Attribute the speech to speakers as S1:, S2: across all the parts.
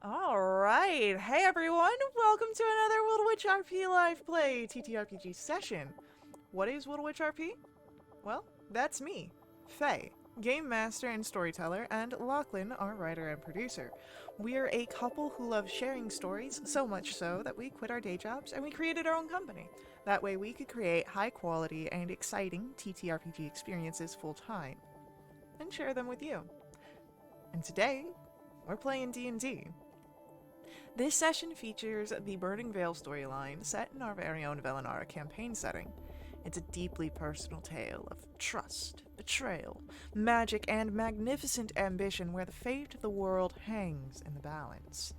S1: Alright, hey everyone, welcome to another Wildewitch RP live play TTRPG session. What is Wildewitch RP? Well, that's me, Faye, game master and storyteller, and Lachlan, our writer and producer. We're a couple who love sharing stories, so much so that we quit our day jobs and we created our own company. That way we could create high quality and exciting TTRPG experiences full time, and share them with you. And today, we're playing D&D. This session features the Burning Veil storyline set in our very own Velinara campaign setting. It's a deeply personal tale of trust, betrayal, magic, and magnificent ambition where the fate of the world hangs in the balance.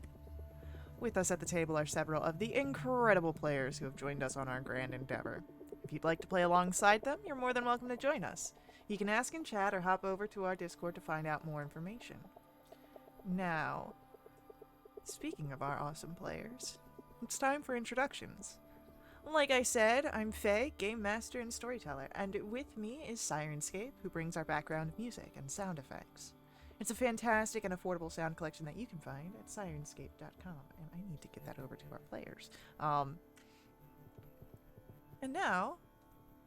S1: With us at the table are several of the incredible players who have joined us on our grand endeavor. If you'd like to play alongside them, you're more than welcome to join us. You can ask in chat or hop over to our Discord to find out more information. Now, speaking of our awesome players, it's time for introductions. Like I said, I'm Faye, game master and storyteller, and with me is Sirenscape, who brings our background music and sound effects. It's a fantastic and affordable sound collection that you can find at sirenscape.com, and I need to get that over to our players. And now,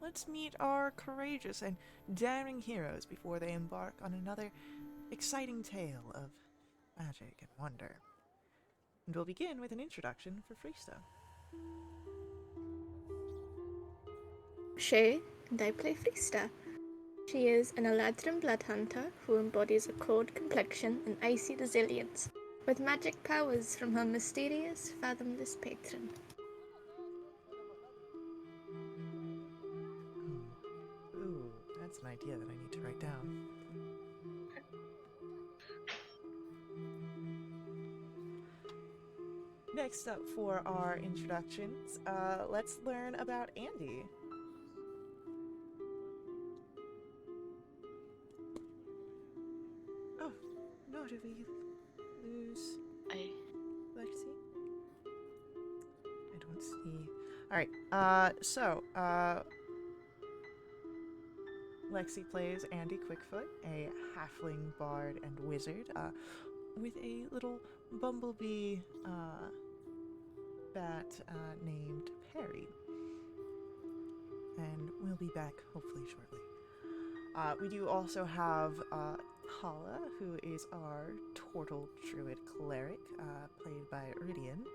S1: let's meet our courageous and daring heroes before they embark on another exciting tale of magic and wonder. And we'll begin with an introduction for Freesta.
S2: Shay, and I play Freesta. She is an Eladrin blood hunter who embodies a cold complexion and icy resilience, with magic powers from her mysterious, fathomless patron.
S1: Ooh, that's an idea that I need to write down. Next up for our introductions, let's learn about Andy. Oh, no, did we lose Lexi? I don't see. Alright, Lexi plays Andy Quickfoot, a halfling bard and wizard, with a little bumblebee, bat named Perry. And we'll be back hopefully shortly. We do also have Hala, who is our Turtle Druid cleric, played by Iridian.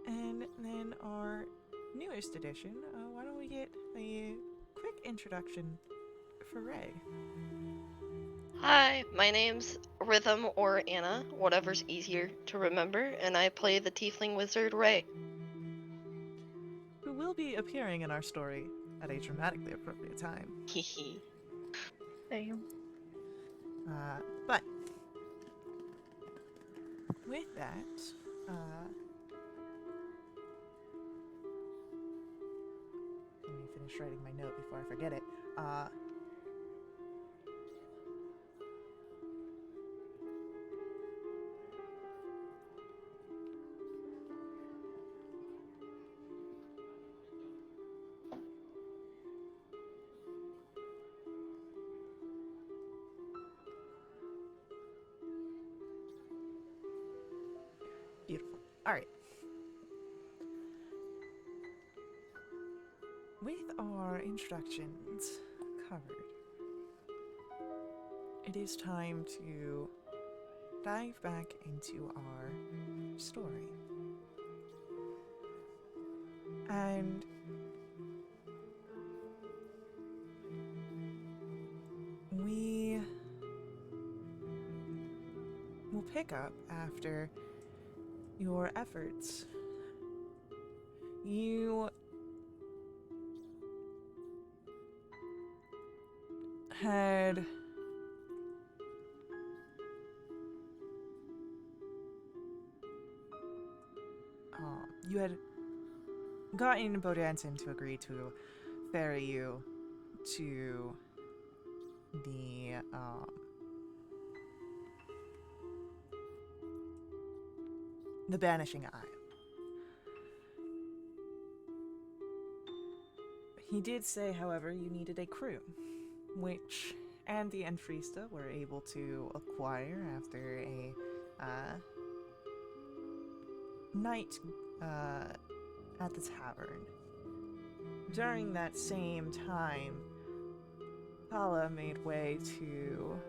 S1: And then our newest addition, why don't we get a quick introduction for Ray?
S3: Hi, my name's Rhythm or Anna, whatever's easier to remember, and I play the Tiefling Wizard Ray.
S1: Who will be appearing in our story at a dramatically appropriate time.
S3: Hehe.
S2: Damn.
S1: But with that, let me finish writing my note before I forget it. Beautiful. Alright. With our introductions covered, it is time to dive back into our story. And we will pick up after your efforts. You had gotten Bodanton to agree to ferry you to the Banishing Isle. He did say, however, you needed a crew, which Andy and Freesta were able to acquire after a night at the tavern. During that same time, Kala made way to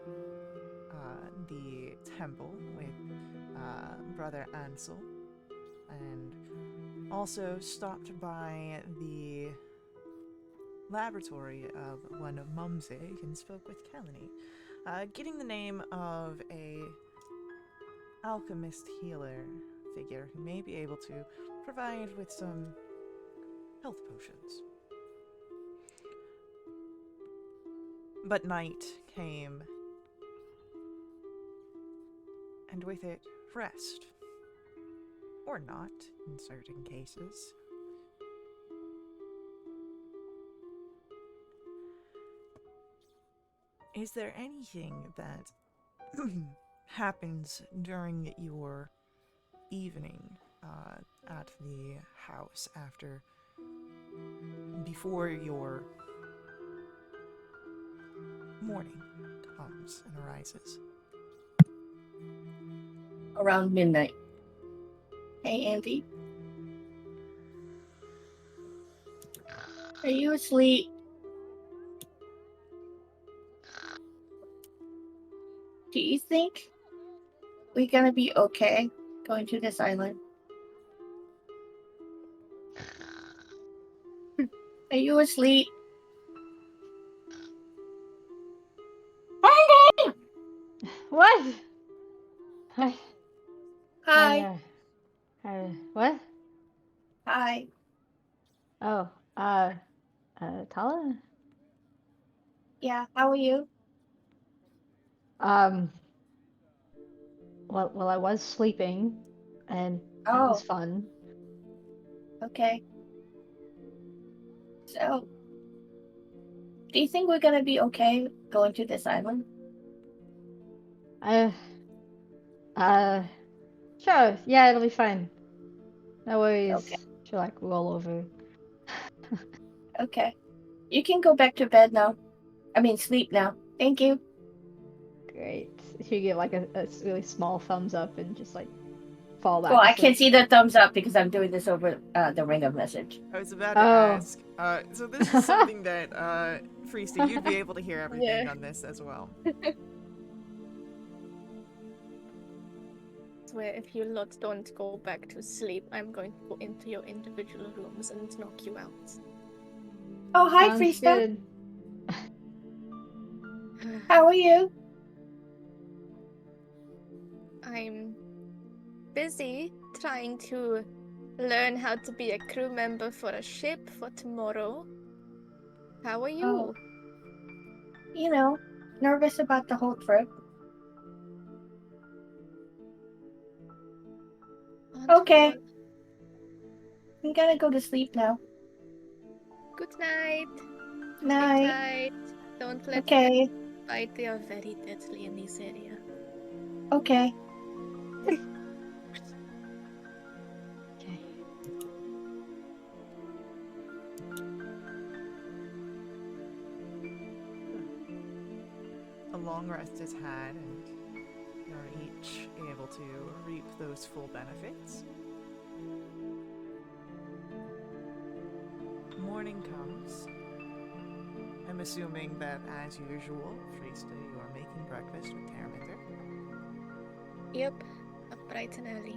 S1: the temple with Brother Ansel, and also stopped by the laboratory of one of Mumsig and spoke with Kelly, getting the name of a alchemist healer figure who may be able to provide with some health potions. But night came, and with it, rest. Or not, in certain cases. Is there anything that happens during your evening at the house before your morning comes and arises?
S4: Around midnight. Hey, Andy. Are you asleep? Do you think we're gonna be okay going to this island? Are you asleep? Andy!
S5: What? Hi.
S4: Hi.
S5: What?
S4: Hi.
S5: Oh, Tala?
S4: Yeah, how are you?
S5: Well, I was sleeping, and it was
S4: Oh,
S5: fun.
S4: okay. So, do you think we're gonna be okay going to this island?
S5: I, sure, yeah, it'll be fine. No worries.
S4: Okay.
S5: She'll, like, roll over.
S4: Okay. You can go back to bed now. I mean, sleep now. Thank you.
S5: Great. She'll give, like, a really small thumbs up and just, like, fall back
S4: Well, I
S5: asleep.
S4: can't see the thumbs up because I'm doing this over the ring of message.
S1: I was about to ask. So this is something that, Freesty, you'd be able to hear everything
S2: Yeah.
S1: on this as well.
S2: Where if you lot don't go back to sleep, I'm going to go into your individual rooms and knock you out.
S4: Oh, hi,
S5: Sounds
S4: Freesta.
S5: good.
S4: How are you?
S2: I'm busy trying to learn how to be a crew member for a ship for tomorrow. How are you?
S4: Oh. You know, nervous about the whole trip. Okay. I'm gonna go to sleep now.
S2: Good night.
S4: Night.
S2: Sleep tight. Don't let
S4: Okay.
S2: them bite. They are very deadly in this area.
S4: Okay.
S5: Okay.
S1: A long rest is had, and you're each able to reap those full benefits. Morning comes. I'm assuming that, as usual, Freesta, you are making breakfast with Termitter.
S2: Yep, up bright and early.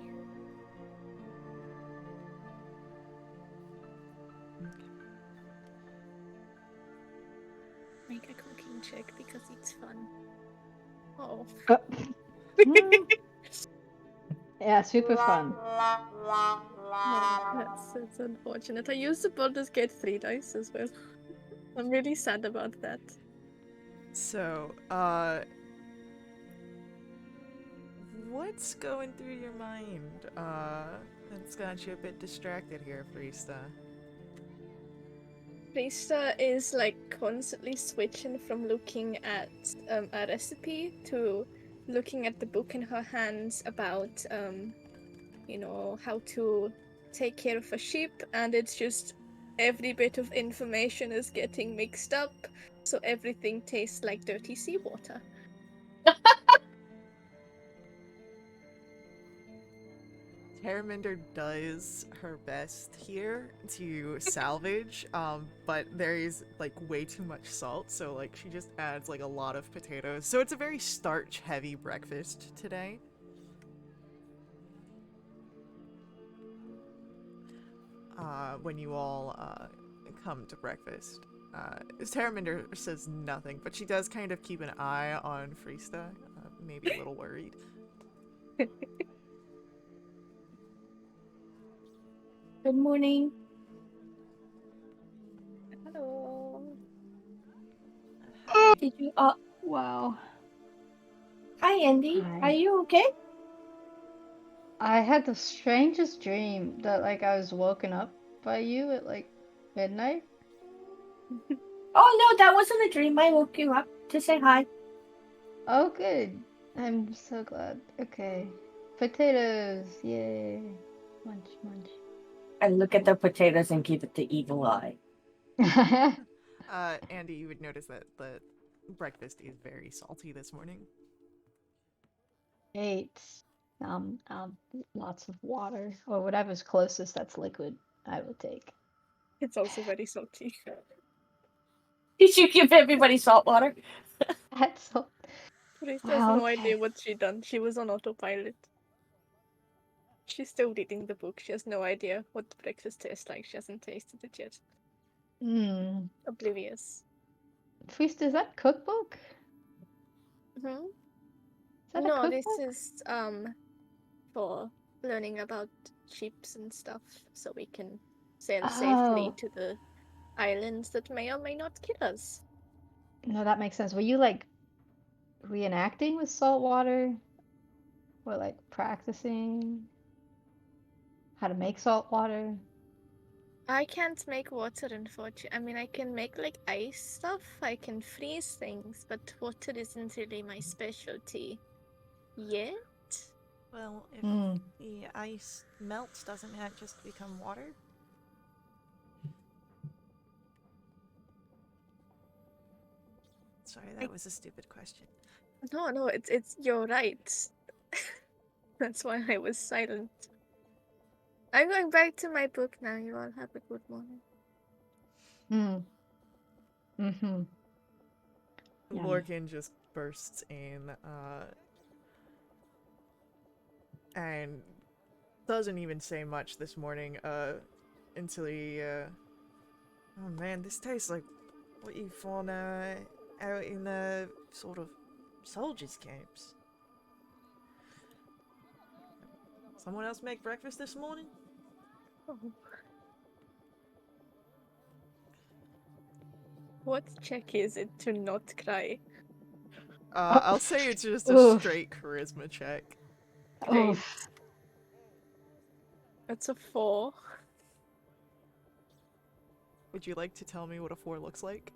S2: Make a cooking check because it's fun. Oh.
S5: Yeah, super fun.
S2: That's unfortunate. I used the Baldur's Gate 3 dice as well. I'm really sad about that.
S1: So, what's going through your mind? That's got you a bit distracted here, Freesta.
S2: Rista is like constantly switching from looking at a recipe to looking at the book in her hands about how to take care of a sheep, and it's just every bit of information is getting mixed up, so everything tastes like dirty seawater.
S1: Terraminder does her best here to salvage, but there is like way too much salt, so like she just adds like a lot of potatoes. So it's a very starch-heavy breakfast today. When you all come to breakfast. Terraminder says nothing, but she does kind of keep an eye on Freesta, maybe a little worried.
S4: Good morning.
S2: Hello.
S4: Did you?
S5: Wow.
S4: Hi, Andy.
S5: Hi.
S4: Are you okay?
S5: I had the strangest dream that like I was woken up by you at like midnight.
S4: Oh no, that wasn't a dream. I woke you up to say hi.
S5: Oh, good. I'm so glad. Okay. Potatoes. Yay. Munch, munch.
S4: I look at the potatoes and give it the evil eye.
S1: Andy, you would notice that the breakfast is very salty this morning.
S5: Great. Lots of water or whatever's closest that's liquid. I will take.
S2: It's also very salty.
S4: Did you give everybody salt water?
S5: That's all.
S2: Grace has
S5: Wow,
S2: no
S5: okay.
S2: idea what she done. She was on autopilot. She's still reading the book. She has no idea what the breakfast tastes like. She hasn't tasted it yet.
S5: Hmm.
S2: Oblivious.
S5: Priest, is that cookbook?
S2: Hmm?
S5: Is that a
S2: No,
S5: cookbook?
S2: this is for learning about ships and stuff, so we can sail safely
S5: Oh.
S2: to the islands that may or may not kill us.
S5: No, that makes sense. Were you like reenacting with salt water? Or like practicing how to make salt water?
S2: I can't make water, unfortunately. I mean, I can make like ice stuff. I can freeze things, but water isn't really my specialty yet.
S1: Well, if
S5: Hmm.
S1: the ice melts, doesn't that just become water? Sorry, that was a stupid question.
S2: No, it's you're right. That's why I was silent. I'm going back to my book now. You all have a good morning.
S5: Hmm. Mm-hmm. Yummy.
S1: Lorcan just bursts in, and doesn't even say much this morning, until he, oh man, this tastes like what you find, out in the sort of soldiers' camps. Someone else make breakfast this morning?
S2: Oh. What check is it to not cry?
S1: I'll say it's just a
S5: Oof.
S1: straight charisma check.
S2: Great.
S5: Oof.
S2: That's a 4.
S1: Would you like to tell me what a 4 looks like?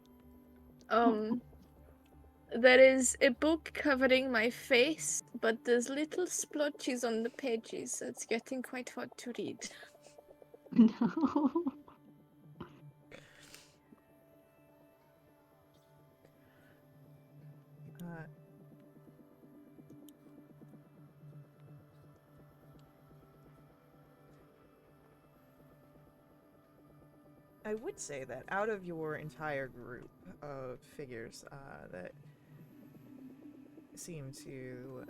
S2: There is a book covering my face, but there's little splotches on the pages, so it's getting quite hard to read.
S5: No.
S1: I would say that out of your entire group of figures that seem to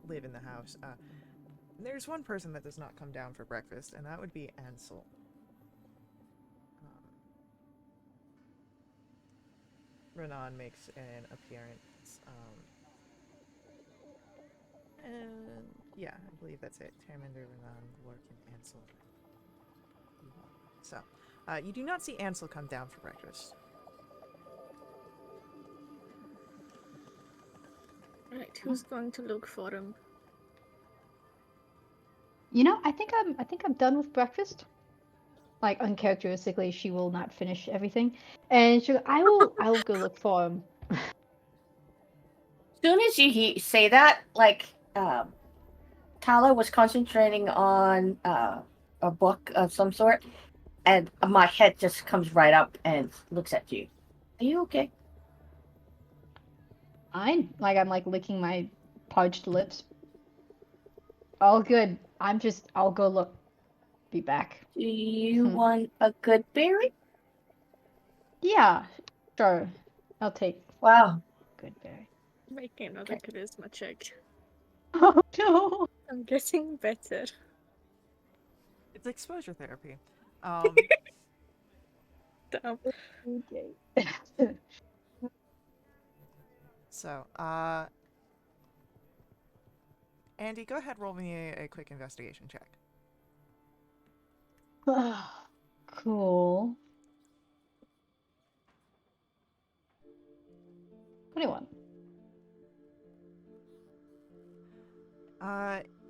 S1: live in the house, there's one person that does not come down for breakfast, and that would be Ansel. Renan makes an appearance. And yeah, I believe that's it. Terraminder, Renan, Lorcan, Ansel. So, you do not see Ansel come down for breakfast.
S2: Right, who's going to look for him?
S5: You know, I think I'm done with breakfast. Like uncharacteristically, she will not finish everything, and I will go look for him.
S4: Soon as you say that, like, Tala was concentrating on a book of some sort, and my head just comes right up and looks at you. Are you okay?
S5: Like I'm like licking my parched lips. All good. I'll go look. Be back.
S4: Do you
S5: Mhm.
S4: want a good berry?
S5: Yeah, sure. I'll take
S4: Wow.
S5: good berry.
S2: Making another
S4: Okay.
S2: charisma check.
S5: Oh no!
S2: I'm getting better.
S1: It's exposure therapy.
S2: Damn.
S5: Okay.
S1: So, Andy, go ahead, roll me a quick investigation check.
S5: Cool. 21.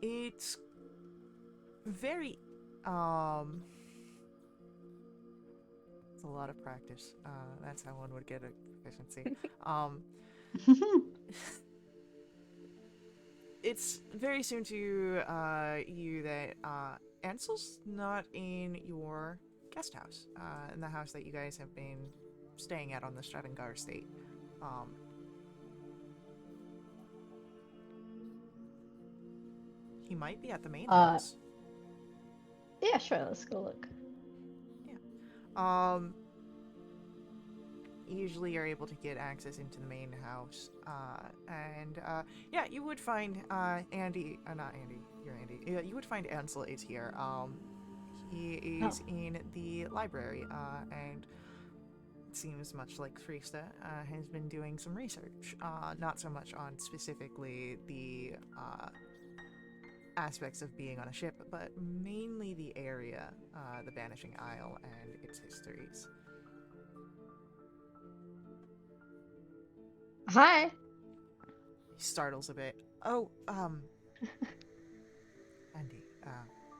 S1: It's very, it's a lot of practice. That's how one would get a proficiency. It's very soon to you that Ansel's not in your guest house, in the house that you guys have been staying at on the Stravengar estate. He might be at the main house.
S5: Yeah, sure. Let's go look.
S1: Usually you're able to get access into the main house, and yeah, you would find Andy. Not Andy. You're Andy. You would find Ansel is here. He is in the library, and it seems much like Frista has been doing some research. Not so much on specifically the aspects of being on a ship, but mainly the area, the Vanishing Isle, and its histories.
S5: Hi.
S1: He startles a bit. Oh, Andy,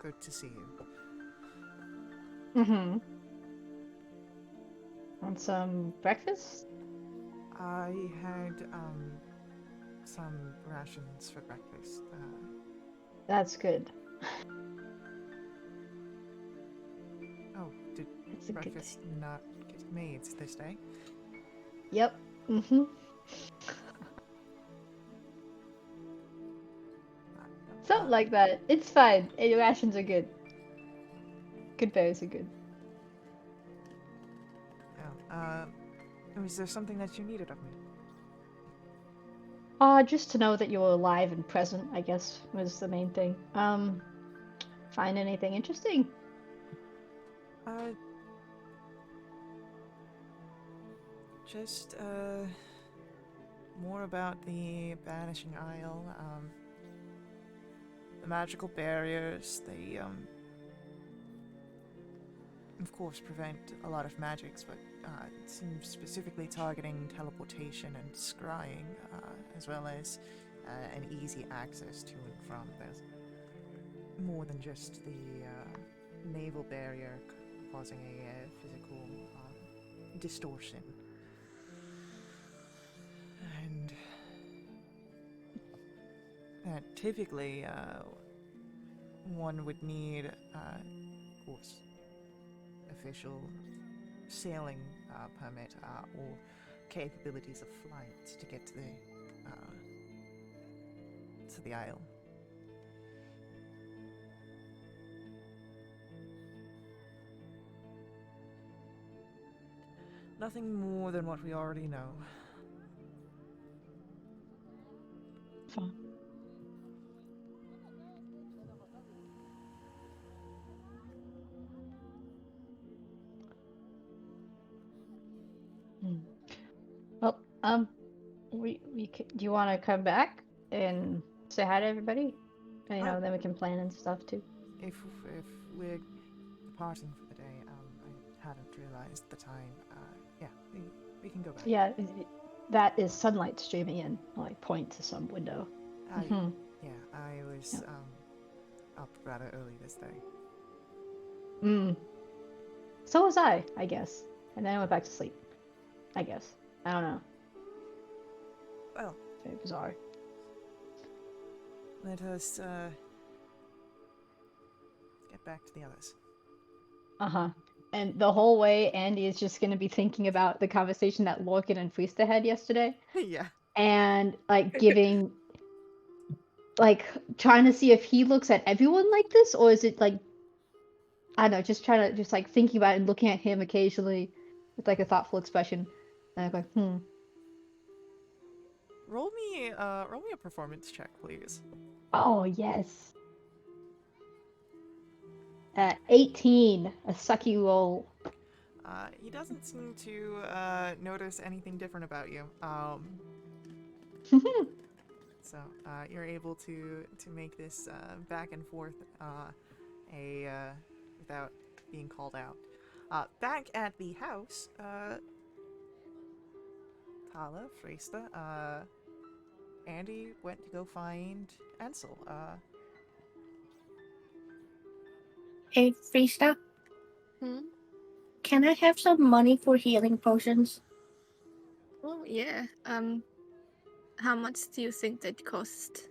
S1: good to see you.
S5: Mm-hmm. Want some breakfast?
S1: I had, some rations for breakfast.
S5: That's good.
S1: Oh, did
S5: It's a good
S1: breakfast not get made this day?
S5: Yep. Mm-hmm. Something like that. It's fine. Your rations are good. Good berries are good.
S1: Was there something that you needed of me?
S5: Just to know that you were alive and present, I guess, was the main thing. Find anything interesting?
S1: Just, more about the Vanishing Isle, the magical barriers, they, of course, prevent a lot of magics, but it seems specifically targeting teleportation and scrying, as well as an easy access to and from. There's more than just the naval barrier causing a physical distortion. And that typically one would need, of course, official sailing permit or capabilities of flight to get to the isle. Nothing more than what we already know.
S5: Fine. Well, do you want to come back and say hi to everybody? You know, then we can plan and stuff too.
S1: If we're departing for the day, I hadn't realized the time. Yeah, we can go back.
S5: Yeah, that is sunlight streaming in. Like point to some window.
S1: Yeah, I was up rather early this day.
S5: So was I guess. And then I went back to sleep. I guess. I don't know.
S1: Well,
S5: very bizarre.
S1: Let us get back to the others.
S5: And the whole way, Andy is just going to be thinking about the conversation that Lorcan and Frista had yesterday.
S1: Yeah.
S5: And like giving like trying to see if he looks at everyone like this, or is it like I don't know, just trying to just like thinking about it and looking at him occasionally with like a thoughtful expression. And I'm like,
S1: Roll me a performance check, please.
S5: oh yes. 18, a sucky roll.
S1: He doesn't seem to notice anything different about you. So you're able to make this back and forth without being called out. Back at the house, Tala, Freysta, Andy went to go find Ansel.
S4: Hey, Frista,
S2: Hmm?
S4: can I have some money for healing potions?
S2: Oh, yeah. How much do you think they'd cost?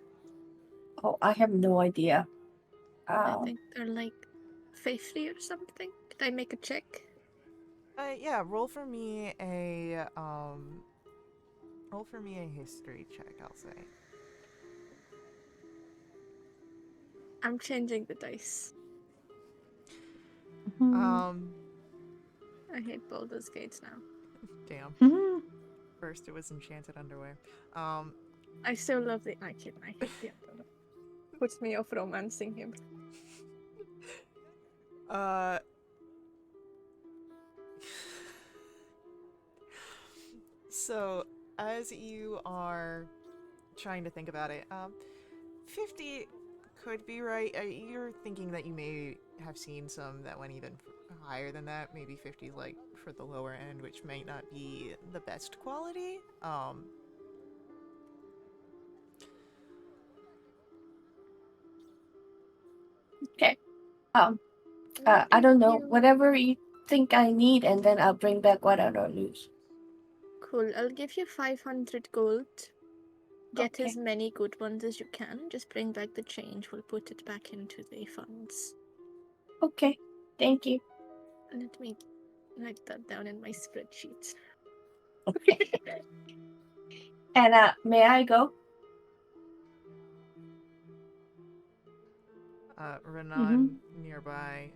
S4: Oh, I have no idea.
S2: I think they're like 50 or something. Could I make a check?
S1: Yeah, roll for me a history check, I'll say.
S2: I'm changing the dice.
S1: Um,
S2: I hate Baldur's Gate now.
S1: damn. First it was enchanted underwear.
S2: I still love the. I hate the underwear. Puts me off romancing him.
S1: So as you are trying to think about it, 50 could be right. You're thinking that you may have seen some that went even higher than that. Maybe 50 like for the lower end, which might not be the best quality.
S4: Okay. I don't know. Whatever you think I need, and then I'll bring back what I don't use.
S2: Cool. I'll give you 500 gold. Get
S4: Okay.
S2: as many good ones as you can. Just bring back the change. We'll put it back into the funds.
S4: Okay. Thank you.
S2: Let me write that down in my spreadsheet.
S4: Okay. And may I go?
S1: Renan nearby.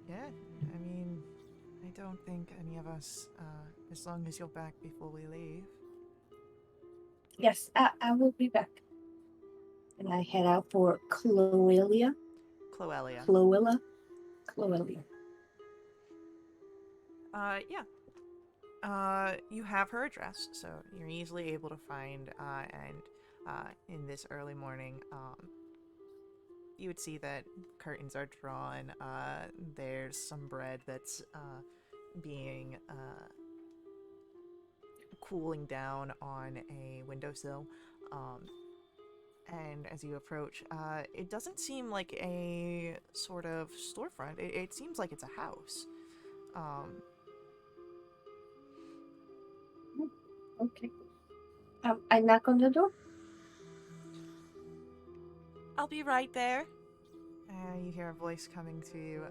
S1: Yeah, I mean, I don't think any of us, as long as you're back before we leave.
S4: Yes, I will be back. And I head out for Cloelia.
S1: Cloelia.
S4: Cloelia.
S1: Yeah. You have her address, so you're easily able to find, and in this early morning, you would see that curtains are drawn. There's some bread that's being cooling down on a windowsill. And as you approach, it doesn't seem like a sort of storefront. It seems like it's a house.
S4: Okay. I knock on the door.
S1: I'll be right there. You hear a voice coming to you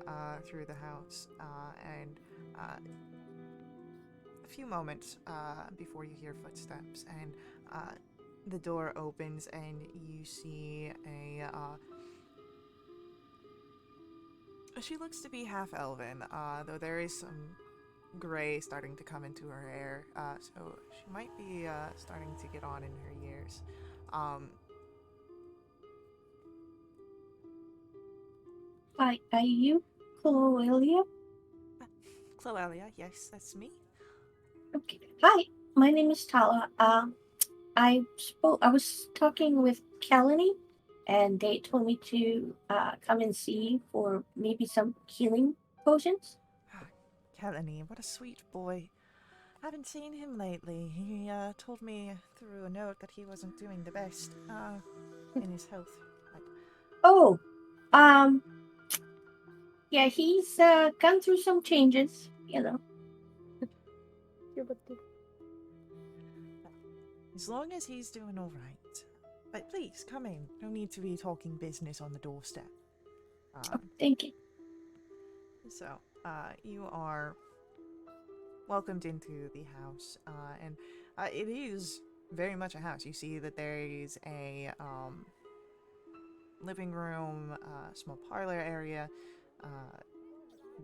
S1: through the house, and a few moments before you hear footsteps, and the door opens, and you see she looks to be half elven, though there is some gray starting to come into her hair, so she might be starting to get on in her years.
S4: Hi, are you Cloelia?
S1: Cloelia, yes, that's me.
S4: Okay. Hi, my name is Tala. I was talking with Kalani, and they told me to come and see you for maybe some healing potions.
S1: Kelani, what a sweet boy. Haven't seen him lately. He told me through a note that he wasn't doing the best in his health. But
S4: Oh, yeah, he's gone through some changes, you know.
S1: as long as he's doing all right. But please, come in. No need to be talking business on the doorstep.
S4: Thank you.
S1: So, you are welcomed into the house, and it is very much a house. You see that there is a living room, small parlor area,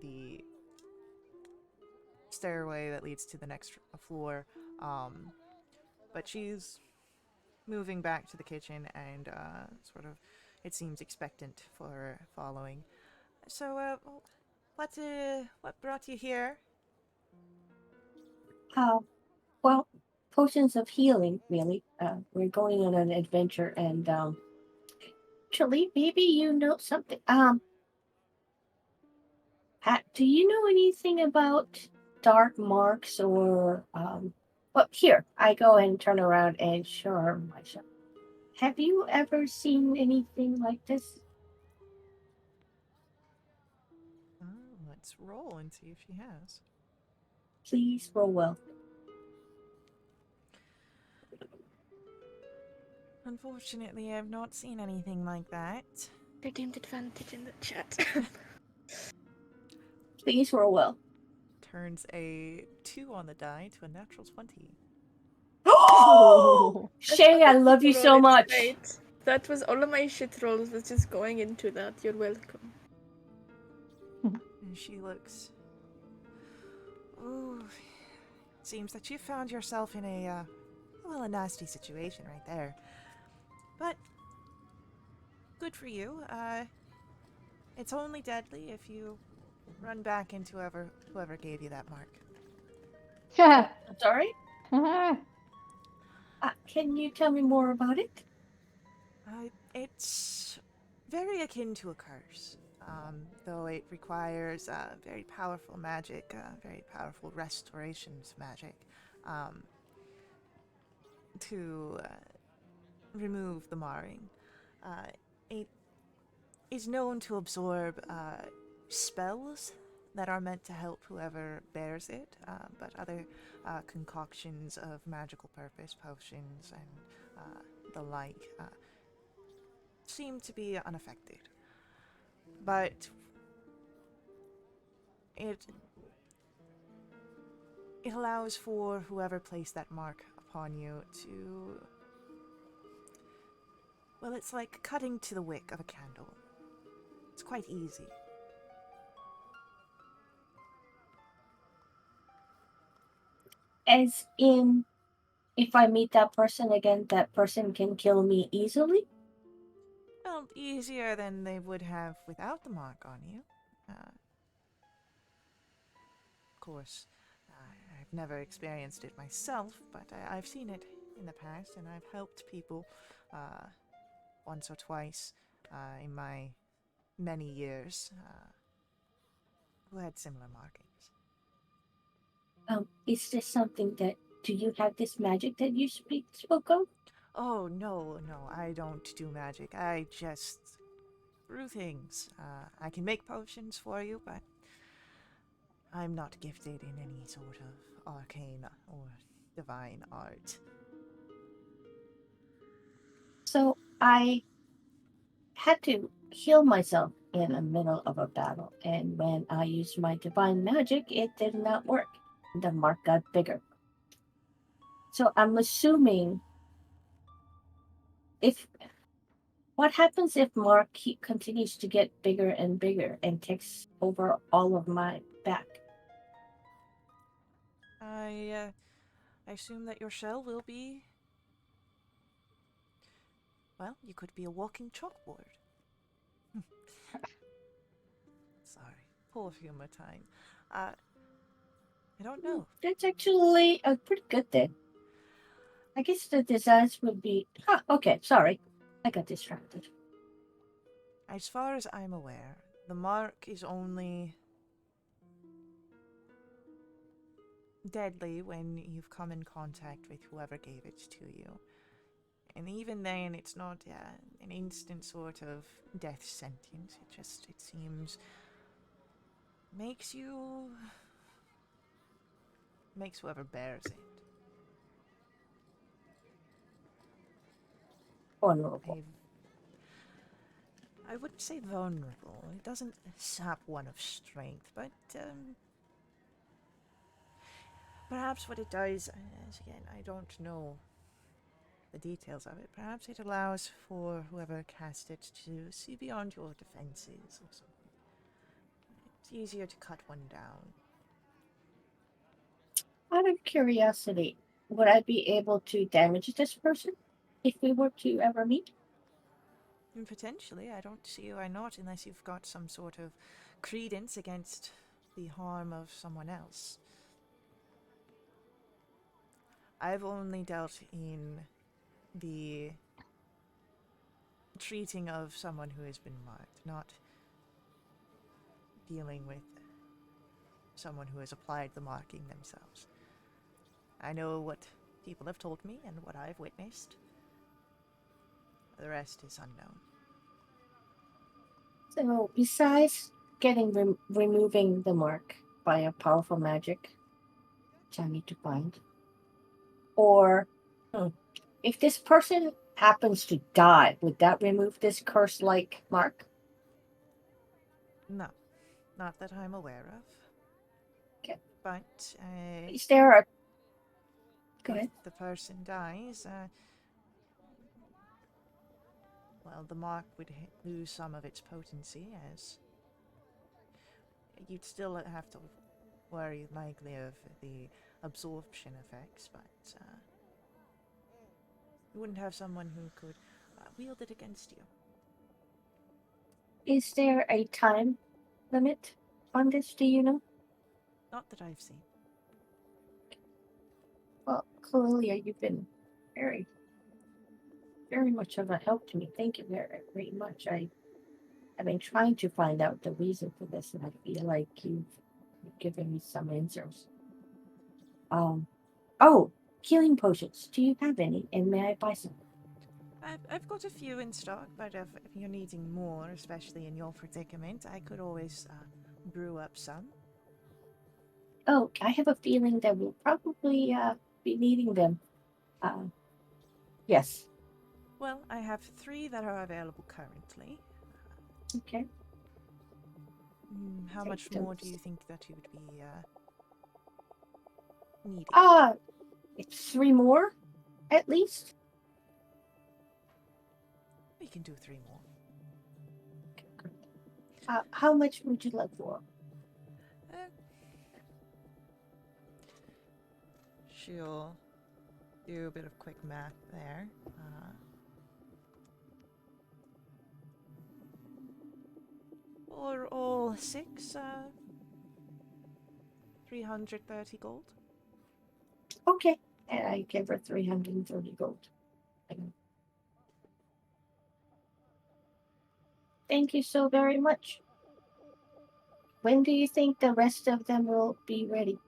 S1: the stairway that leads to the next floor. But she's moving back to the kitchen and sort of, it seems, expectant for following. So, what brought you here?
S4: Uh, well, potions of healing, really. We're going on an adventure, and actually, maybe you know something. Do you know anything about dark marks or Well, here I go and turn around and show her myself. Have you ever seen anything like this?
S1: Let's roll and see if she has.
S4: Please roll well.
S1: Unfortunately, I've not seen anything like that.
S2: Redeemed advantage in the chat.
S4: Please roll well.
S1: Turns a 2 on the die to a natural 20.
S4: Oh, Shay, I love you so much.
S2: Great. That was all of my shit rolls was just going into that. You're welcome.
S1: And she looks. Ooh, it seems that you found yourself in a nasty situation right there. But good for you. It's only deadly if you run back into whoever gave you that mark.
S4: Sorry? Can you tell me more about it?
S1: It's very akin to a curse, though it requires very powerful magic, very powerful restorations magic, to remove the marring. It is known to absorb spells that are meant to help whoever bears it, but other concoctions of magical purpose, potions, and the like, seem to be unaffected. But it allows for whoever placed that mark upon you to... Well, it's like cutting to the wick of a candle. It's quite easy.
S4: As in, if I meet that person again, that person can kill me easily?
S1: Well, easier than they would have without the mark on you. Of course, I've never experienced it myself, but I've seen it in the past, and I've helped people once or twice in my many years who had similar markings.
S4: Is this something that... Do you have this magic that you spoke of?
S1: Oh, no, I don't do magic. I just brew things. I can make potions for you, but I'm not gifted in any sort of arcane or divine art.
S4: So I had to heal myself in the middle of a battle, and when I used my divine magic, it did not work. The mark got bigger. So I'm assuming if... What happens if Mark continues to get bigger and bigger and takes over all of my back?
S1: I assume that your shell will be... Well, you could be a walking chalkboard. Sorry, poor humor time. I don't know.
S4: That's actually a pretty good thing. I guess the designs would be... okay, sorry. I got distracted.
S1: As far as I'm aware, the mark is only deadly when you've come in contact with whoever gave it to you. And even then, it's not an instant sort of death sentence. It seems, makes whoever bears it.
S4: Vulnerable.
S1: I wouldn't say vulnerable. It doesn't sap one of strength, but perhaps what it does, as again, I don't know the details of it. Perhaps it allows for whoever cast it to see beyond your defenses or something. It's easier to cut one down.
S4: Out of curiosity, would I be able to damage this person if we were to ever meet?
S1: And potentially, I don't see why not, unless you've got some sort of credence against the harm of someone else. I've only dealt in the treating of someone who has been marked, not dealing with someone who has applied the marking themselves. I know what people have told me and what I've witnessed. The rest is unknown.
S4: So, besides removing the mark by a powerful magic, which I need to find, or if this person happens to die, would that remove this curse-like mark?
S1: No, not that I'm aware of.
S4: Okay.
S1: But
S4: Is there a... Go ahead.
S1: if the person dies, well, the mark would lose some of its potency, as you'd still have to worry likely of the absorption effects, but you wouldn't have someone who could wield it against you.
S4: Is there a time limit on this, do you know?
S1: Not that I've seen.
S4: Well, Clelia, you've been very, very much of a help to me. Thank you very, very much. I've been trying to find out the reason for this, and I feel like you've given me some answers. Oh, healing potions. Do you have any? And may I buy some?
S1: I've got a few in stock, but if you're needing more, especially in your predicament, I could always brew up some.
S4: Oh, I have a feeling that we'll probably be needing them. Yes.
S1: Well, I have 3 that are available currently.
S4: Okay.
S1: How much more do you think that you would be needing?
S4: It's 3 more, at least.
S1: We can do 3 more.
S4: Okay, great. How much would you like for?
S1: She'll do a bit of quick math there. For all 6, 330 gold.
S4: Okay. And I give her 330 gold. Thank you so very much. When do you think the rest of them will be ready?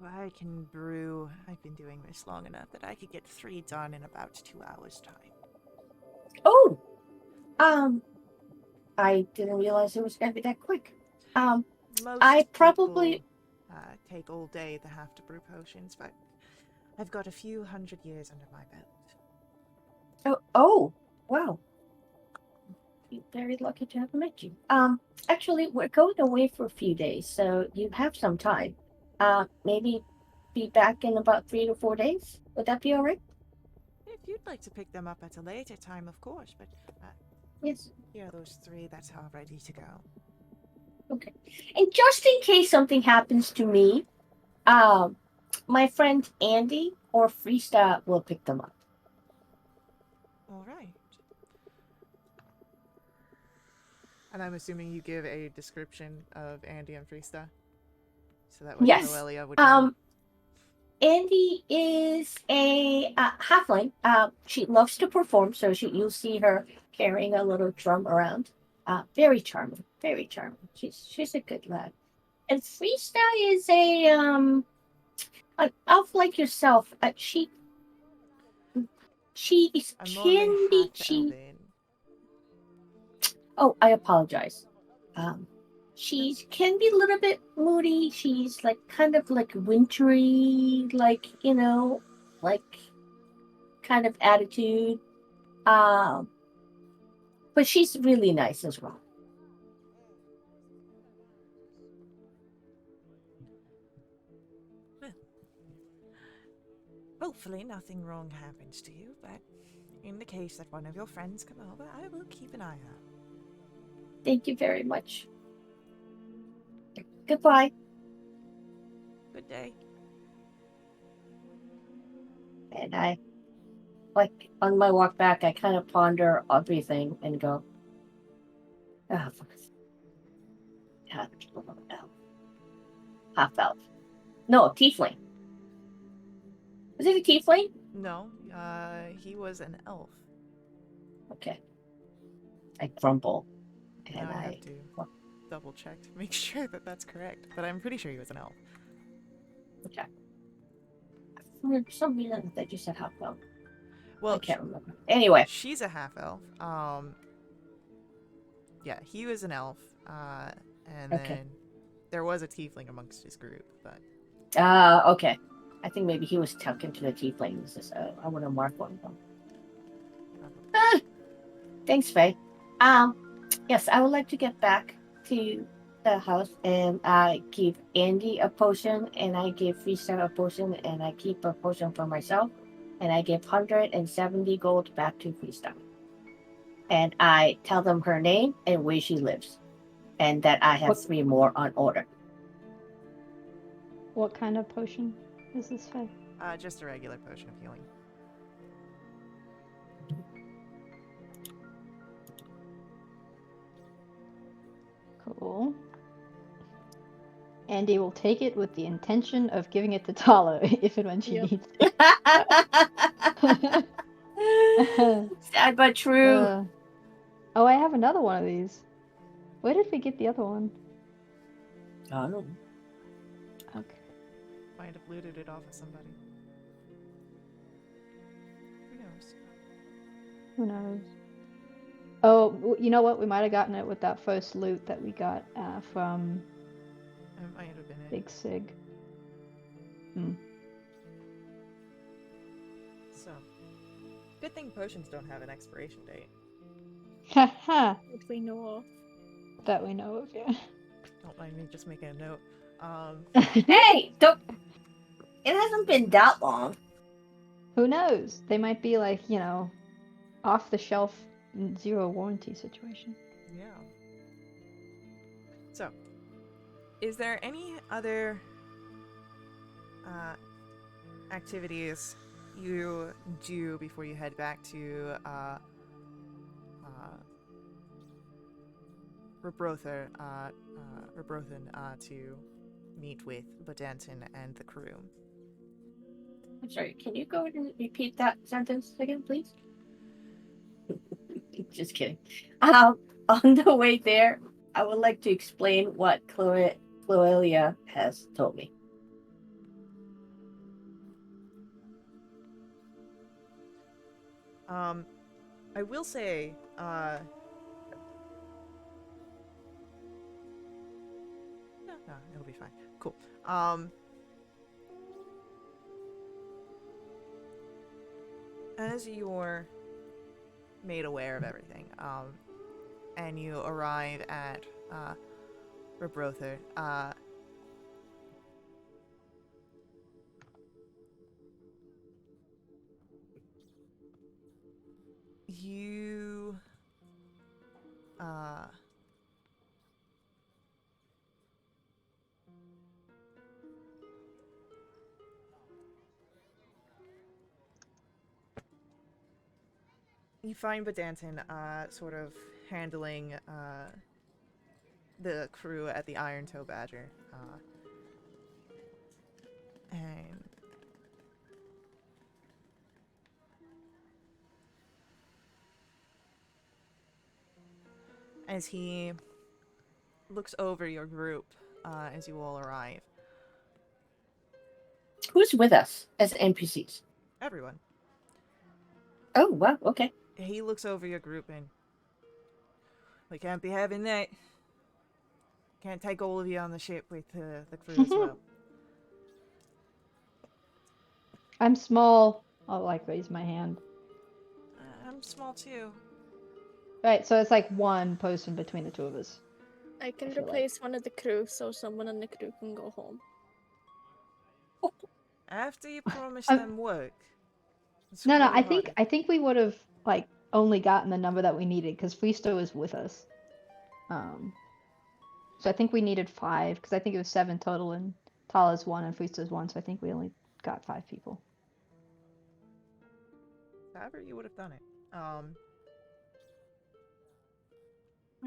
S1: I can brew. I've been doing this long enough that I could get 3 done in about 2 hours' time.
S4: Oh! I didn't realize it was going to be that quick.
S1: Most
S4: I probably...
S1: people take all day to have to brew potions, but I've got a few hundred years under my belt.
S4: Oh, wow. You're very lucky to have met you. Actually, we're going away for a few days, so you have some time. Maybe be back in about 3 to 4 days. Would that be all right?
S1: If you'd like to pick them up at a later time, of course, but
S4: Yes.
S1: here are those 3 that are ready to go.
S4: Okay. And just in case something happens to me, my friend Andy or Freesta will pick them up.
S1: All right. And I'm assuming you give a description of Andy and Freesta, so that way
S4: Yes.
S1: Noelia would know.
S4: Andy is a halfling. She loves to perform, so you'll see her carrying a little drum around. Very charming, very charming. She's a good lad. And Freesta is an elf like yourself. She is
S1: I'm only half elven.
S4: Oh, I apologize. She can be a little bit moody. She's like kind of like wintry, like kind of attitude. But she's really nice as well.
S1: Hopefully nothing wrong happens to you, but in the case that one of your friends come over, I will keep an eye out.
S4: Thank you very much. Goodbye.
S1: Good day.
S4: And I, like, on my walk back, I kind of ponder everything and go, oh, half elf. No, tiefling. Was it a tiefling?
S1: No, he was an elf.
S4: Okay. I grumble.
S1: Now
S4: And
S1: I have to double check to make sure that that's correct, but I'm pretty sure he was an elf.
S4: Okay. For some reason, they just said half elf.
S1: Well,
S4: I can't remember. Anyway.
S1: she's a half elf. Yeah, he was an elf. And
S4: Okay.
S1: then there was a tiefling amongst his group, but
S4: Okay. I think maybe he was tucked into the tieflings, so I want to mark one of them. Thanks, Faye. Yes, I would like to get back to the house, and I give Andy a potion, and I give Freestyle a potion, and I keep a potion for myself, and I give 170 gold back to Freestyle. And I tell them her name and where she lives, and that I have 3 more on order.
S5: What kind of potion is this, Faye?
S1: just a regular potion of healing.
S5: Cool. Andy will take it with the intention of giving it to Tala if and when she
S2: Yep.
S5: needs it.
S4: Sad but true.
S5: Oh, I have another one of these. Where did we get the other one?
S4: I don't know.
S5: Okay.
S1: Might have looted it off of somebody. Who knows?
S5: Who knows? Oh, you know what? We might have gotten it with that first loot that we got from
S1: It might have been it.
S5: Big Sig.
S1: So, good thing potions don't have an expiration date.
S5: Haha.
S2: That we know of.
S5: That we know of, yeah.
S1: Don't mind me just making a note.
S4: Hey, don't. It hasn't been that long.
S5: Who knows? They might be like, off the shelf, zero warranty situation.
S1: Yeah. So, is there any other activities you do before you head back to Rebrothen to meet with Badanton and the crew?
S4: I'm sorry, can you go and repeat that sentence again, please? Just kidding. On the way there, I would like to explain what Cloelia has told me.
S1: I will say, no, it'll be fine. Cool. As you're made aware of everything, and you arrive at Rebrother, you you find Badanton sort of handling the crew at the Iron Toe Badger, and as he looks over your group as you all arrive.
S4: Who's with us as NPCs?
S1: Everyone.
S4: Oh, wow, okay.
S1: He looks over your group and we can't be having that. Can't take all of you on the ship with the crew as well.
S5: I'm small. I'll raise my hand.
S1: I'm small too.
S5: Right, so it's like one person between the two of us.
S2: I can
S5: I feel
S2: replace one of the crew so someone on the crew can go home.
S1: After you promised
S5: Um,
S1: them work. It's
S5: No,
S1: cold
S5: I
S1: hearted.
S5: think we would have like only gotten the number that we needed because Fristo was with us. So I think we needed 5 because I think it was 7 total and Tala's 1 and Fristo's 1. So I think we only got 5 people.
S1: However, you would have done it.
S2: Well,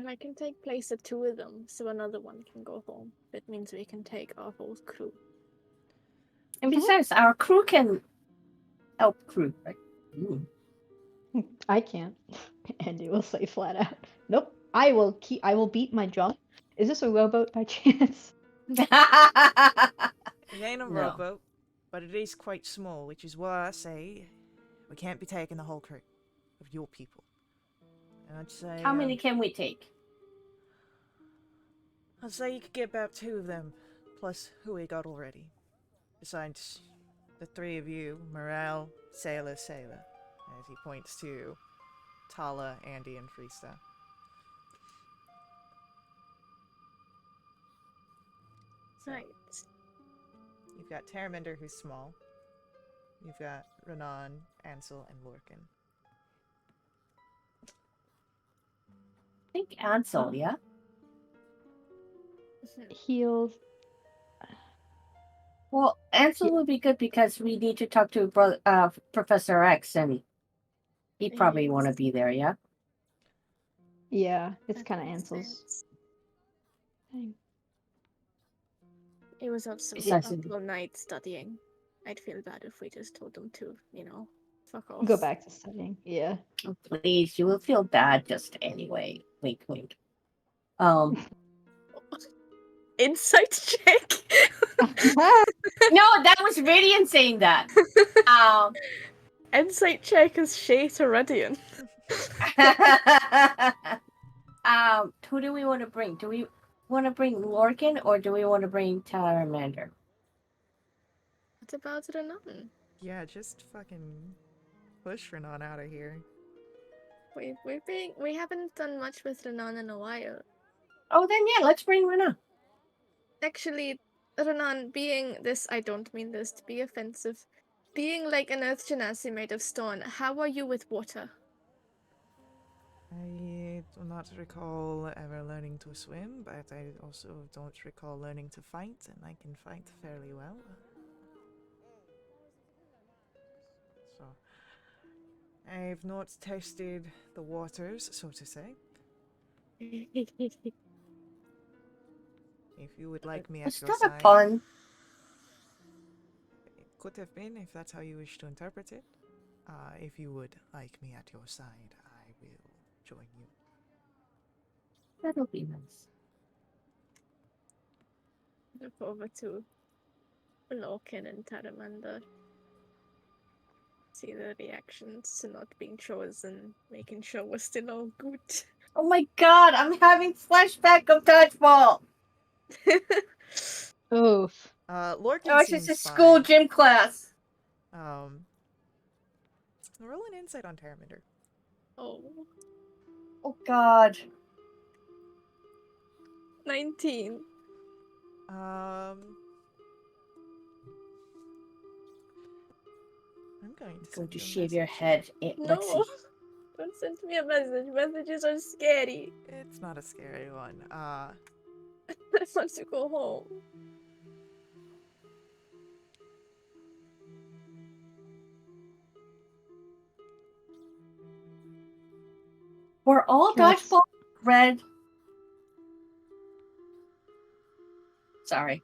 S2: I can take place of 2 of them, so another one can go home. That means we can take our whole crew.
S4: And besides, our crew can help crew, right? Ooh.
S5: I can't. Andy will say flat out, "Nope. I will beat my drum." Is this a rowboat by chance?
S1: It ain't a
S4: No.
S1: rowboat, but it is quite small, which is why I say we can't be taking the whole crew of your people. And I'd say
S4: How many can we take?
S1: I'd say you could get about 2 of them, plus who we got already. Besides the 3 of you, Morale, Sailor, as he points to Tala, Andy, and Freesta.
S2: Right.
S1: You've got Terraminder, who's small. You've got Renan, Ansel, and Lorcan.
S4: I think Ansel, yeah?
S5: Heals.
S4: Well, Ansel would be good because we need to talk to Professor X, and he probably want to
S2: Yes.
S4: be there, yeah?
S5: Yeah, it's
S2: That
S5: kind of
S2: makes
S5: Ansel's
S2: sense.
S5: thing.
S2: It was also
S4: Besides-
S2: up all night studying. I'd feel bad if we just told them to, fuck off.
S5: Go back to studying. Yeah.
S4: Oh, please, you will feel bad just anyway. Wink, wink.
S2: Insight check.
S4: No, that was Radiant saying that.
S2: Insight check is Shay to Radiant.
S4: Who do we want to bring? Do we want to bring Lorcan or do we want to bring Taramander?
S2: What about Renan?
S1: Yeah, just fucking push Renan out of here.
S2: We haven't done much with Renan in a while.
S4: Oh, then yeah, let's bring Rena.
S2: Actually, Renan, being this, I don't mean this to be offensive, being like an Earth Genasi made of stone, how are you with water?
S1: I do not recall ever learning to swim, but I also don't recall learning to fight, and I can fight fairly well. So, I've not tested the waters, so to say. If you would like me at
S4: Is
S1: your
S4: that
S1: side,
S4: a pun?
S1: it could have been if that's how you wish to interpret it. If you would like me at your side, I will join you.
S4: That'll be nice.
S2: Look over to Lorcan and Taramander. See their reactions to not being chosen, making sure we're still all good.
S4: Oh my god, I'm having flashback of dodgeball.
S5: Oof.
S1: Lorcan
S4: Oh, it's
S1: seems
S4: just a school
S1: fine.
S4: gym class.
S1: Roll an insight on Terraminder.
S2: Oh,
S4: Oh god.
S2: 19.
S1: I'm going to send you a
S4: shave your
S1: message.
S4: head.
S2: No!
S4: Let's see.
S2: Don't send me a message. Messages are scary.
S1: It's not a scary one.
S2: I want to go home.
S4: Were all
S5: That's-
S4: dodgeball red? Sorry.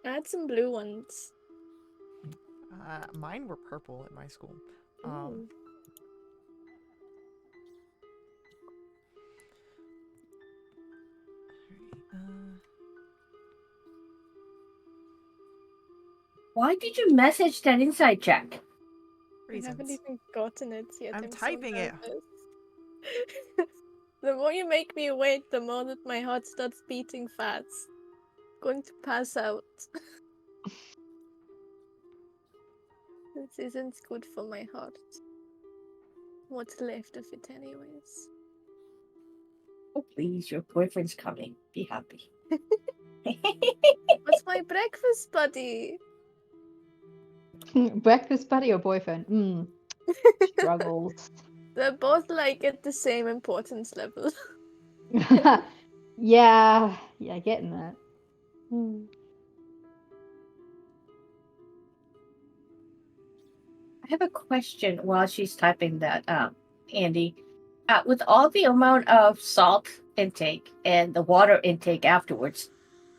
S2: I had some blue ones.
S1: Mine were purple at my school.
S2: Ooh.
S4: Why did you message that inside check?
S2: I haven't
S1: Reasons.
S2: even gotten it yet.
S1: I'm
S2: so
S1: typing it.
S2: nervous. The more you make me wait, the more that my heart starts beating fast. Going to pass out. This isn't good for my heart. What's left of it, anyways.
S4: Oh, please, your boyfriend's coming. Be happy.
S2: What's my breakfast buddy?
S5: Breakfast buddy or boyfriend? Struggles.
S2: They're both like at the same importance level.
S5: Yeah, getting that.
S4: I have a question while she's typing that, Andy. With all the amount of salt intake and the water intake afterwards,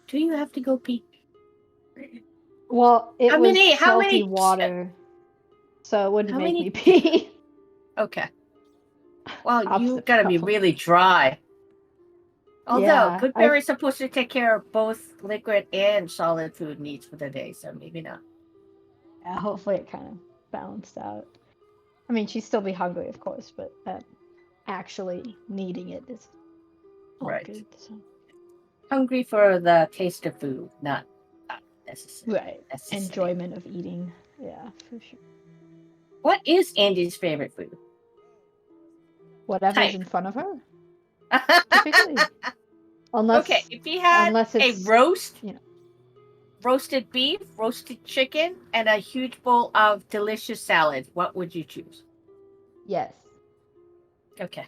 S4: do you have to go pee?
S5: Well, it
S4: How
S5: was
S4: many- how
S5: salty
S4: many-
S5: water, so it wouldn't
S4: how
S5: make
S4: many-
S5: me pee.
S4: Okay. Well, you
S5: Opposite
S4: gotta be
S5: problem.
S4: really dry. Although,
S5: Yeah,
S4: good berry's supposed to take care of both liquid and solid food needs for the day, so maybe not.
S5: Yeah, hopefully it kind of balanced out. I mean, she'd still be hungry, of course, but actually needing it is all
S4: Right.
S5: good. So.
S4: Hungry for the taste of food, not necessary.
S5: Right.
S4: necessary.
S5: Enjoyment of eating. Yeah, for sure.
S4: What is Andy's favorite food?
S5: Whatever's
S4: Type.
S5: in front of her, typically. Unless,
S4: Okay, if he had
S5: unless
S4: a
S5: it's,
S4: roast,
S5: you know.
S4: roasted beef, roasted chicken, and a huge bowl of delicious salad, what would you choose?
S5: Yes.
S4: Okay.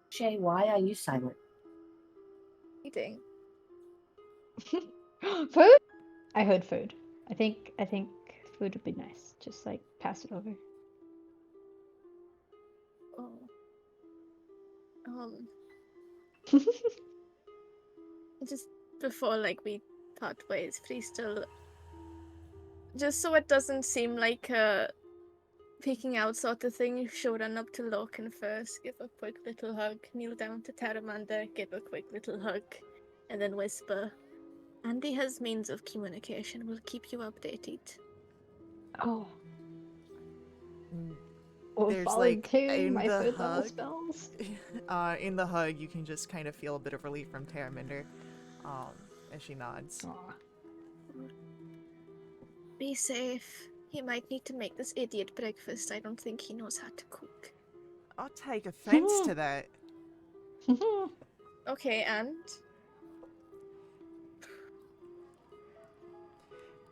S4: Shay, why are you silent?
S2: Eating.
S5: Food? I heard food. I think food would be nice. Just like pass it over.
S2: Oh. Just before like we part ways, please still. Just so it doesn't seem like a peeking out sort of thing, you should run up to Lorcan first, give a quick little hug, kneel down to Teramander, give a quick little hug, and then whisper, Andy has means of communication, we'll keep you updated.
S5: Oh.
S1: Mm,
S5: Or
S1: There's, like,
S5: volunteer
S1: in
S5: my
S1: the
S5: third level
S1: hug-
S5: spells.
S1: In the hug, you can just kind of feel a bit of relief from Teraminder, as she nods.
S5: Aw.
S2: Be safe. He might need to make this idiot breakfast. I don't think he knows how to cook.
S1: I'll take offense to that.
S2: Okay, and?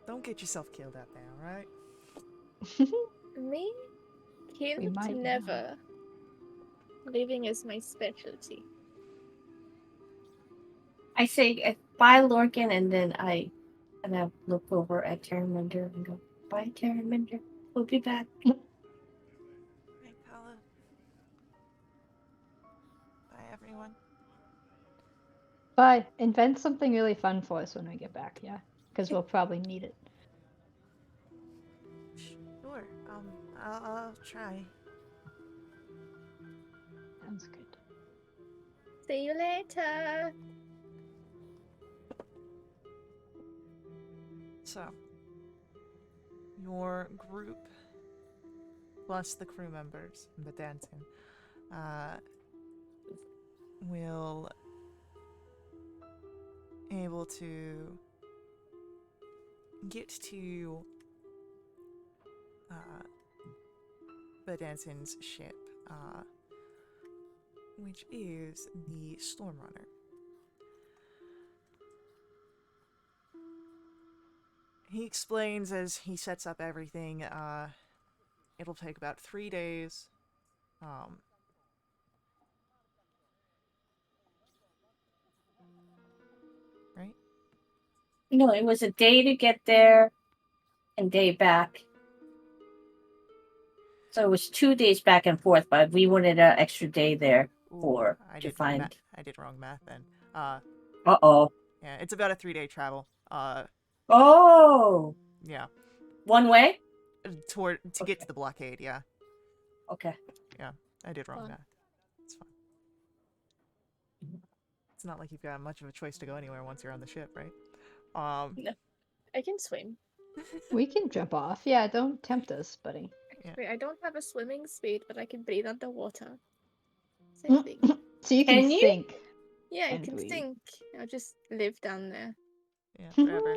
S1: Don't get yourself killed out there, alright?
S2: Me?
S5: We
S2: Killed
S5: might not.
S2: never. Living is my specialty.
S4: I say bye, Lorcan, and then I look over at Terraminder and go, bye, Terraminder. We'll be back.
S1: Hey, Paula. Bye, everyone.
S5: But invent something really fun for us when we get back, yeah? Because we'll probably need it.
S1: Sure. I'll try.
S5: Sounds good.
S2: See you later.
S1: So, your group plus the crew members, the dancing, will able to get to Bedanson's ship, which is the Stormrunner. He explains as he sets up everything, it'll take about 3 days. Right?
S4: No, it was a day to get there and day back. So it was 2 days back and forth, but we wanted an extra day there
S1: Ooh,
S4: to find.
S1: I did wrong math then.
S4: Uh-oh.
S1: Yeah, it's about a 3-day travel.
S4: Oh!
S1: Yeah.
S4: One way?
S1: To get to the blockade, yeah.
S4: Okay.
S1: I did wrong
S2: Fun.
S1: math. It's fine. It's not like you've got much of a choice to go anywhere once you're on the ship, right?
S2: I can swim.
S5: We can jump off. Yeah, don't tempt us, buddy.
S1: Yeah.
S2: Wait, I don't have a swimming speed, but I can breathe underwater. Same thing.
S5: So you can
S4: Can you?
S5: sink.
S2: Yeah, I
S5: And
S2: can
S5: breathe.
S2: think. I'll just live down there.
S1: Yeah, forever.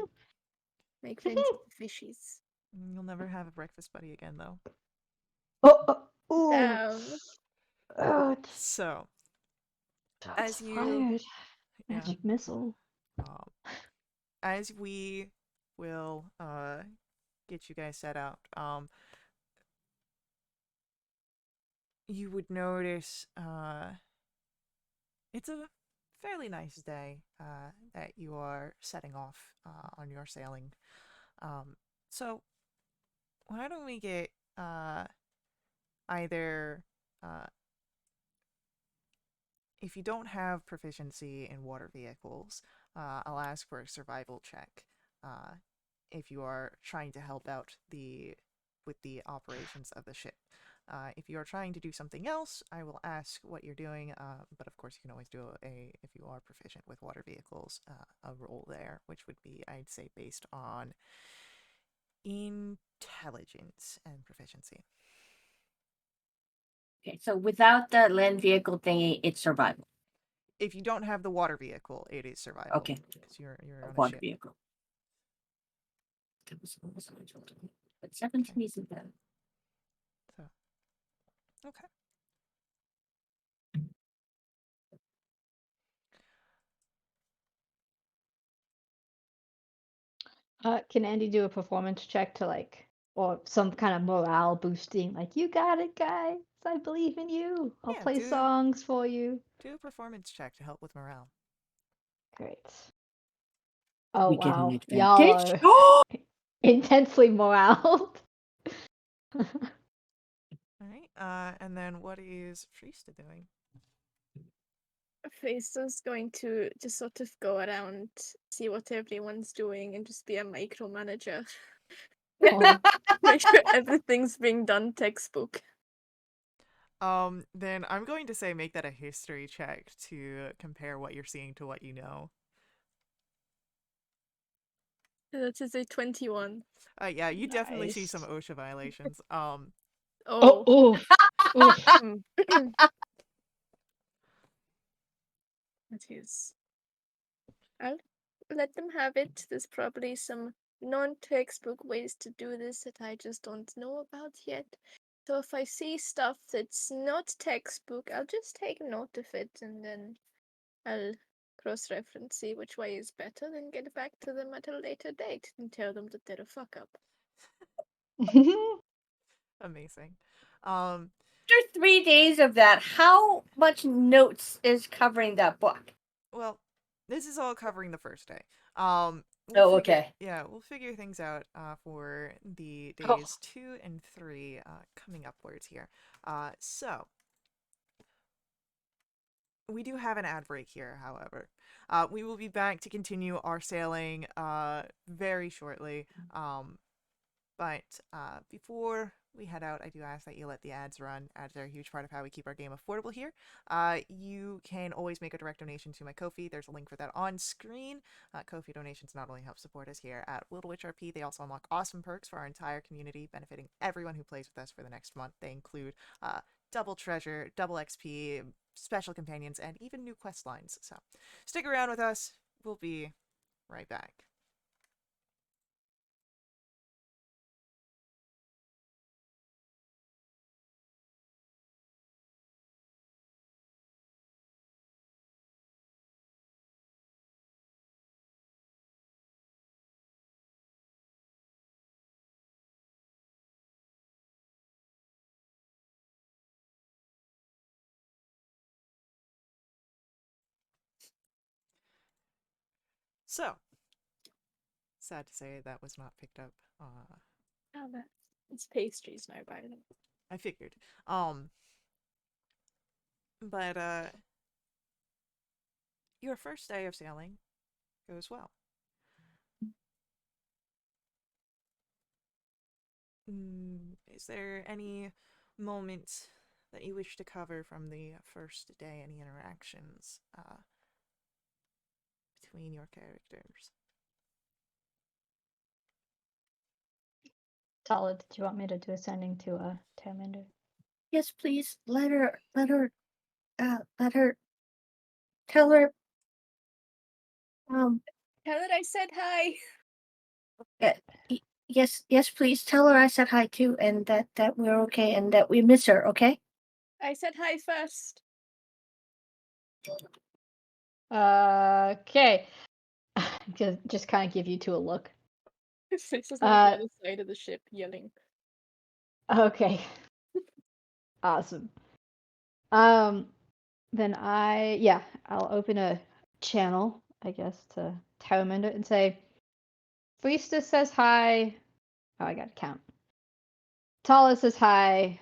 S2: Make friends with the fishies.
S1: You'll never have a breakfast buddy again, though.
S5: Ooh.
S2: Damn.
S5: Oh, it's
S1: So,
S5: shots
S1: as you,
S5: fired.
S1: yeah,
S5: Magic missile.
S1: um, as we will get you guys set out, you would notice it's a fairly nice day that you are setting off on your sailing. So why don't we get either uh, if you don't have proficiency in water vehicles, I'll ask for a survival check. If you are trying to help out with the operations of the ship. If you are trying to do something else, I will ask what you're doing. But of course, you can always do if you are proficient with water vehicles, a roll there, which would be, I'd say, based on intelligence and proficiency.
S4: Okay, so without the land vehicle thingy, it's survival.
S1: If you don't have the water vehicle, it is survival.
S4: Okay.
S1: Because you're
S4: A
S1: on a
S4: water
S1: ship.
S4: vehicle. But 17 isn't bad.
S1: So, okay.
S5: Can Andy do a performance check to like, or some kind of morale boosting? Like, you got it, guys. I believe in you. I'll
S1: Yeah,
S5: play songs for you.
S1: do a performance check to help with morale.
S5: Great. Oh
S4: We get an
S5: wow, y'all
S4: advantage.
S5: are intensely morale.
S1: Alright, and then what is Friesta doing?
S2: Faisa's going to just sort of go around, see what everyone's doing, and just be a micromanager.
S5: Oh,
S2: Make sure everything's being done textbook.
S1: Then I'm going to say make that a history check to compare what you're seeing to what you know.
S2: That is a 21.
S1: Yeah, you definitely see some
S5: nice.
S1: OSHA violations.
S5: Oh,
S2: Oh.
S5: oof, oof.
S2: That is. I'll let them have it. There's probably some non-textbook ways to do this that I just don't know about yet. So if I see stuff that's not textbook, I'll just take note of it and then I'll cross-reference, see which way is better, then get back to them at a later date and tell them that they're a fuck-up.
S1: Amazing.
S4: After 3 days of that, how much notes is covering that book?
S1: Well, this is all covering the first day.
S4: Okay.
S1: Yeah, we'll figure things out for the
S4: Oh.
S1: days 2 and 3 coming upwards here. So we do have an ad break here, however. We will be back to continue our sailing very shortly. But before we head out, I do ask that you let the ads run. Ads are a huge part of how we keep our game affordable here. You can always make a direct donation to my Ko-fi. There's a link for that on screen. Ko-fi donations not only help support us here at Wildewitch RP, they also unlock awesome perks for our entire community, benefiting everyone who plays with us for the next month. They include double treasure, double XP, special companions, and even new quest lines. So stick around with us. We'll be right back. So, sad to say that was not picked up.
S2: Oh, it's pastries now, by the way.
S1: I figured. But your first day of sailing goes well. Is there any moment that you wish to cover from the first day? Any interactions between your characters?
S5: Solid. Did you want me to do a sending to Terminder?
S4: Yes, please. Tell her.
S2: Tell her I said hi.
S4: Yes, please. Tell her I said hi too, and that we're okay, and that we miss her. Okay.
S2: I said hi first.
S5: Okay. Just kind of give you two a look.
S2: This is on the other side of the ship yelling.
S5: Okay. Awesome. Then I'll open a channel, I guess, to Taumender and say, Priestess says hi. Oh, I gotta count. Tala says hi.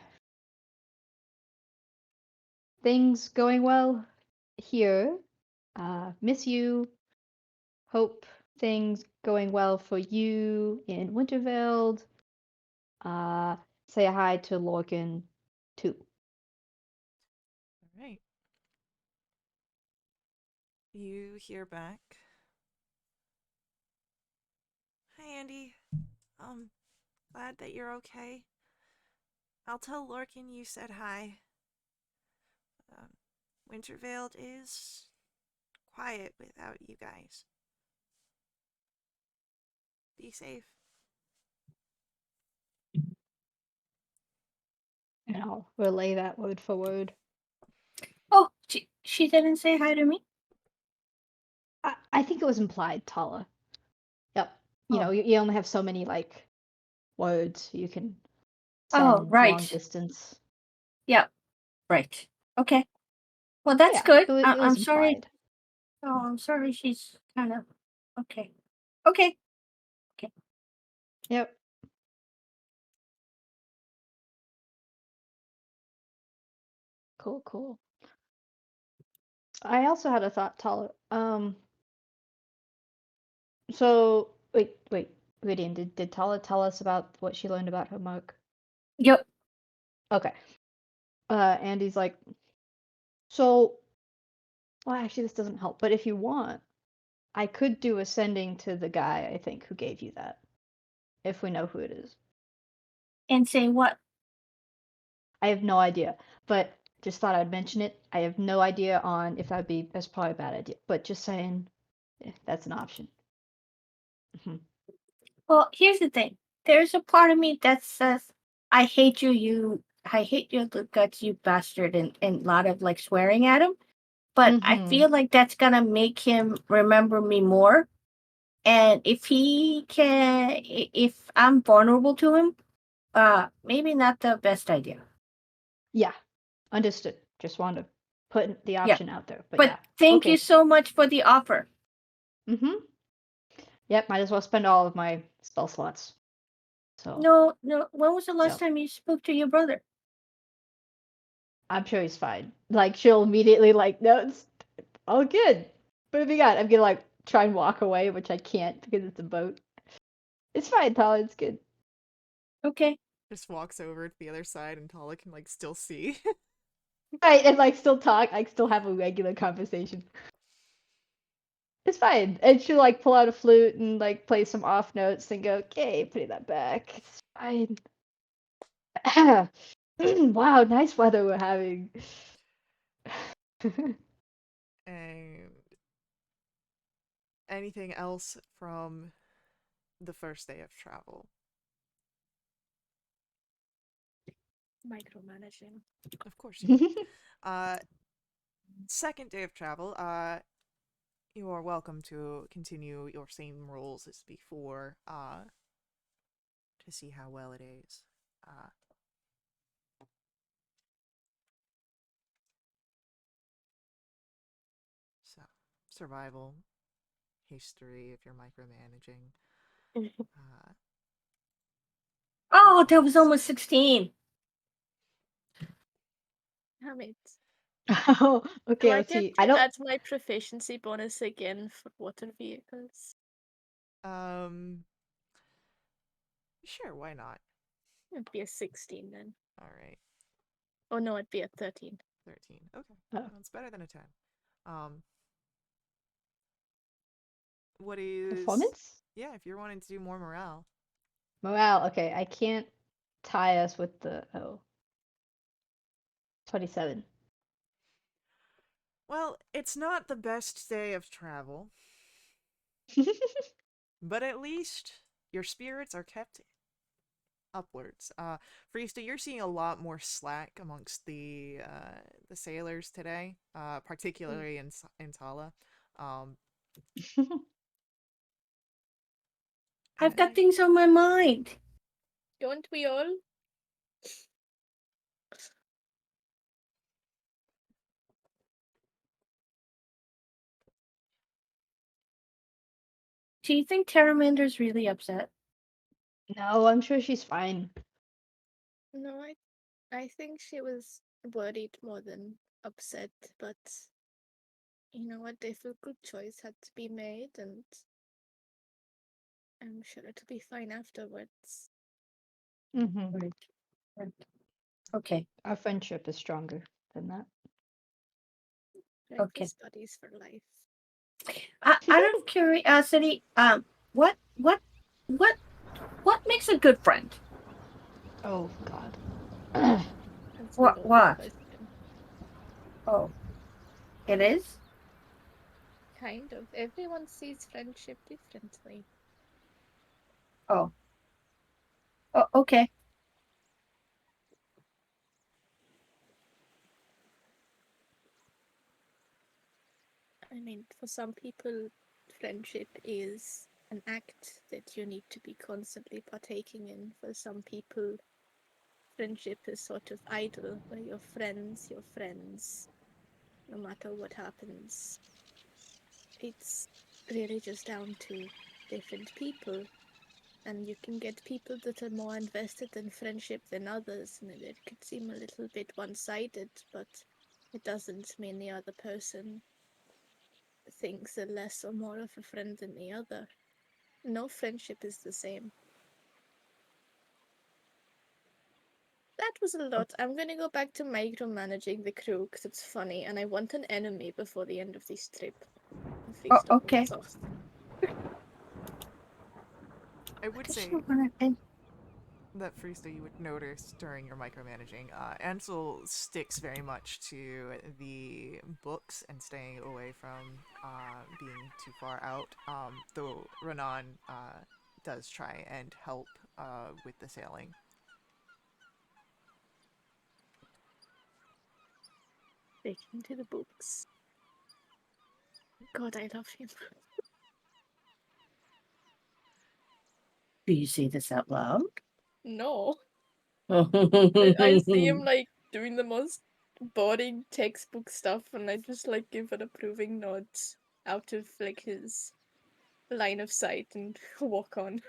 S5: Things going well here. Miss you. Hope things going well for you in Winterveld. Say hi to Lorcan too.
S1: All right. You hear back. Hi, Andy. Glad that you're okay. I'll tell Lorcan you said hi. Um, Winterveld is quiet without you guys. Be safe.
S5: And I'll relay that word for word.
S4: Oh, she didn't say hi to me?
S5: I think it was implied, Tala. Yep. You know,
S4: Oh.
S5: you only have so many like words you can
S4: Oh,
S5: send long
S4: right.
S5: distance.
S4: Yeah, right. Okay. Well, that's
S5: Yeah,
S4: good.
S5: it
S4: I'm
S5: was
S4: sorry.
S5: implied.
S4: Oh, I'm sorry she's kind of... Okay. Okay.
S5: Yep. Cool. I also had a thought, Tala. So wait, Gideon, did Tala tell us about what she learned about her mark?
S4: Yep.
S5: Okay. Andy's like, so, well, actually, this doesn't help, but if you want, I could do a sending to the guy, I think, who gave you that, if we know who it is.
S4: And say what?
S5: I have no idea, but just thought I'd mention it. I have no idea on if that's probably a bad idea, but just saying, that's an option. Mhm.
S4: Well, here's the thing. There's a part of me that says, I hate you, I hate your little guts, you bastard, and a lot of like swearing at him. But I
S5: Mhm.
S4: feel like that's gonna make him remember me more. And if I'm vulnerable to him, maybe not the best idea.
S5: Yeah, understood. Just wanted to put the
S4: Yeah.
S5: option out there, but
S4: But
S5: yeah.
S4: thank you
S5: Okay.
S4: so much for the offer.
S5: Mhm. Yep, might as well spend all of my spell slots. So,
S4: No, when was the last
S5: yep.
S4: time you spoke to your brother?
S5: I'm sure he's fine. Like she'll immediately like, no, it's all good. But if you got, I'm gonna like try and walk away, which I can't because it's a boat. It's fine, Tala. It's good.
S4: Okay.
S1: Just walks over to the other side and Tala can like still see.
S5: Right, and like still talk, like still have a regular conversation. It's fine. And she'll like pull out a flute and like play some off notes and go, okay, putting that back. It's fine. Wow, nice weather we're having.
S1: And anything else from the first day of travel?
S2: Micromanaging.
S1: Of course you do. Second day of travel, you are welcome to continue your same roles as before, to see how well it is. Uh, so, survival, history, if you're micromanaging. Uh,
S4: Oh, that was
S1: defense.
S4: almost 16.
S2: Damn it.
S5: Oh,
S2: Do
S5: okay,
S2: I
S5: let's
S2: get
S5: see. I
S2: to
S5: don't.
S2: add my proficiency bonus again for water vehicles?
S1: Um, sure, why not?
S2: It'd be a 16 then.
S1: Alright,
S2: Oh no, it'd be a 13.
S1: 13. Okay,
S5: Oh,
S1: that's better than a 10. Um, what is.
S5: performance?
S1: Yeah, if you're wanting to do more morale.
S5: Morale. Okay, I can't tie us with the. Oh, 27.
S1: Well, it's not the best day of travel, but at least your spirits are kept upwards. Friesta, you're seeing a lot more slack amongst the sailors today, particularly in Tala. Um,
S4: I've got
S1: and-
S4: things on my mind.
S2: Don't we all?
S4: Do you think Terramander's really upset?
S5: No, I'm sure she's fine.
S2: No, I think she was worried more than upset, but a difficult choice had to be made, and I'm sure it'll be fine afterwards.
S5: Mm-hmm.
S4: Right. Right. Okay.
S5: Our friendship is stronger than that.
S2: Like
S4: Okay.
S2: his buddies for life.
S4: Out of curiosity, what makes a good friend?
S5: Oh God.
S2: That's a
S4: What?
S2: loaded
S4: What?
S2: question.
S4: Oh, it is.
S2: Kind of. Everyone sees friendship differently.
S4: Oh. Oh, okay.
S2: I mean, for some people, friendship is an act that you need to be constantly partaking in. For some people, friendship is sort of idle, where you're friends, no matter what happens. It's really just down to different people, and you can get people that are more invested in friendship than others, and it could seem a little bit one-sided, but it doesn't mean the other person thinks they're less or more of a friend than the other. No friendship is the same. That was a lot. I'm gonna go back to micromanaging the crew because it's funny, and I want an enemy before the end of this trip.
S4: Oh, okay.
S1: I would say that Friesta, you would notice during your micromanaging, Ansel sticks very much to the books and staying away from being too far out. Though Renan does try and help with the sailing.
S2: Sticking to the books. God, I love him.
S4: Do you say this out loud?
S2: No. I see him
S4: I
S2: like doing the most boring textbook stuff, and I just like give an approving nod out of like his line of sight and walk on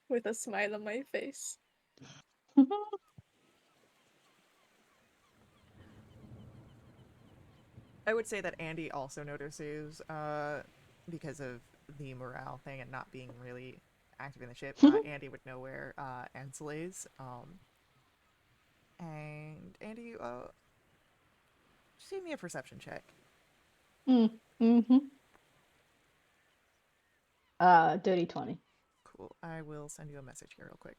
S2: with a smile on my face.
S1: I would say that Andy also notices, because of the morale thing and not being really active in the ship. Andy would know where Ansel is. And Andy, just give me a perception check.
S5: Mm-hmm. Dirty 20.
S1: Cool. I will send you a message here real quick.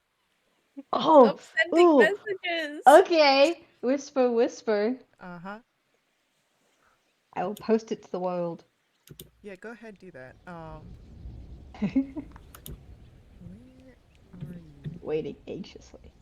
S5: Oh,
S2: Stop sending
S5: ooh.
S2: messages!
S5: Okay. Whisper, whisper.
S1: Uh huh.
S5: I will post it to the world.
S1: Yeah, go ahead, do that. Where are you?
S5: Waiting anxiously.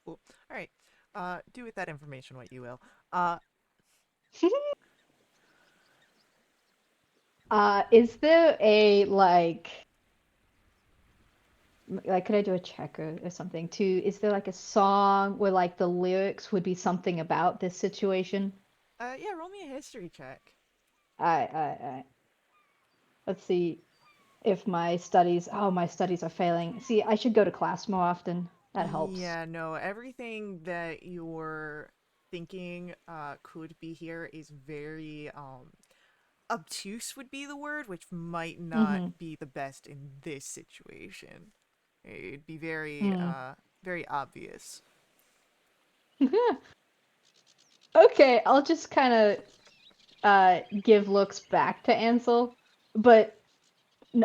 S1: Cool. All right. Do with that information what you will.
S5: Is there a like could I do a check or something too? Is there like a song where like the lyrics would be something about this situation?
S1: Yeah, roll me a history check.
S5: Alright. Let's see if my studies. Oh, my studies are failing. See, I should go to class more often. That helps.
S1: Yeah, no, everything that you're thinking could be here is very obtuse would be the word, which might not
S5: Mm-hmm.
S1: be the best in this situation. It'd be very
S5: Mm.
S1: very obvious.
S5: Okay, I'll just kind of give looks back to Ansel, but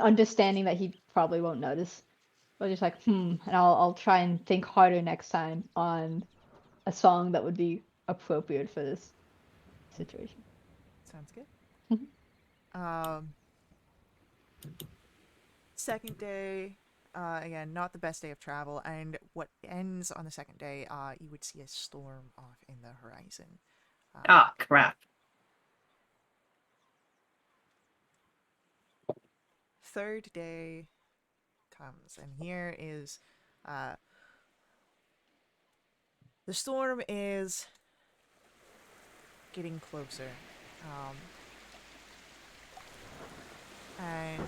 S5: understanding that he probably won't notice. I'll just like, and I'll try and think harder next time on a song that would be appropriate for this situation.
S1: Sounds good.
S5: Mhm.
S1: Um Second day, again, not the best day of travel, and what ends on the second day, you would see a storm off in the horizon.
S4: Ah, crap.
S1: Third day comes, and here is the storm is getting closer. And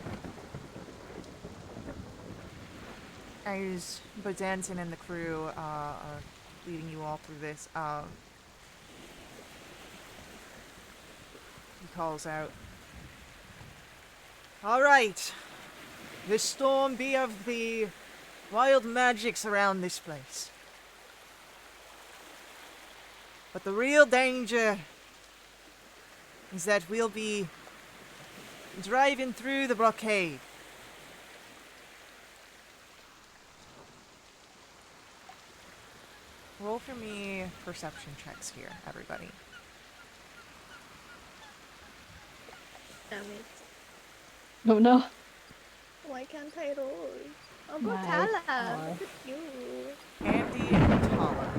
S1: as Bodanton and the crew are leading you all through this, he calls out, "All right, this storm be of the wild magics around this place. But the real danger is that we'll be driving through the blockade. Roll for me perception checks here, everybody."
S2: Damn it.
S5: Oh no.
S2: Why can't I roll? Oh, go
S5: Nice.
S2: Tala!
S5: Aw.
S2: Look at you.
S1: Andy and Tala,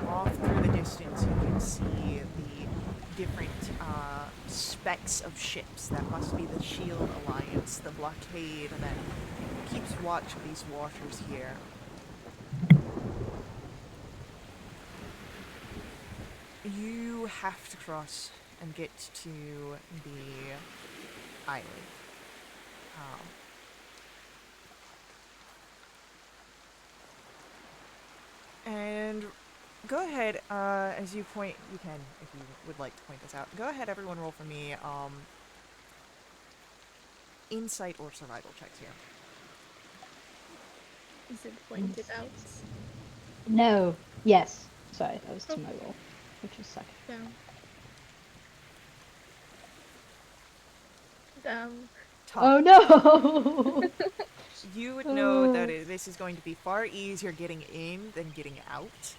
S1: off through the distance, you can see the different specks of ships. That must be the Shield Alliance, the blockade that keeps watch of these waters here. You have to cross and get to the island. And go ahead, as you point, you can, if you would like to point this out. Go ahead, everyone, roll for me, insight or survival checks here.
S2: Is it pointed out?
S5: No. Yes. Sorry, that was to my roll, which was second.
S2: Damn. Damn.
S5: Oh no!
S1: You would know that this is going to be far easier getting in than getting out.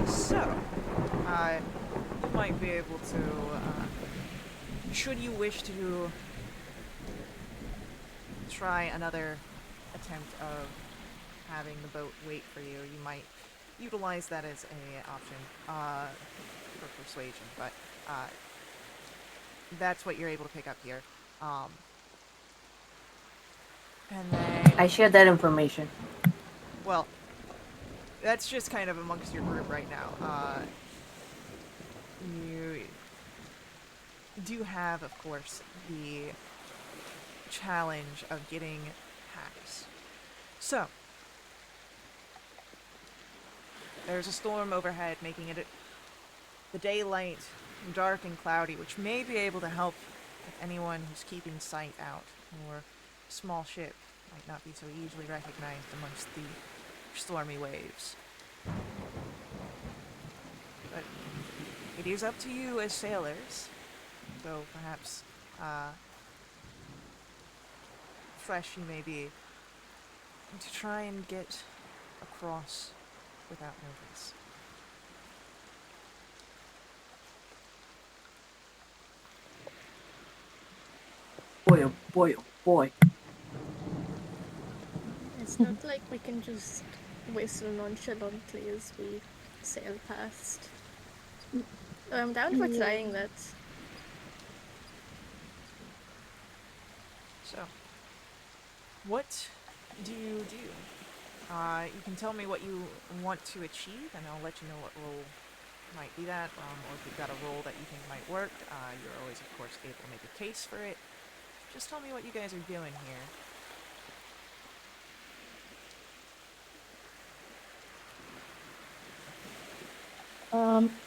S1: So, you might be able to, should you wish to try another attempt of having the boat wait for you, you might utilize that as a option for persuasion, but that's what you're able to pick up here. And then,
S4: I shared that information.
S1: well, that's just kind of amongst your group right now. You do have, of course, the challenge of getting packs. So, there's a storm overhead, making it the daylight dark and cloudy, which may be able to help if anyone who's keeping sight out, or a small ship might not be so easily recognized amongst the stormy waves. But it is up to you as sailors, though perhaps fresh you may be, to try and get across without notice.
S4: Boy, oh boy, oh boy.
S2: It's not like we can just whistle nonchalantly as we sail past. I'm down for trying that.
S1: So, what do you do? You can tell me what you want to achieve, and I'll let you know what role might be that, or if you've got a role that you think might work. You're always, of course, able to make a case for it. Just tell me what you guys are doing here.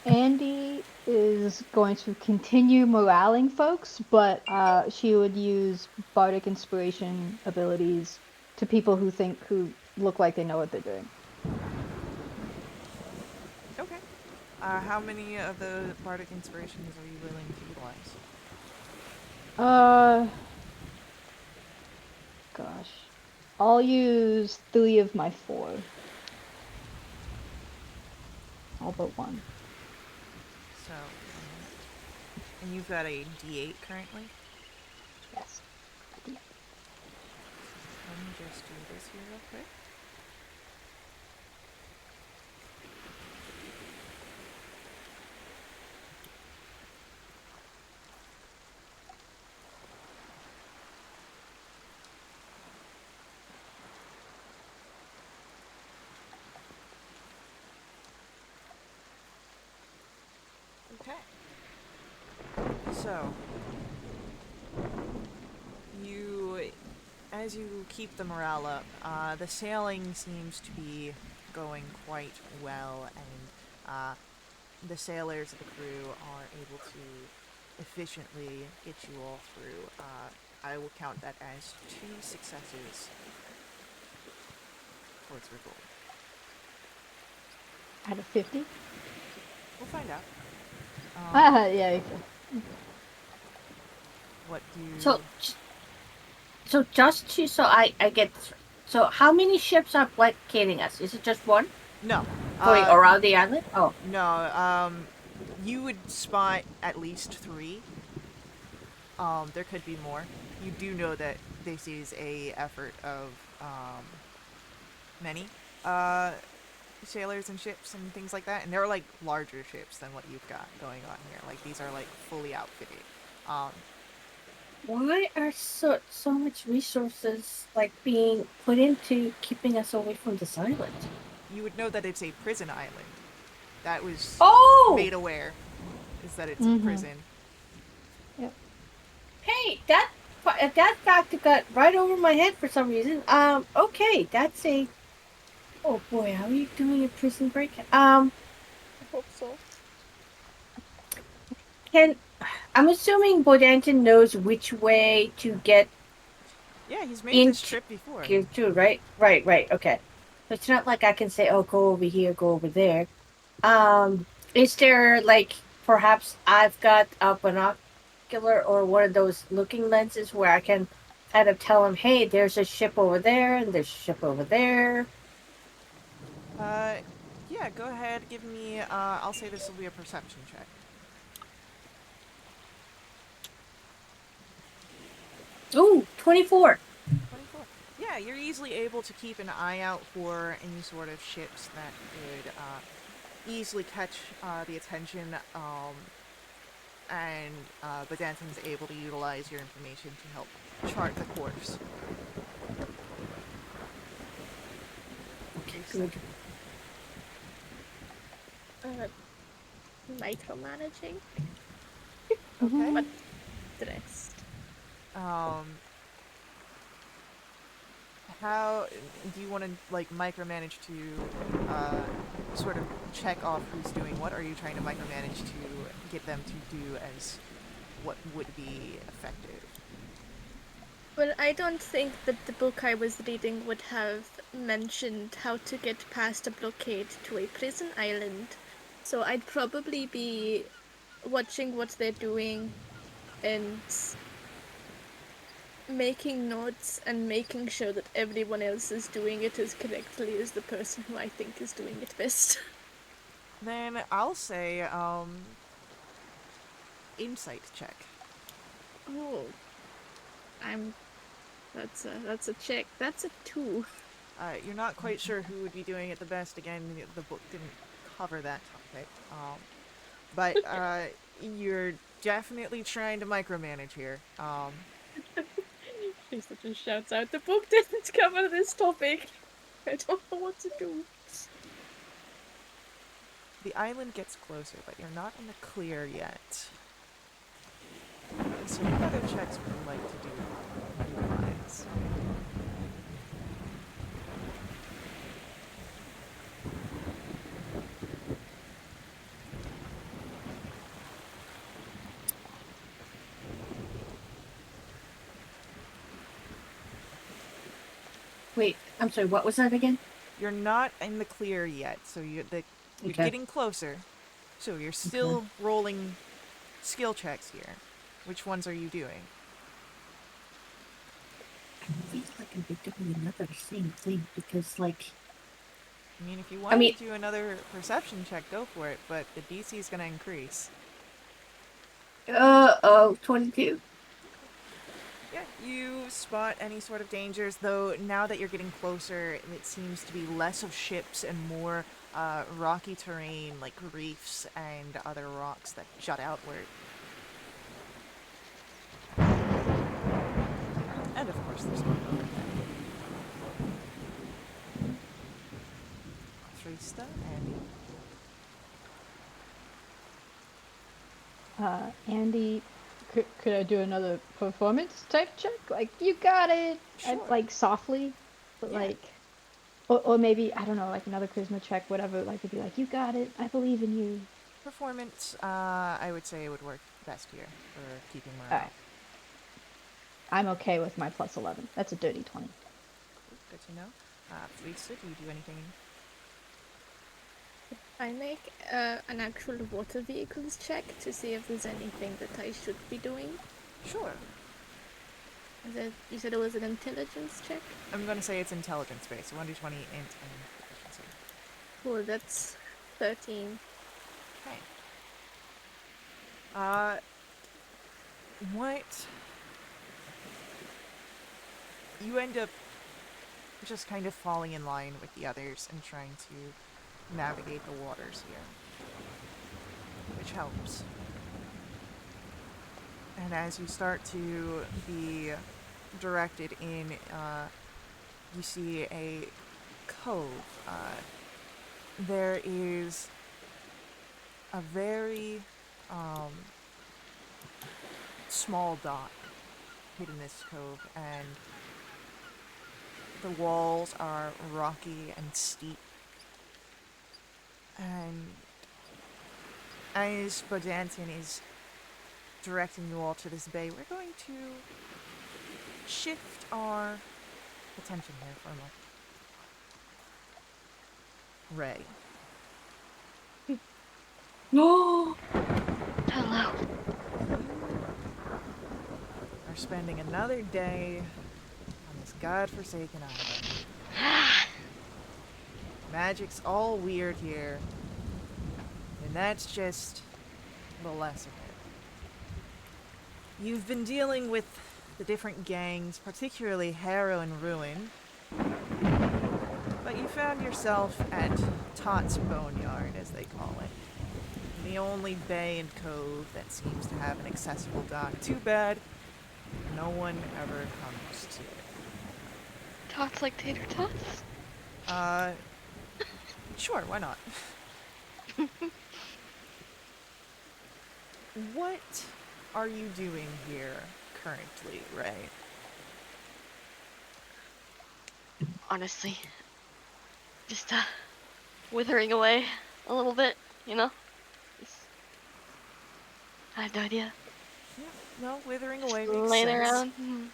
S5: Andy is going to continue moraling folks, but she would use bardic inspiration abilities to people who look like they know what they're doing.
S1: Okay. How many of the bardic inspirations are you willing to utilize?
S5: Gosh, I'll use 3 of my 4. All but 1.
S1: So, and you've got a D8 currently?
S5: Yes.
S1: Let me just do this here real quick. Okay. So, as you keep the morale up, the sailing seems to be going quite well, and the sailors of the crew are able to efficiently get you all through. I will count that as 2 successes towards your goal.
S5: Out of 50?
S1: We'll find out.
S5: Yeah.
S1: What do you...
S4: So just to so I get so how many ships are blockading us? Is it just one
S1: No.
S4: going around the island? Oh,
S1: No, you would spot at least 3. There could be more. You do know that this is a effort of, many, sailors and ships and things like that, and they're, like, larger ships than what you've got going on here. Like, these are, like, fully outfitted.
S4: why are so much resources like being put into keeping us away from this island?
S1: You would know that it's a prison island. That was made aware, is that it's a prison.
S5: Yep.
S4: Hey, that fact got right over my head for some reason. Okay, that's a. Oh boy, how are you doing a prison break?
S2: I hope so.
S4: I'm assuming Bodanton knows which way to get
S1: Yeah, he's made this trip before.
S4: too, right? Right. Okay. So it's not like I can say, "Oh, go over here, go over there." Is there like perhaps I've got a binocular or one of those looking lenses where I can kind of tell him, "Hey, there's a ship over there, and there's a ship over there."
S1: Yeah, go ahead, give me, I'll say this will be a perception check.
S4: Ooh, 24.
S1: 24. Yeah, you're easily able to keep an eye out for any sort of ships that could easily catch the attention, and Bedanton's able to utilize your information to help chart the course.
S4: Okay, good.
S2: Micromanaging?
S1: Okay.
S2: What the rest?
S1: How do you want to like micromanage to sort of check off who's doing what? Or are you trying to micromanage to get them to do as what would be effective?
S2: Well, I don't think that the book I was reading would have mentioned how to get past a blockade to a prison island. So I'd probably be watching what they're doing and making notes and making sure that everyone else is doing it as correctly as the person who I think is doing it best.
S1: Then I'll say insight check.
S2: Oh, that's a check. That's a 2.
S1: You're not quite sure who would be doing it the best. Again, the book didn't cover that topic. But you're definitely trying to micromanage here.
S2: She just shouts out, the book didn't cover this topic. I don't know what to do.
S1: The island gets closer, but you're not in the clear yet. So what other checks would you like to do, otherwise?
S4: Wait, I'm sorry, what was that again?
S1: You're not in the clear yet, so you're
S4: Okay.
S1: getting closer. So you're still rolling skill checks here. Which ones are you doing?
S4: I feel like I'd be doing another same thing because, like,
S1: I mean, if you want to do another perception check, go for it, but the DC is going to increase.
S4: 22.
S1: Yeah, you spot any sort of dangers, though now that you're getting closer, it seems to be less of ships and more rocky terrain like reefs and other rocks that jut outward. And of course, there's one over there. Trista, Andy.
S5: Andy, could I do another performance type check? Like, you got it!
S1: Sure.
S5: Like, softly, but
S1: Yeah.
S5: like, or maybe, I don't know, like another charisma check, whatever, like, it'd be like, you got it, I believe in you.
S1: Performance, I would say would work best here for keeping morale.
S5: Alright. I'm okay with my plus 11. That's a dirty 20.
S1: Good to know. Lisa, do you do anything?
S2: I make an actual water vehicles check to see if there's anything that I should be doing.
S1: Sure.
S2: You said it was an intelligence check?
S1: I'm going to say it's intelligence based, so 1d20 int and proficiency.
S2: Cool, that's 13.
S1: Okay. What? You end up just kind of falling in line with the others and trying to navigate the waters here, which helps. And as you start to be directed in, you see a cove. There is a very small dock hidden in this cove, and the walls are rocky and steep. And as Bodanton is directing you all to this bay, we're going to shift our attention here for a moment. Ray.
S4: No!
S3: Hello.
S1: Are spending another day on this godforsaken island. Magic's all weird here, and that's just the less of it. You've been dealing with the different gangs, particularly Harrow and Ruin, but you found yourself at Tot's Boneyard, as they call it. The only bay and cove that seems to have an accessible dock. Too bad no one ever comes to it.
S3: Tots like tater tots?
S1: Sure, why not? What are you doing here currently, Ray?
S3: Honestly, just withering away a little bit, you know? I have no idea.
S1: Yeah, no, withering away
S3: Just
S1: makes
S3: laying
S1: sense.
S3: around,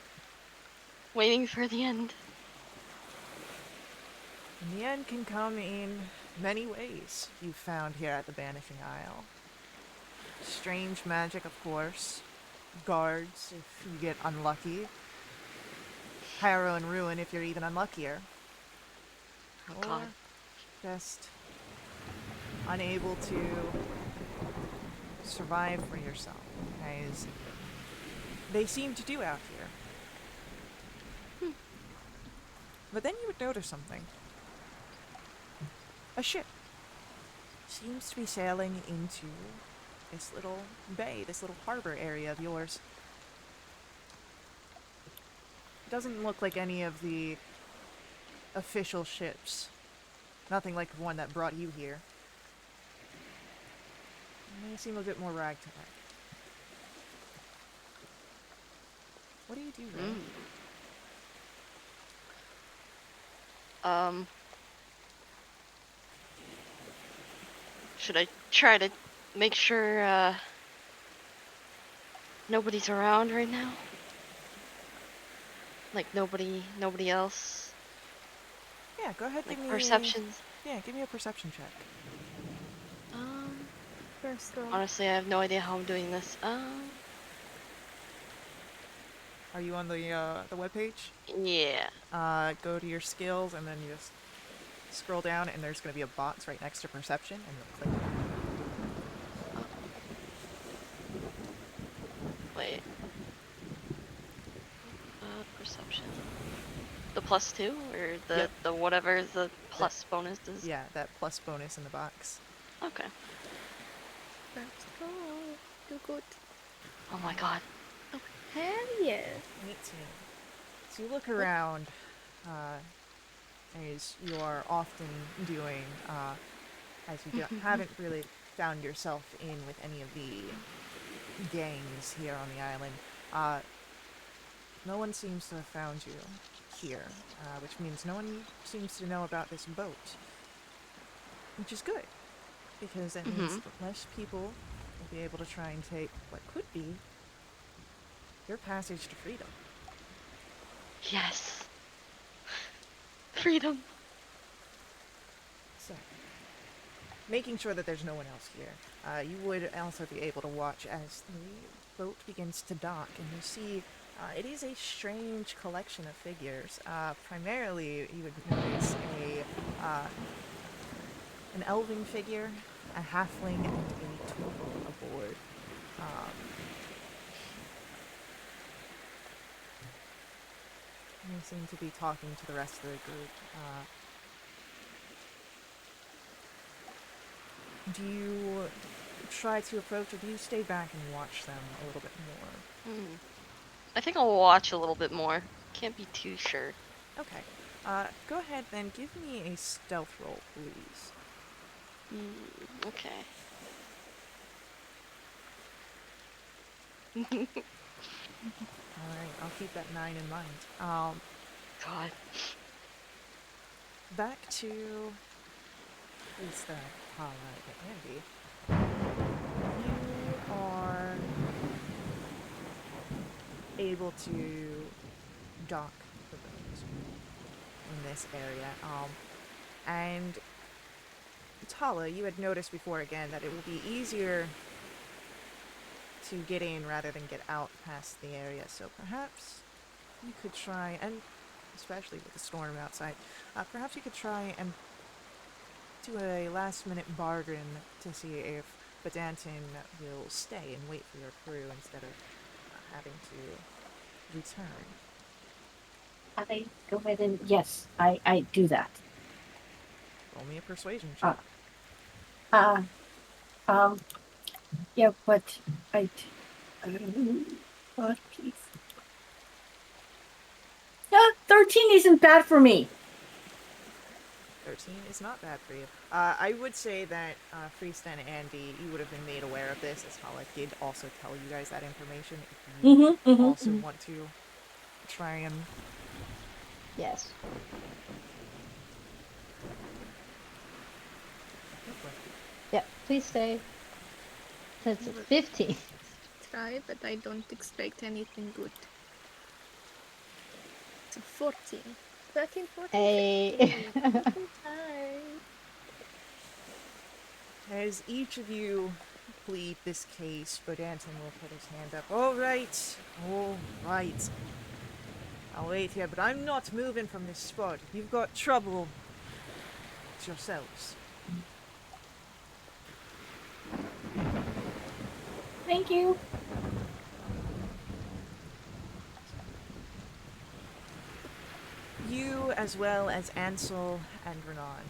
S3: waiting for the end.
S1: And the end can come in many ways you've found here at the Banishing Isle. Strange magic, of course. Guards, if you get unlucky. Harrow and Ruin, if you're even unluckier.
S3: Oh,
S1: Or
S3: God.
S1: just unable to survive for yourself, as they seem to do out here. But then you would notice something. A ship seems to be sailing into this little bay, this little harbor area of yours. It doesn't look like any of the official ships. Nothing like the one that brought you here. They seem a bit more ragtag. What do you do, Ray?
S3: Should I try to make sure nobody's around right now? Like nobody else?
S1: Yeah, go ahead.
S3: Like
S1: Give me
S3: perceptions?
S1: Yeah, give me a perception check.
S2: First roll.
S3: Honestly, I have no idea how I'm doing this.
S1: Are you on the webpage?
S3: Yeah.
S1: Go to your skills and then you just scroll down and there's going to be a box right next to perception and you'll click it.
S3: Wait. Perception. The +2 or the
S1: Yep.
S3: the whatever the plus bonus is?
S1: Yeah, that plus bonus in the box.
S3: Okay.
S2: First roll. Do good.
S3: Oh my god.
S2: Oh, hell yeah.
S1: 18. So you look around, as you are often doing, as you haven't really found yourself in with any of the gangs here on the island. No one seems to have found you here, which means no one seems to know about this boat, which is good, because that means that less people will be able to try and take what could be your passage to freedom.
S3: Yes. Freedom.
S1: So, making sure that there's no one else here. You would also be able to watch as the boat begins to dock, and you see it is a strange collection of figures. Primarily, you would notice an elven figure, a halfling, and a turtle aboard. They seem to be talking to the rest of the group. Do you try to approach, or do you stay back and watch them a little bit more?
S3: I think I'll watch a little bit more. Can't be too sure.
S1: Okay. Go ahead then. Give me a stealth roll, please.
S3: Okay.
S1: Alright, I'll keep that 9 in mind.
S3: God.
S1: Back to Lisa, Paula, and Andy. You are able to dock the boat in this area. And Tala, you had noticed before again that it will be easier to get in rather than get out past the area, so perhaps you could try, and especially with the storm outside, perhaps you could try and do a last-minute bargain to see if Bedanton will stay and wait for your crew instead of having to return.
S4: I go ahead and yes, I do that.
S1: Roll me a persuasion check.
S4: Yeah, but God, please. Yeah, 13 isn't bad for me.
S1: 13 is not bad for you. I would say that Freesta and Andy, you would have been made aware of this, as Hala did also tell you guys that information. If you also want to try and...
S5: Yes. Yeah, please stay. That's a 15.
S2: Try, but I don't expect anything good. It's a 14. 13, 14.
S5: Hey.
S2: 15.
S1: As each of you plead this case, Bedanton will put his hand up. All right. I'll wait here, but I'm not moving from this spot. If you've got trouble, it's yourselves.
S4: Thank you.
S1: You, as well as Ansel and Renan,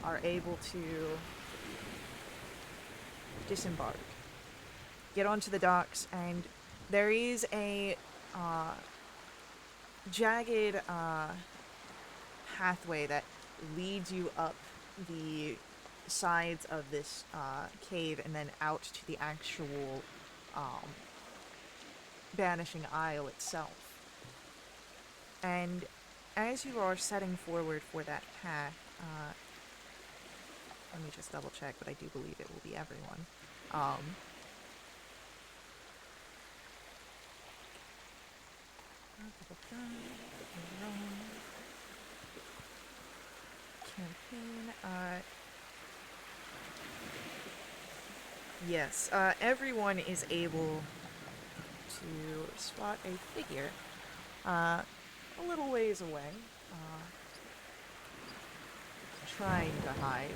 S1: are able to disembark. Get onto the docks, and there is a jagged pathway that leads you up the sides of this cave and then out to the actual Banishing Isle itself. And as you are setting forward for that path, let me just double check, but I do believe it will be everyone. Campaign. Yes, everyone is able to spot a figure a little ways away, trying to hide.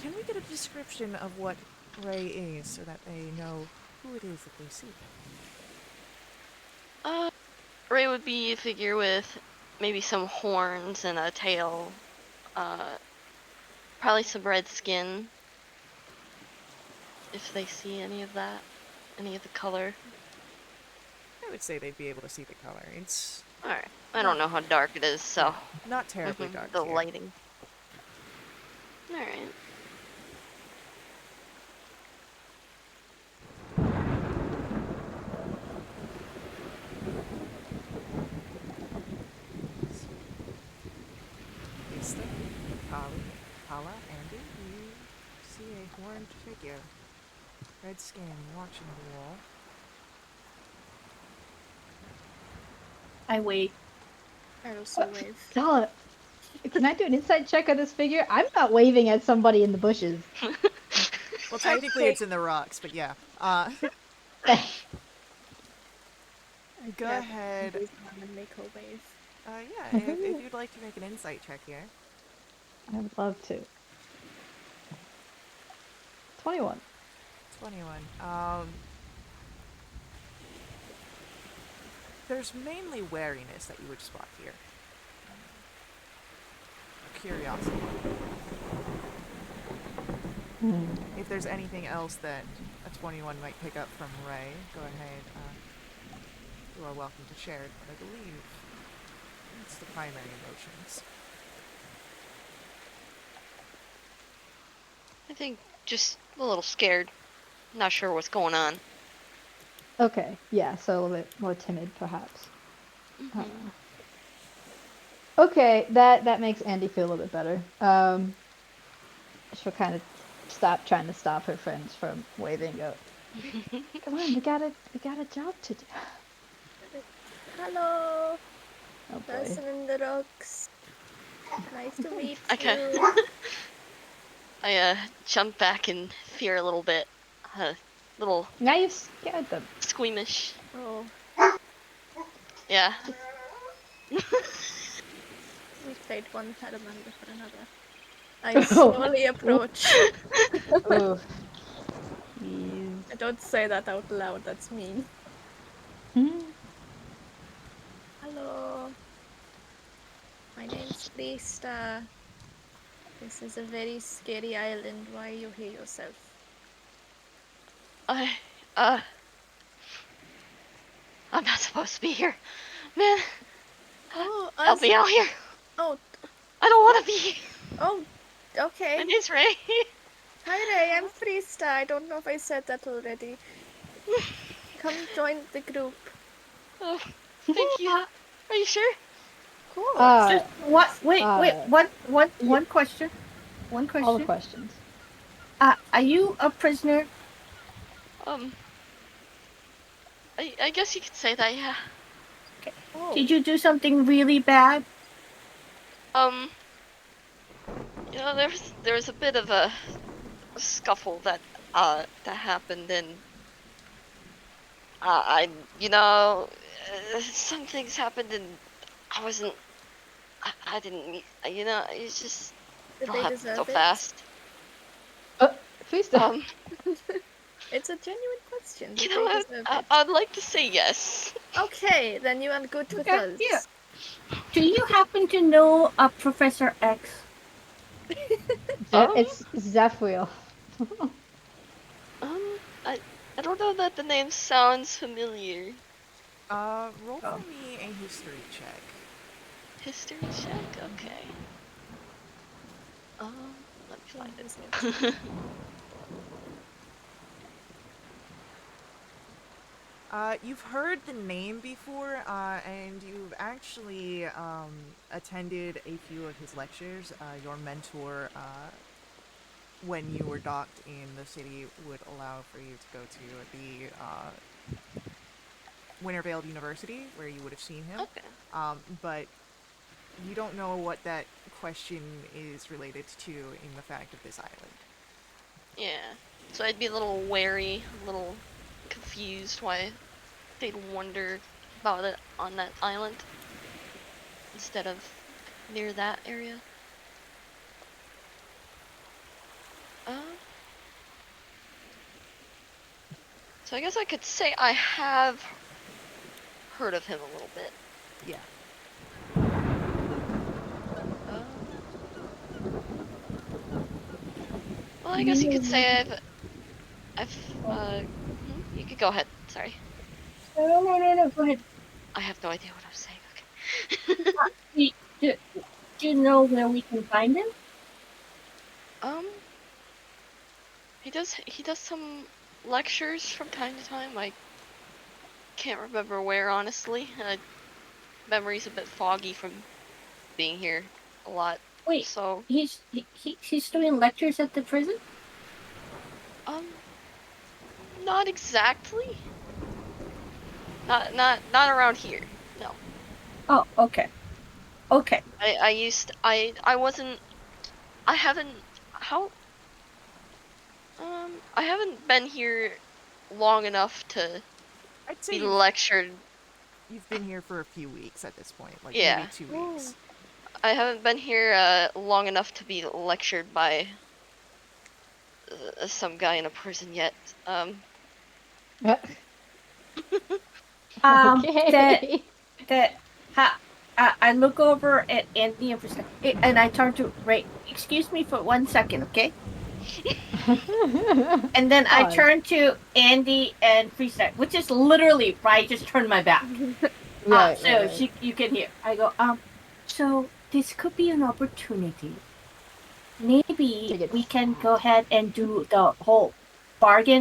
S1: Can we get a description of what Ray is so that they know who it is that they see?
S3: Ray would be a figure with maybe some horns and a tail. Probably some red skin. If they see any of that, any of the color.
S1: I would say they'd be able to see the color. It's
S3: Alright. I don't know how dark it is, so.
S1: not terribly dark
S3: The
S1: here.
S3: lighting. Alright.
S1: Lisa, Kala, Andy, you see a horned figure. Red skin, watching the wall.
S4: I wait.
S2: I also wave.
S5: Kala, can I do an insight check on this figure? I'm not waving at somebody in the bushes.
S1: Well, technically it's in the rocks, but yeah. Go ahead.
S2: And make her wave.
S1: Yeah, if you'd like to make an insight check here.
S5: I would love to. 21.
S1: 21. There's mainly wariness that you would spot here. Curiosity. If there's anything else that a 21 might pick up from Ray, go ahead. You are welcome to share it, but I believe it's the primary emotions.
S3: I think just a little scared. Not sure what's going on.
S5: Okay, yeah, so a little bit more timid, perhaps. Okay, that makes Andy feel a little bit better. She'll kind of trying to stop her friends from waving. Go, come on, we got a job to do.
S2: Hello,
S5: Oh boy.
S2: person in the rocks. Nice to meet
S3: Okay.
S2: you.
S3: I jump back in fear a little bit. Little
S5: Now you've scared them.
S3: squeamish.
S2: Oh,
S3: Yeah.
S2: we played one salamander for another. I slowly approach.
S5: Oh. Jeez.
S2: I don't say that out loud, that's mean. Hello. My name's Lista. This is a very scary island. Why are you here yourself?
S3: I'm not supposed to be here. Man,
S2: Oh,
S3: help me out here.
S2: Oh,
S3: I don't want to be here.
S2: oh, okay.
S3: My name's Ray.
S2: Hi Ray, I'm Freesta. I don't know if I said that already. Come join the group.
S3: Oh, thank you. Are you sure?
S2: Cool.
S4: Just what? Wait. One question. One question.
S5: All the questions.
S4: Are you a prisoner?
S3: I guess you could say that, yeah.
S4: Okay.
S2: Oh.
S4: Did you do something really bad?
S3: You know, there was a bit of a scuffle that happened, and some things happened, and I didn't mean, it's just
S2: Did
S3: it
S2: they
S3: happened
S2: deserve
S3: so
S2: it?
S3: fast.
S5: Please don't.
S2: It's a genuine question. Did
S3: You
S2: they
S3: know what?
S2: deserve it?
S3: I'd like to say yes.
S2: Okay, then you are good with
S4: Okay,
S2: us.
S4: yeah. Do you happen to know Professor X?
S5: It's Zephyr.
S3: I don't know that the name sounds familiar.
S1: Roll for me a history check.
S3: History check? Okay. Let me find
S2: Yeah, isn't
S3: it.
S1: You've heard the name before, and you've actually attended a few of his lectures. Your mentor, when you were docked in the city, would allow for you to go to the Wintervale University, where you would have seen him.
S3: Okay.
S1: But you don't know what that question is related to in the fact of this island.
S3: Yeah. So I'd be a little wary, a little confused why they'd wonder about it on that island instead of near that area. So I guess I could say I have heard of him a little bit.
S1: Yeah.
S3: Well, I guess you could say you could go ahead. Sorry.
S4: No. Go ahead.
S3: I have no idea what I was saying. Okay.
S4: Do you know where we can find him?
S3: um, he does some lectures from time to time. I can't remember where, honestly. Memory's a bit foggy from being here a lot.
S4: Wait,
S3: So
S4: he's doing lectures at the prison?
S3: um, not exactly. Not around here. No.
S4: Oh, okay. Okay.
S3: I wasn't. I haven't. How? I haven't been here long enough to
S1: I'd say
S3: be
S1: you've,
S3: lectured.
S1: you've been here for a few weeks at this point, like
S3: Yeah.
S1: maybe 2 weeks.
S3: I haven't been here long enough to be lectured by some guy in a prison yet.
S5: Okay.
S4: I look over at Andy and I turn to Ray. Excuse me for 1 second, okay? And then I
S5: Pause.
S4: turn to Andy and Freestyle, which is literally I just turned my back.
S5: Right,
S4: So
S5: right.
S4: you can hear. I go, so this could be an opportunity. Maybe we can go ahead and do the whole barber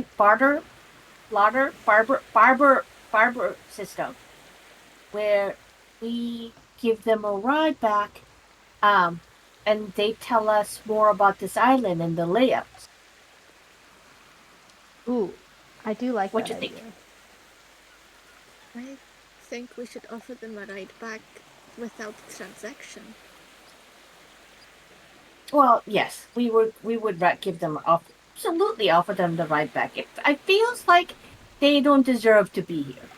S4: system, where we give them a ride back, and they tell us more about this island and the layouts.
S5: Ooh, I do like
S4: What
S5: that
S4: you think?
S5: idea.
S2: I think we should offer them a ride back without the transaction.
S4: Well, yes, we would give them absolutely offer them the ride back. It feels like they don't deserve to be here.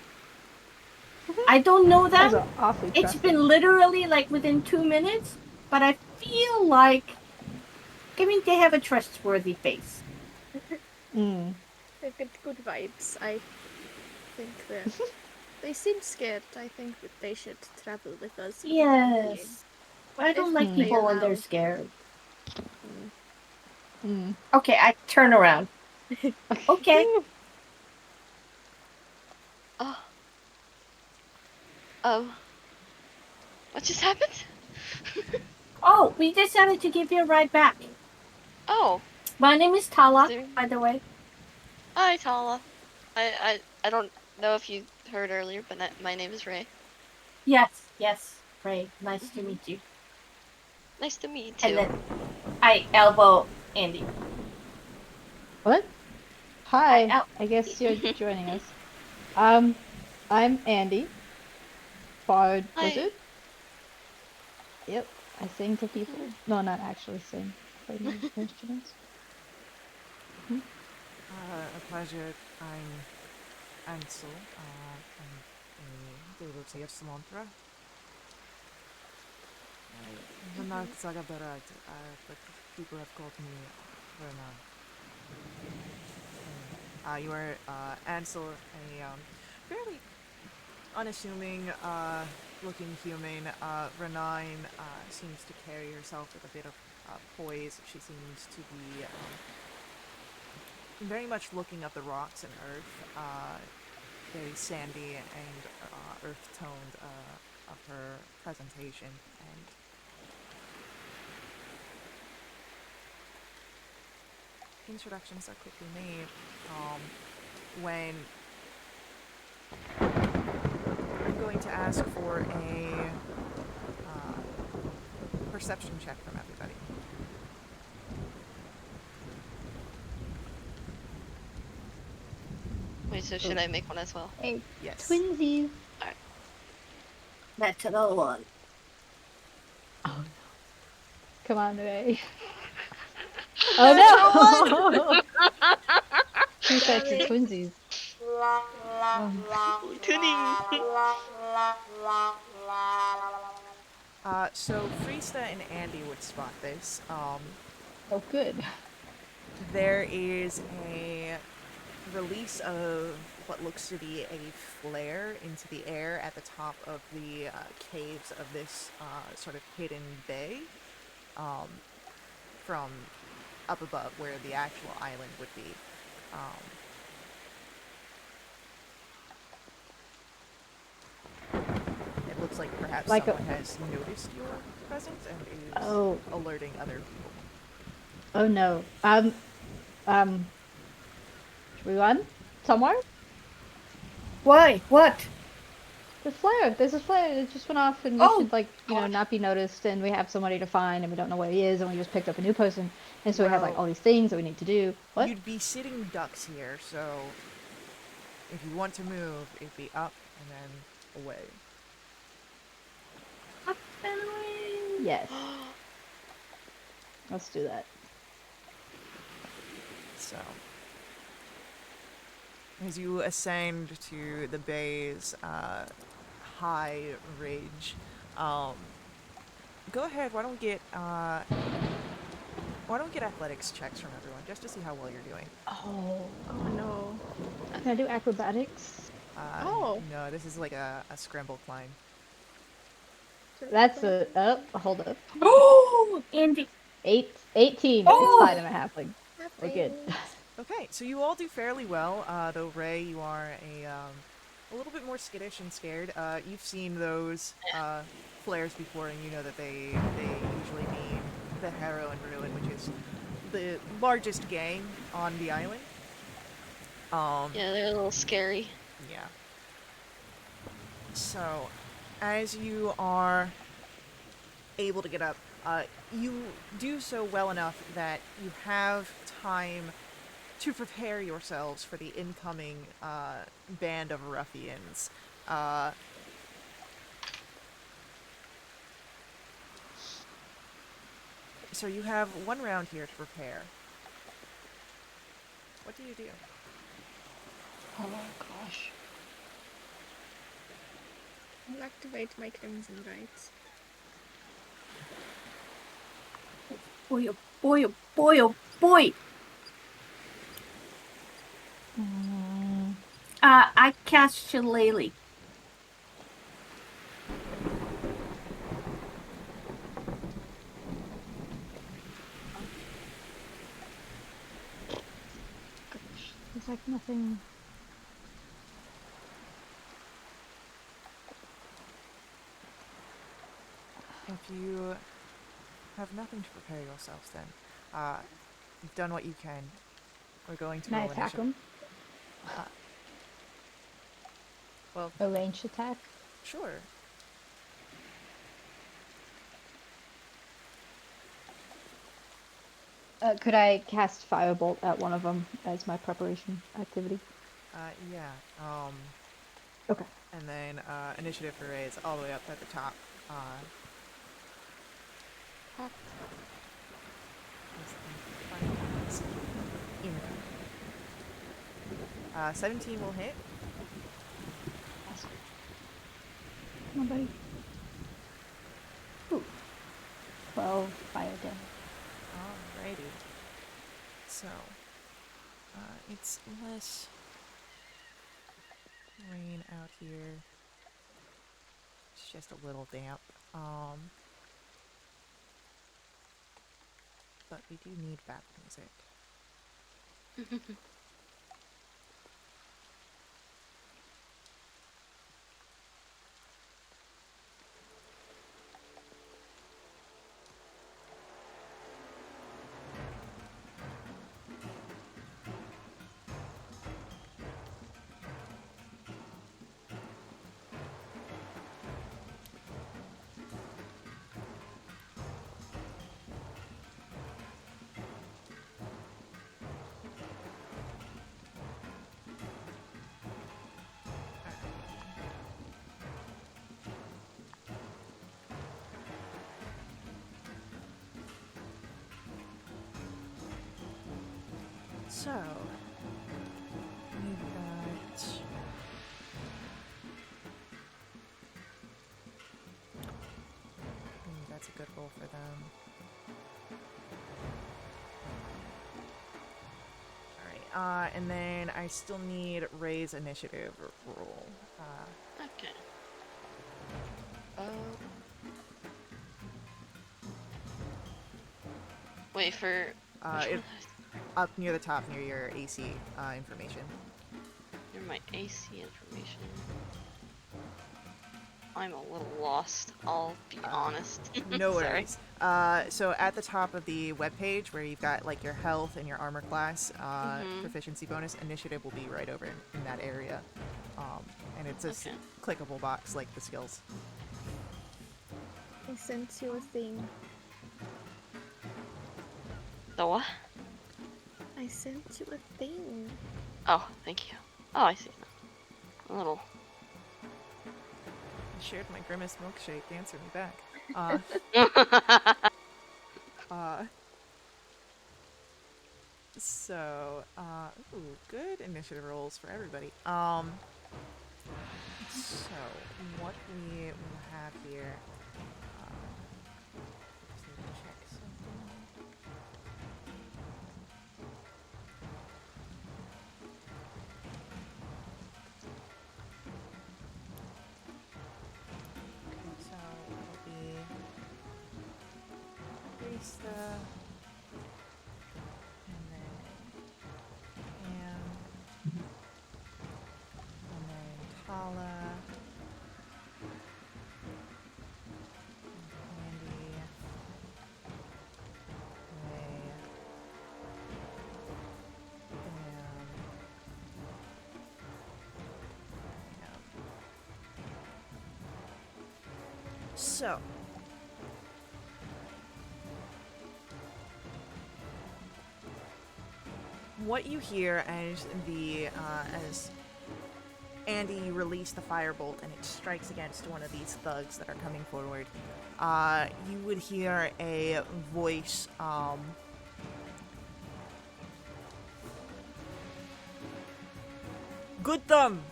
S4: I don't know
S5: Those
S4: them.
S5: are awfully
S4: It's
S5: trusting.
S4: been literally like within 2 minutes, but I feel like, I mean, they have a trustworthy face.
S5: Mm.
S2: They've got good vibes. I think that they seem scared. I think that they should travel with us. for the time being.
S4: Yes. I don't
S2: If
S4: like
S2: they
S4: people when they're
S2: allow.
S4: scared.
S5: Mm.
S4: Okay, I turn around. Okay.
S3: Oh. Oh. What just happened?
S4: Oh, we decided to give you a ride back.
S3: Oh.
S4: My name is Tala,
S3: There-
S4: by the way.
S3: Hi, Tala. I don't know if you heard earlier, but my name is Ray.
S4: Yes, Ray. Nice to meet you.
S3: Nice to meet you
S4: And
S3: too.
S4: then I elbow Andy.
S5: What? Hi.
S4: I-
S5: I guess you're joining us. I'm Andy. Bard
S3: Hi.
S5: Wizard. Yep. I sing to people. No, not actually sing. Play musical instruments.
S1: A pleasure. I'm Ansel. I'm a devotee of Samantra. Ranak Zagabarat, but people have called me Ranak. You are Ansel, a fairly unassuming looking human. Renine seems to carry herself with a bit of poise. She seems to be very much looking at the rocks and earth, very sandy and earth-toned of her presentation, and introductions are quickly made. When I'm going to ask for a perception check from everybody.
S3: Wait, so should I make one as well?
S5: Hey,
S1: Yes.
S5: twinsies.
S4: That's another one.
S5: Oh no. Come on, Ray. Oh no! Two sets of twinsies.
S3: Tuning.
S1: So Freesta and Andy would spot this.
S5: Oh, good.
S1: There is a release of what looks to be a flare into the air at the top of the caves of this sort of hidden bay, from up above where the actual island would be. It looks like perhaps
S5: Like
S1: someone has noticed your presence and is
S5: Oh.
S1: alerting other people.
S5: Oh no. Should we run somewhere?
S4: Why? What?
S5: The flare. There's a flare that just went off, and we
S4: Oh,
S5: should, like, not be noticed, and we have somebody to find, and we don't know where he is, and we just picked up a new person, and so we have, like,
S1: Well,
S5: all these things that we need to do. What?
S1: You'd be sitting ducks here, so if you want to move, it'd be up and then away.
S4: Up and away.
S5: Yes. Let's do that.
S1: So, as you ascend to the bay's high ridge, go ahead. Why don't we get athletics checks from everyone just to see how well you're doing?
S5: Oh.
S2: Oh no.
S5: Can I do acrobatics?
S2: Oh.
S1: No, this is like a scramble climb.
S5: That's a... hold up.
S4: Oh, Andy.
S5: 18.
S4: Oh!
S5: It's fine in a halfling. We're good.
S1: Okay, so you all do fairly well. Though Ray, you are a little bit more skittish and scared. You've seen those flares before, and you know that they usually mean the Harrow and Ruin, which is the largest gang on the island.
S3: Yeah, they're a little scary.
S1: Yeah. So, as you are able to get up, you do so well enough that you have time to prepare yourselves for the incoming band of ruffians. So you have 1 round here to prepare. What do you do?
S5: Oh gosh.
S2: I'll activate my crimson rights.
S4: Boy, oh boy, oh boy, oh boy. I cast Shillelagh.
S5: There's like nothing.
S1: If you have nothing to prepare yourselves, then you've done what you can. We're going to
S5: Can I
S1: roll
S5: attack
S1: initiative.
S5: him?
S1: Well,
S5: A ranged attack?
S1: sure.
S5: Could I cast Firebolt at one of them as my preparation activity?
S1: Yeah.
S5: Okay.
S1: And then initiative for Ray is all the way up at the top. In 17 will hit.
S5: Awesome. Come on, buddy. Ooh. 12 fire damage.
S1: Alrighty. So, it's less rain out here. It's just a little damp. But we do need battle music. So, we've got. That's a good roll for them. Alright, and then I still need Ray's initiative roll.
S3: Okay. Wait for.
S1: It, up near the top, near your AC information.
S3: Near my AC information. I'm a little lost, I'll be honest.
S1: No
S3: Sorry.
S1: worries. So at the top of the webpage where you've got like your health and your armor class, proficiency bonus, initiative will be right over in that area. And it's a clickable box like the skills.
S2: I sent you a thing.
S3: The what?
S2: I sent you a thing.
S3: Oh, thank you. Oh, I see now. A little.
S1: I shared my Grimace milkshake. Answer me back. So, ooh, good initiative rolls for everybody. So, what we will have here, just need to check something. Okay, so it'll be Krista, and then Tala, Andy, Ray, So, what you hear as as Andy release the firebolt and it strikes against one of these thugs that are coming forward, you would hear a voice, "Good them!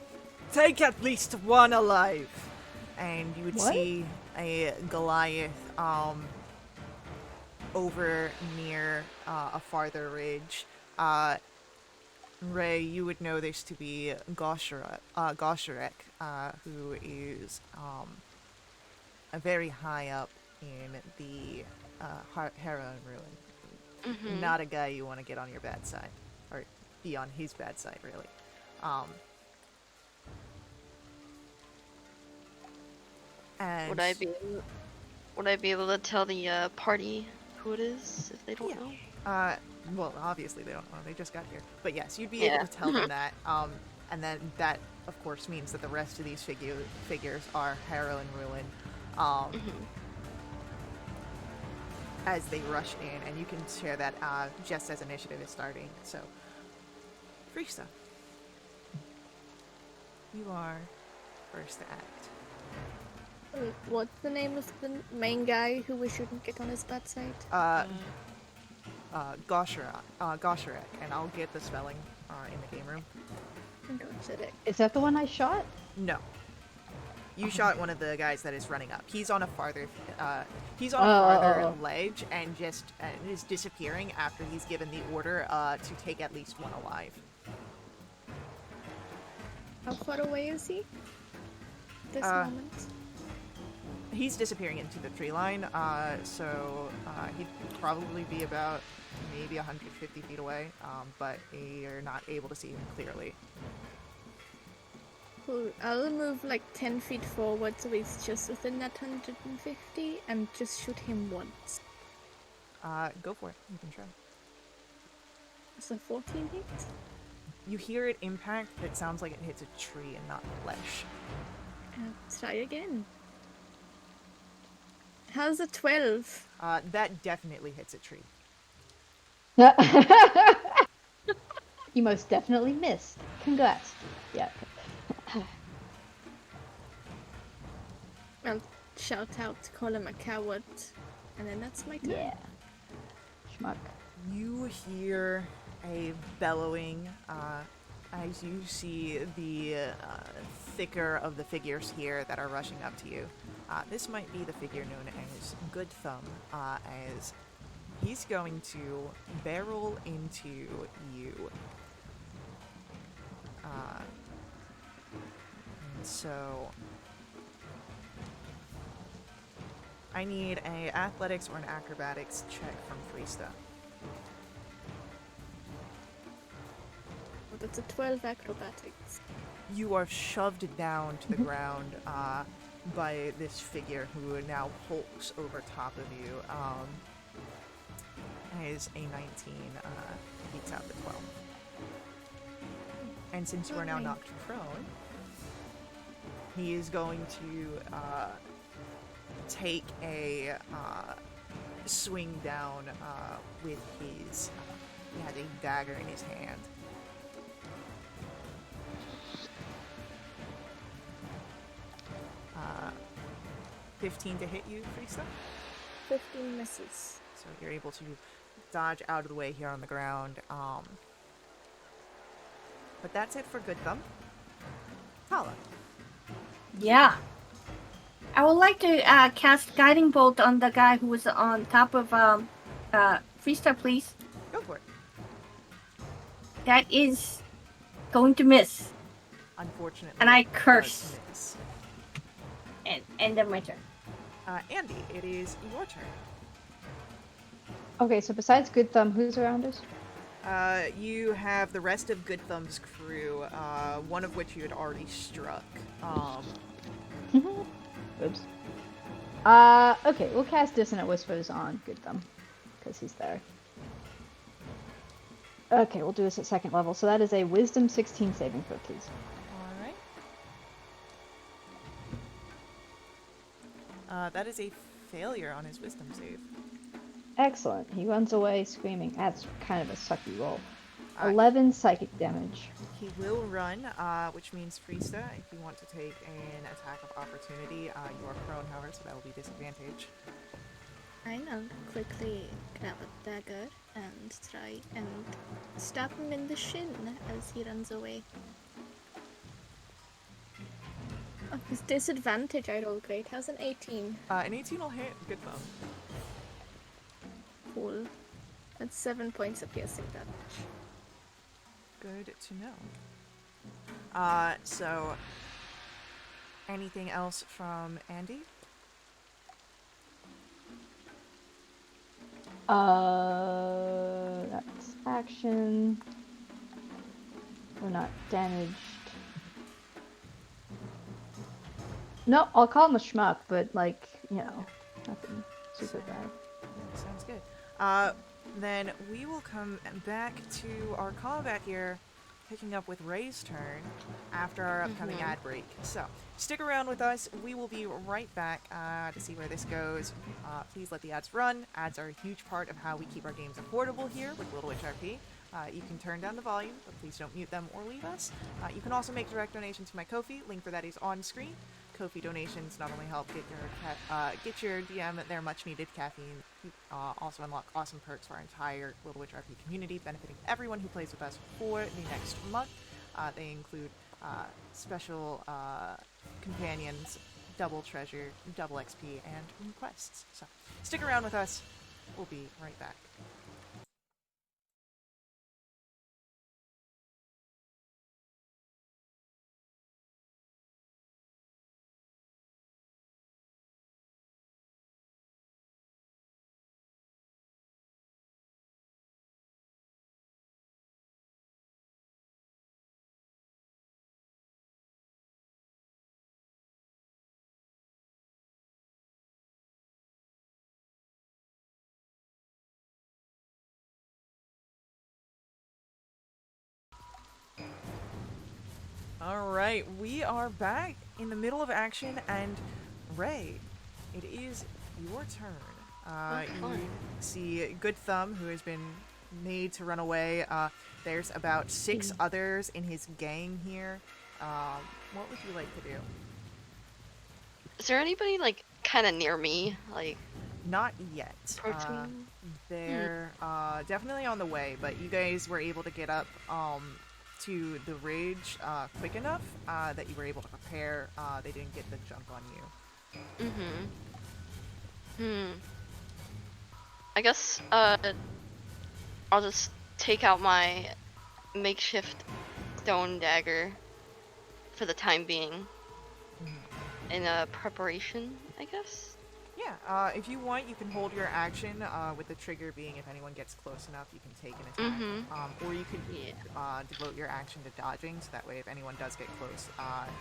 S1: Take at least one alive!" And you would see a Goliath, over near a farther ridge. Ray, you would know this to be Gosharek, who is a very high up in the Heron Ruin. Not a guy you want to get on your bad side, or be on his bad side, really. And
S3: Would I be able to tell the party who it is if they don't know?
S1: Well, obviously they don't know. They just got here. But yes, you'd be able to tell them that. And then that, of course, means that the rest of these figures are Harrow and Ruin. As they rush in, and you can share that just as initiative is starting. So, Frista, you are first to act.
S2: What's the name of the main guy who we shouldn't get on his bad side?
S1: Gosharek, and I'll get the spelling in the game room.
S2: Gosharek.
S5: Is that the one I shot?
S1: No. You shot one of the guys that is running up. He's on a farther, ledge and just is disappearing after he's given the order to take at least one alive.
S2: How far away is he? This moment.
S1: He's disappearing into the tree line, so he'd probably be about maybe 150 feet away, but you're not able to see him clearly.
S2: Cool. I'll move like 10 feet forward so he's just within that 150 and just shoot him once.
S1: Go for it. You can try.
S2: Is a 14 hit?
S1: You hear it impact, but it sounds like it hits a tree and not flesh.
S2: Try again. How's a 12?
S1: That definitely hits a tree.
S5: You most definitely missed. Congrats. Yeah.
S2: I'll shout out, call him a coward, and then that's my turn.
S5: Yeah. Schmuck.
S1: You hear a bellowing as you see the thicker of the figures here that are rushing up to you. This might be the figure known as Good Thumb, as he's going to barrel into you. And so I need a athletics or an acrobatics check from Freesta.
S2: That's a 12 acrobatics.
S1: You are shoved down to the ground by this figure who now hulks over top of you. As a 19 beats out the 12. And since you are now knocked prone, he is going to take a swing down with his. He has a dagger in his hand. 15 to hit you, Freesta?
S2: 15 misses.
S1: So you're able to dodge out of the way here on the ground. But that's it for Good Thumb. Tala.
S4: Yeah. I would like to cast Guiding Bolt on the guy who was on top of Freesta, please.
S1: Go for it.
S4: That is going to miss.
S1: Unfortunately.
S4: And I
S1: it
S4: curse.
S1: does miss.
S4: And end of my turn.
S1: Andy, it is your turn.
S5: Okay, so besides Good Thumb, who's around us?
S1: You have the rest of Good Thumb's crew, one of which you had already struck.
S5: Oops. Okay, we'll cast Dissonant Whispers on Good Thumb, because he's there. Okay, we'll do this at second level. So that is a Wisdom 16 saving throw, please.
S1: Alright. That is a failure on his Wisdom save.
S5: Excellent. He runs away screaming. That's kind of a sucky roll. 11 psychic damage.
S1: He will run, which means Freesta, if you want to take an attack of opportunity, you are prone, however, so that will be disadvantage.
S2: I now quickly grab a dagger and try and stab him in the shin as he runs away. Oh, his disadvantage I roll great. How's an 18?
S1: An 18 will hit. Good Thumb.
S2: Cool. That's 7 points of piercing damage.
S1: Good to know. So, anything else from Andy?
S5: That's action. We're not damaged. No, I'll call him a schmuck, but like, you know, nothing super bad.
S1: Sounds good. Then we will come back to our combat here, picking up with Ray's turn after our upcoming ad break. So, stick around with us. We will be right back to see where this goes. Please let the ads run. Ads are a huge part of how we keep our games affordable here with Wildewitch RP. You can turn down the volume, but please don't mute them or leave us. You can also make direct donations to my Ko-fi. Link for that is on screen. Ko-fi donations not only help get your DM their much-needed caffeine, also unlock awesome perks for our entire Wildewitch RP community, benefiting everyone who plays with us for the next month. They include special companions, double treasure, double XP, and quests. So stick around with us. We'll be right back. Alright, we are back in the middle of action, and Ray, it is your turn. You see Good Thumb, who has been made to run away. There's about 6 others in his gang here. What would you like to do?
S3: Is there anybody, like, kind of near me? Like,
S1: Not yet.
S3: Protein?
S1: They're definitely on the way, but you guys were able to get up to the ridge quick enough that you were able to prepare. They didn't get the jump on you.
S3: I guess I'll just take out my makeshift stone dagger for the time being in preparation, I guess.
S1: Yeah, if you want, you can hold your action with the trigger being if anyone gets close enough, you can take an attack. Or you could devote your action to dodging, so that way if anyone does get close,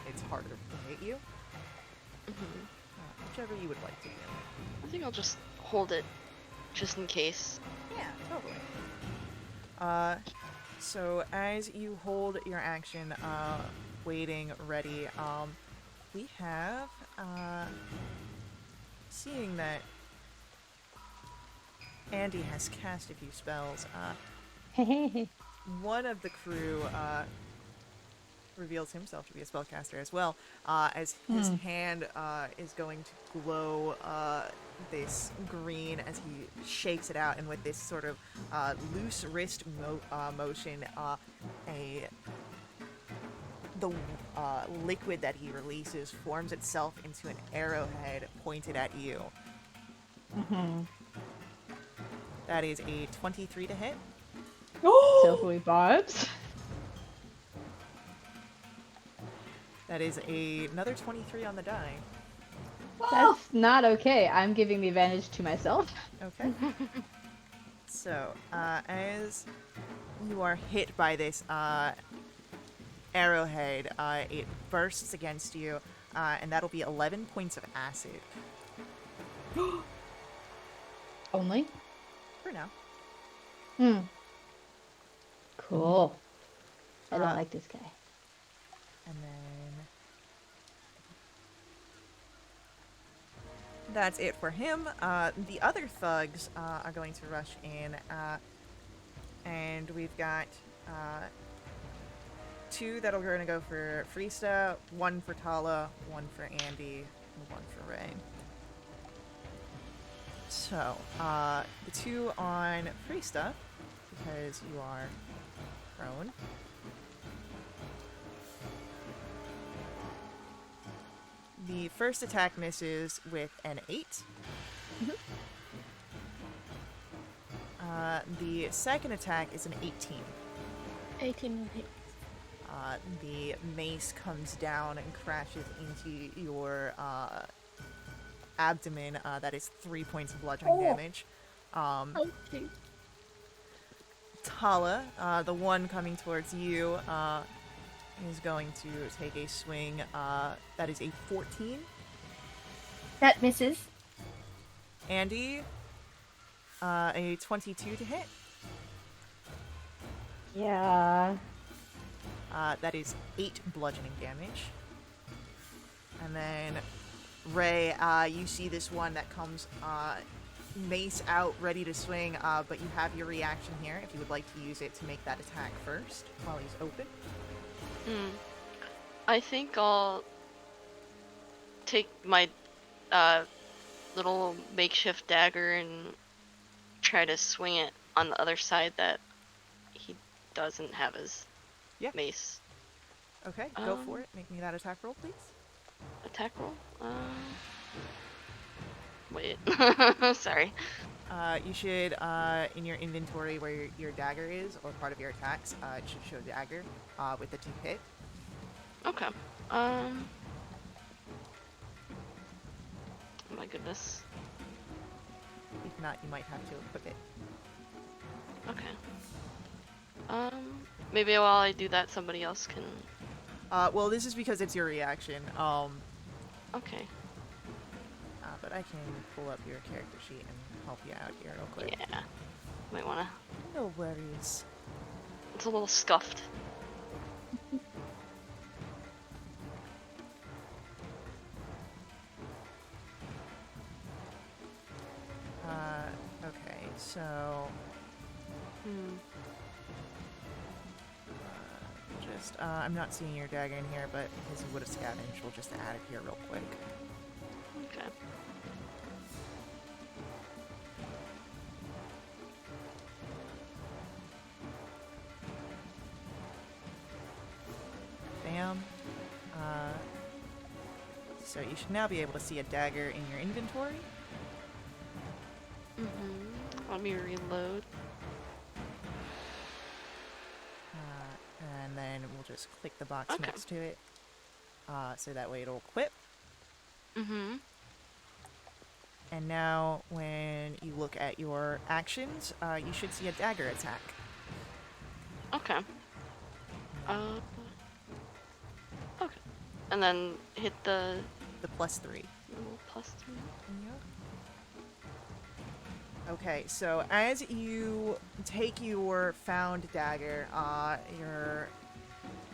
S1: it's harder to hit you. Whichever you would like to do.
S3: I think I'll just hold it just in case.
S1: Yeah, totally. So as you hold your action, waiting, ready, we have, seeing that Andy has cast a few spells, one of the crew, reveals himself to be a spellcaster as well, as his hand, is going to glow, this green as he shakes it out, and with this sort of loose wrist motion, the liquid that he releases forms itself into an arrowhead pointed at you. That is a 23 to hit.
S5: Silvery barbs.
S1: That is another 23 on the die.
S5: That's not okay. I'm giving the advantage to myself.
S1: Okay. So, as you are hit by this arrowhead, it bursts against you, and that'll be 11 points of acid.
S5: Only?
S1: For now.
S5: Cool. I don't like this guy.
S1: And then that's it for him. The other thugs are going to rush in, and we've got two that are going to go for Freesta, one for Tala, one for Andy, and one for Ray. So, the two on Freesta, because you are prone. The first attack misses with an 8. The second attack is an 18.
S2: 18 hit.
S1: The mace comes down and crashes into your abdomen. That is 3 points of bludgeoning damage.
S2: Okay.
S1: Tala, the one coming towards you, is going to take a swing. That is a 14.
S4: That misses.
S1: Andy, a 22 to hit.
S5: Yeah.
S1: That is 8 bludgeoning damage. And then Ray, you see this one that comes mace out, ready to swing, but you have your reaction here if you would like to use it to make that attack first while he's open.
S3: I think I'll take my little makeshift dagger and try to swing it on the other side that he doesn't have his mace.
S1: Okay, go for it. Make me that attack roll, please.
S3: Attack roll? Wait. Sorry.
S1: You should, in your inventory where your dagger is, or part of your attacks, it should show dagger with the 2 hit.
S3: Okay. Oh my goodness.
S1: If not, you might have to equip it.
S3: Okay. Maybe while I do that, somebody else can...
S1: Well, this is because it's your reaction.
S3: Okay.
S1: But I can pull up your character sheet and help you out here real quick.
S3: Yeah. Might wanna...
S1: No worries.
S3: It's a little scuffed.
S1: Okay, so... I'm not seeing your dagger in here, but because you would have scavenged, we'll just add it here real quick.
S3: Okay.
S1: so you should now be able to see a dagger in your inventory.
S3: Let me reload.
S1: And then we'll just click the box
S3: Okay.
S1: next to it, so that way it'll equip. And now, when you look at your actions, you should see a dagger attack.
S3: Okay. Okay. And then hit the
S1: The +3.
S3: little +3.
S1: Okay, so as you take your found dagger, you're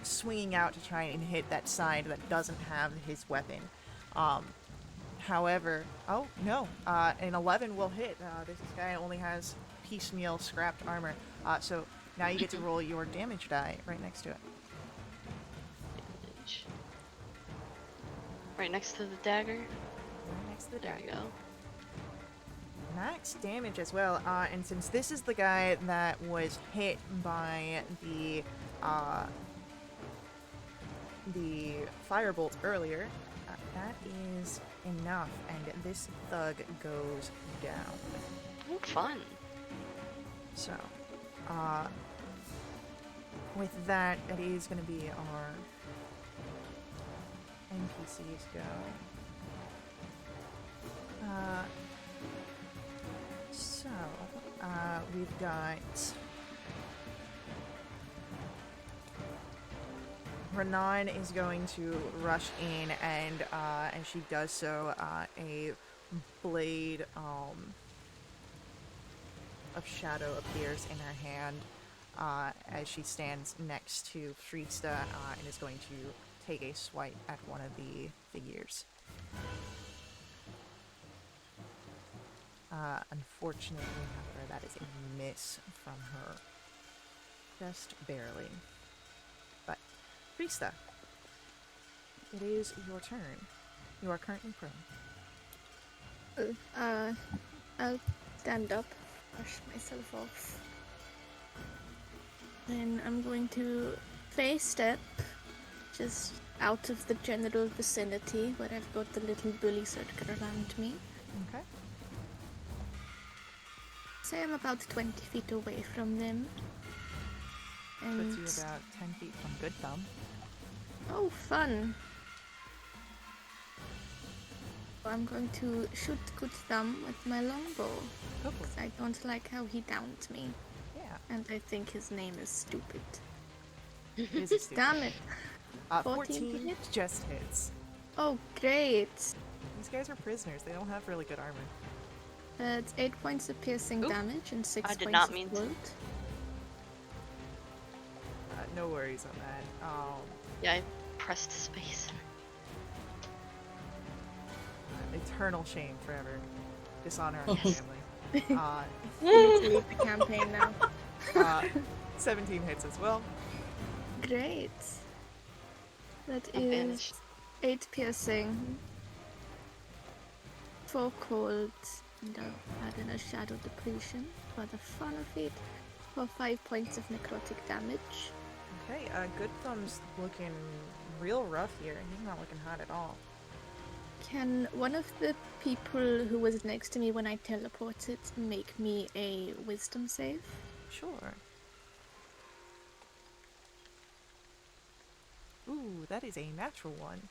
S1: swinging out to try and hit that side that doesn't have his weapon. However, oh no, an 11 will hit. This guy only has piecemeal scrapped armor. So now you get to roll your damage die right next to it.
S3: Damage. Right next to the dagger.
S1: Right next to the
S3: There we
S1: dagger.
S3: go.
S1: Max damage as well, and since this is the guy that was hit by the firebolt earlier, that is enough, and this thug goes down.
S3: Oh, fun.
S1: So, with that, it is going to be our NPCs go. So, we've got Renan is going to rush in, and as she does so, a blade of shadow appears in her hand as she stands next to Friesta and is going to take a swipe at one of the figures. Unfortunately, however, that is a miss from her. Just barely. But, Friesta, it is your turn. You are currently prone.
S2: I'll stand up, brush myself off. Then I'm going to face step just out of the general vicinity where I've got the little bully circle around me.
S1: Okay.
S2: Say I'm about 20 feet away from them. And
S1: Puts you about 10 feet from Good Thumb.
S2: oh, fun! I'm going to shoot Good Thumb with my longbow.
S1: Go for it.
S2: I don't like how he downed me,
S1: Yeah.
S2: and I think his name is stupid.
S1: It is a stupid.
S2: Damn it! 14 to
S1: 14
S2: hit?
S1: just hits.
S2: Oh, great!
S1: These guys are prisoners. They don't have really good armor.
S2: It's 8 points of piercing
S3: Oop.
S2: damage and 6
S3: I did
S2: points
S3: not
S2: of
S3: mean to.
S2: wound.
S1: No worries on that.
S3: Yeah, I pressed space.
S1: Eternal shame forever. Dishonor on your family.
S2: Let's leave the campaign now.
S1: 17 hits as well.
S2: Great. That
S3: I'm
S2: is
S3: banished.
S2: 8 piercing, 4 cold, and I'll add in a shadow depletion for the fun of it, for 5 points of necrotic damage.
S1: Okay, Good Thumb's looking real rough here. He's not looking hot at all.
S2: Can one of the people who was next to me when I teleported make me a wisdom save?
S1: Sure. Ooh, that is a natural one.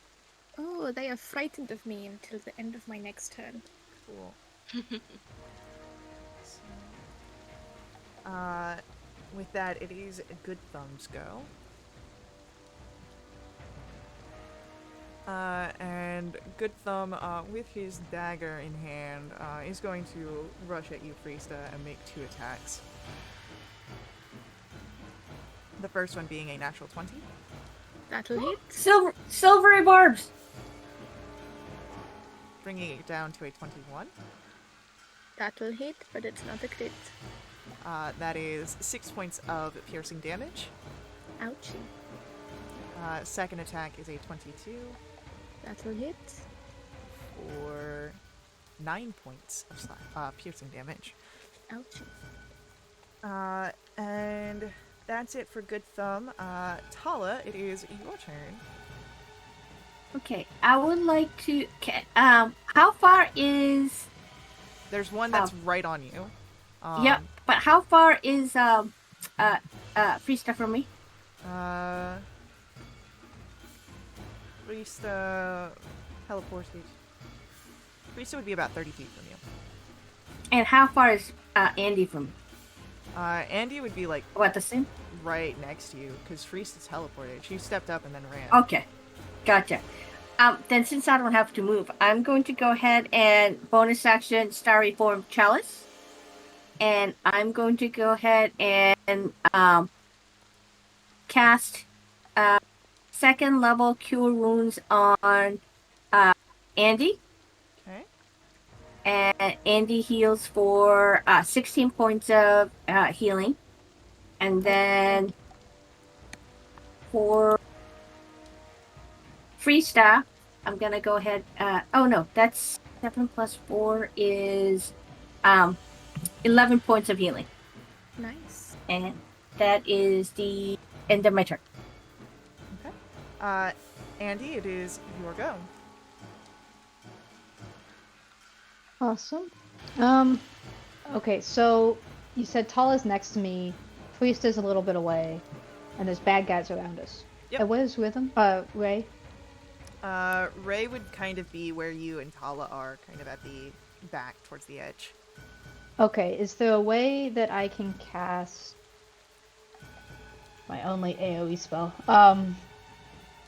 S2: Oh, they are frightened of me until the end of my next turn.
S1: Cool. So, with that, it is Good Thumb's go. And Good Thumb, with his dagger in hand, is going to rush at you, Friesta, and make 2 attacks. The first one being a natural 20.
S2: That'll hit.
S4: Silvery barbs.
S1: Bringing it down to a 21.
S2: That'll hit, but it's not a crit.
S1: That is 6 points of piercing damage.
S2: Ouchie.
S1: Second attack is a 22
S2: That'll hit.
S1: for 9 points of piercing damage.
S2: Ouchie.
S1: And that's it for Good Thumb. Tala, it is your turn.
S4: Okay, I would like to. How far is?
S1: There's one that's right on you.
S4: Yep, but how far is Freesta from me?
S1: Rista teleported. Rista would be about 30 feet from you.
S4: And how far is Andy from me?
S1: Andy would be like
S4: What, the same?
S1: right next to you because Rista's teleported. She stepped up and then ran.
S4: Okay, gotcha. Then since I don't have to move, I'm going to go ahead and bonus action Starry Form Chalice. And I'm going to go ahead and cast second level Cure Wounds on Andy.
S1: Okay.
S4: And Andy heals for 16 points of healing. And then for Freesta, I'm going to go ahead. Oh, no, that's 7 plus 4 is 11 points of healing.
S2: Nice.
S4: And that is the end of my turn.
S1: Okay. Andy, it is your go.
S5: Awesome. Okay, so you said Tala's next to me, Priest is a little bit away, and there's bad guys around us.
S1: Yep.
S5: And what is with him? Ray?
S1: Ray would kind of be where you and Tala are, kind of at the back towards the edge.
S5: Okay, is there a way that I can cast my only AoE spell?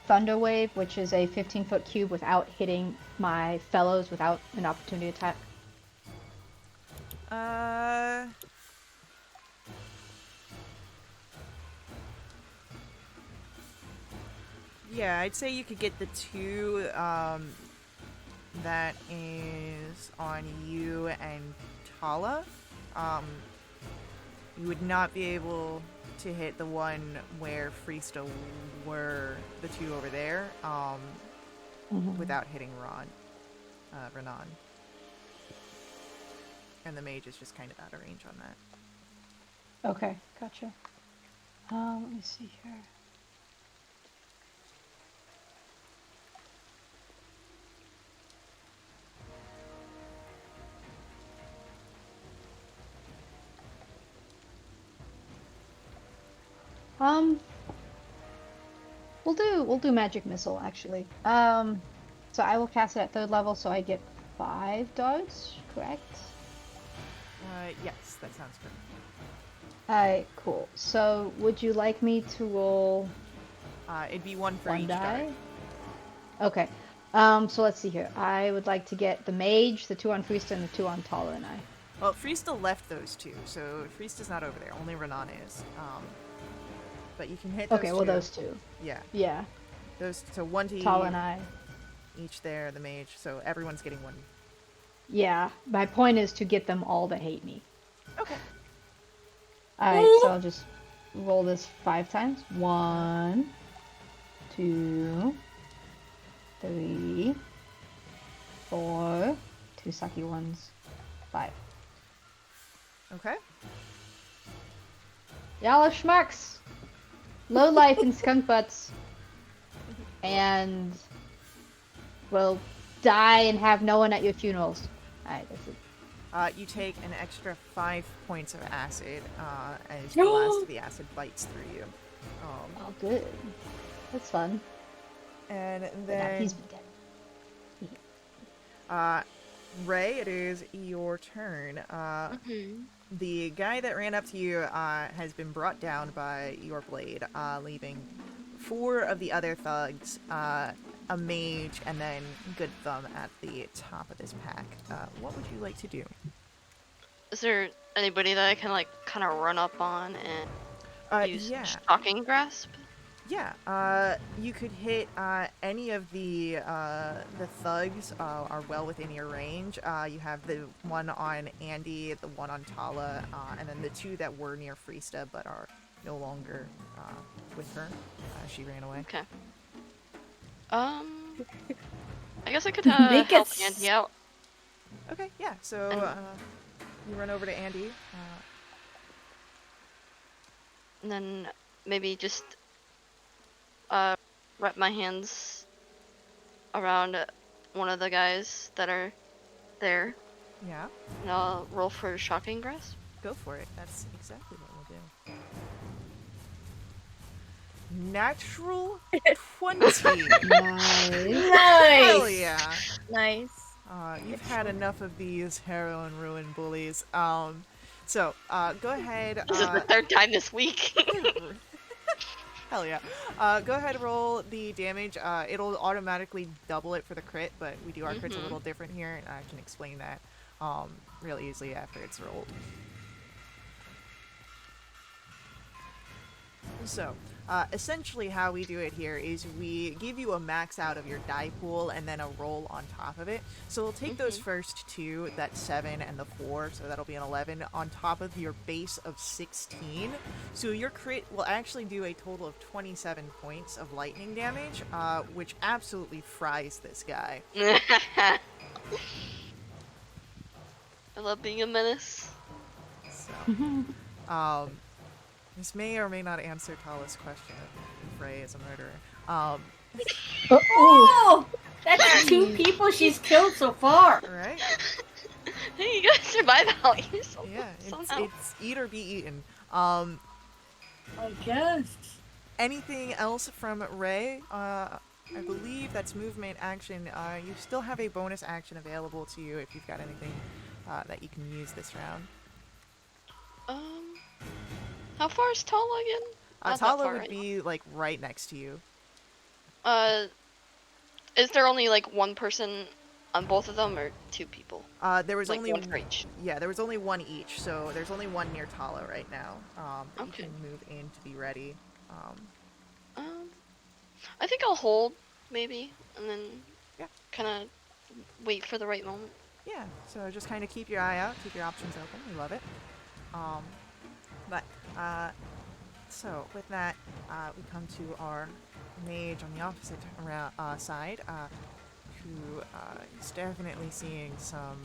S5: Thunder Wave, which is a 15-foot cube without hitting my fellows without an opportunity attack.
S1: Yeah, I'd say you could get the two that is on you and Tala. You would not be able to hit the one where Freesta were the two over there without hitting Renan. And the mage is just kind of out of range on that.
S5: Okay, gotcha. Let me see here. We'll do magic missile actually. So I will cast it at 3rd level, so I get 5 darts, correct?
S1: Yes, that sounds good.
S5: Alright, cool. So would you like me to roll
S1: It'd be one for
S5: one
S1: each
S5: die?
S1: dart.
S5: Okay. So let's see here. I would like to get the mage, the 2 on Freesta, and the 2 on Tala and I.
S1: Well, Freesta left those two, so Freesta's not over there. Only Renan is. But you can hit those
S5: Okay,
S1: two.
S5: well those 2.
S1: Yeah.
S5: Yeah.
S1: Those, so one to
S5: Tala and I.
S1: each there, the mage, so everyone's getting one.
S5: Yeah. My point is to get them all to hate me.
S1: Okay.
S5: Alright, so I'll just roll this 5 times. 1, 2, 3, 4, 2 sucky ones, 5.
S1: Okay.
S5: Y'all are schmucks! Low life and skunk butts. And will die and have no one at your funerals. Alright, that's it.
S1: You take an extra 5 points of acid as the last of the acid bites through you.
S5: Oh, good. That's fun.
S1: And
S5: But now
S1: then,
S5: he's been dead.
S1: Ray, it is your turn. The guy that ran up to you has been brought down by your blade, leaving 4 of the other thugs, a mage, and then Good Thumb at the top of this pack. What would you like to do?
S3: Is there anybody that I can like kind of run up on and use
S1: Yeah.
S3: shocking grasp?
S1: Yeah, you could hit any of the thugs are well within your range. You have the one on Andy, the one on Tala, and then the 2 that were near Freesta but are no longer with her. She ran away.
S3: Okay. I guess I could
S4: Make
S3: help
S4: it
S3: Andy out.
S1: Okay, yeah. So you run over to Andy.
S3: And then maybe just wrap my hands around one of the guys that are there,
S1: Yeah,
S3: and I'll roll for shocking grasp.
S1: go for it. That's exactly what we'll do. Natural 20. Hell
S2: Nice.
S1: yeah.
S2: Nice.
S1: You've had enough of these Harrow and Ruin bullies. So, go ahead.
S3: This is the third time this week.
S1: Hell yeah. Go ahead and roll the damage. It'll automatically double it for the crit, but we do our crits a little different here, and I can explain that really easily after it's rolled. So, essentially how we do it here is we give you a max out of your die pool and then a roll on top of it. So we'll take those first two, that 7 and the 4, so that'll be an 11, on top of your base of 16. So your crit will actually do a total of 27 points of lightning damage, which absolutely fries this guy.
S3: I love being a menace.
S1: So, this may or may not answer Tala's question if Frey is a murderer.
S4: Oh! That's 2 people she's killed so far.
S1: Right?
S3: Hey, you guys survive out here
S1: Yeah,
S3: somehow.
S1: it's eat or be eaten.
S4: I guess.
S1: Anything else from Ray? I believe that's movement action. You still have a bonus action available to you if you've got anything that you can use this round.
S3: How far is Tala again? Not that
S1: Tala
S3: far,
S1: would
S3: right?
S1: be like right next to you.
S3: Is there only like one person on both of them, or 2 people?
S1: There was
S3: Like
S1: only
S3: one for each.
S1: Yeah, there was only one each, so there's only one near Tala right now. But
S3: Okay.
S1: You can move in to be ready.
S3: I think I'll hold maybe, and then
S1: Yeah.
S3: kind of wait for the right moment.
S1: Yeah, so just kind of keep your eye out, keep your options open. We love it. So with that, we come to our mage on the opposite side, who is definitely seeing some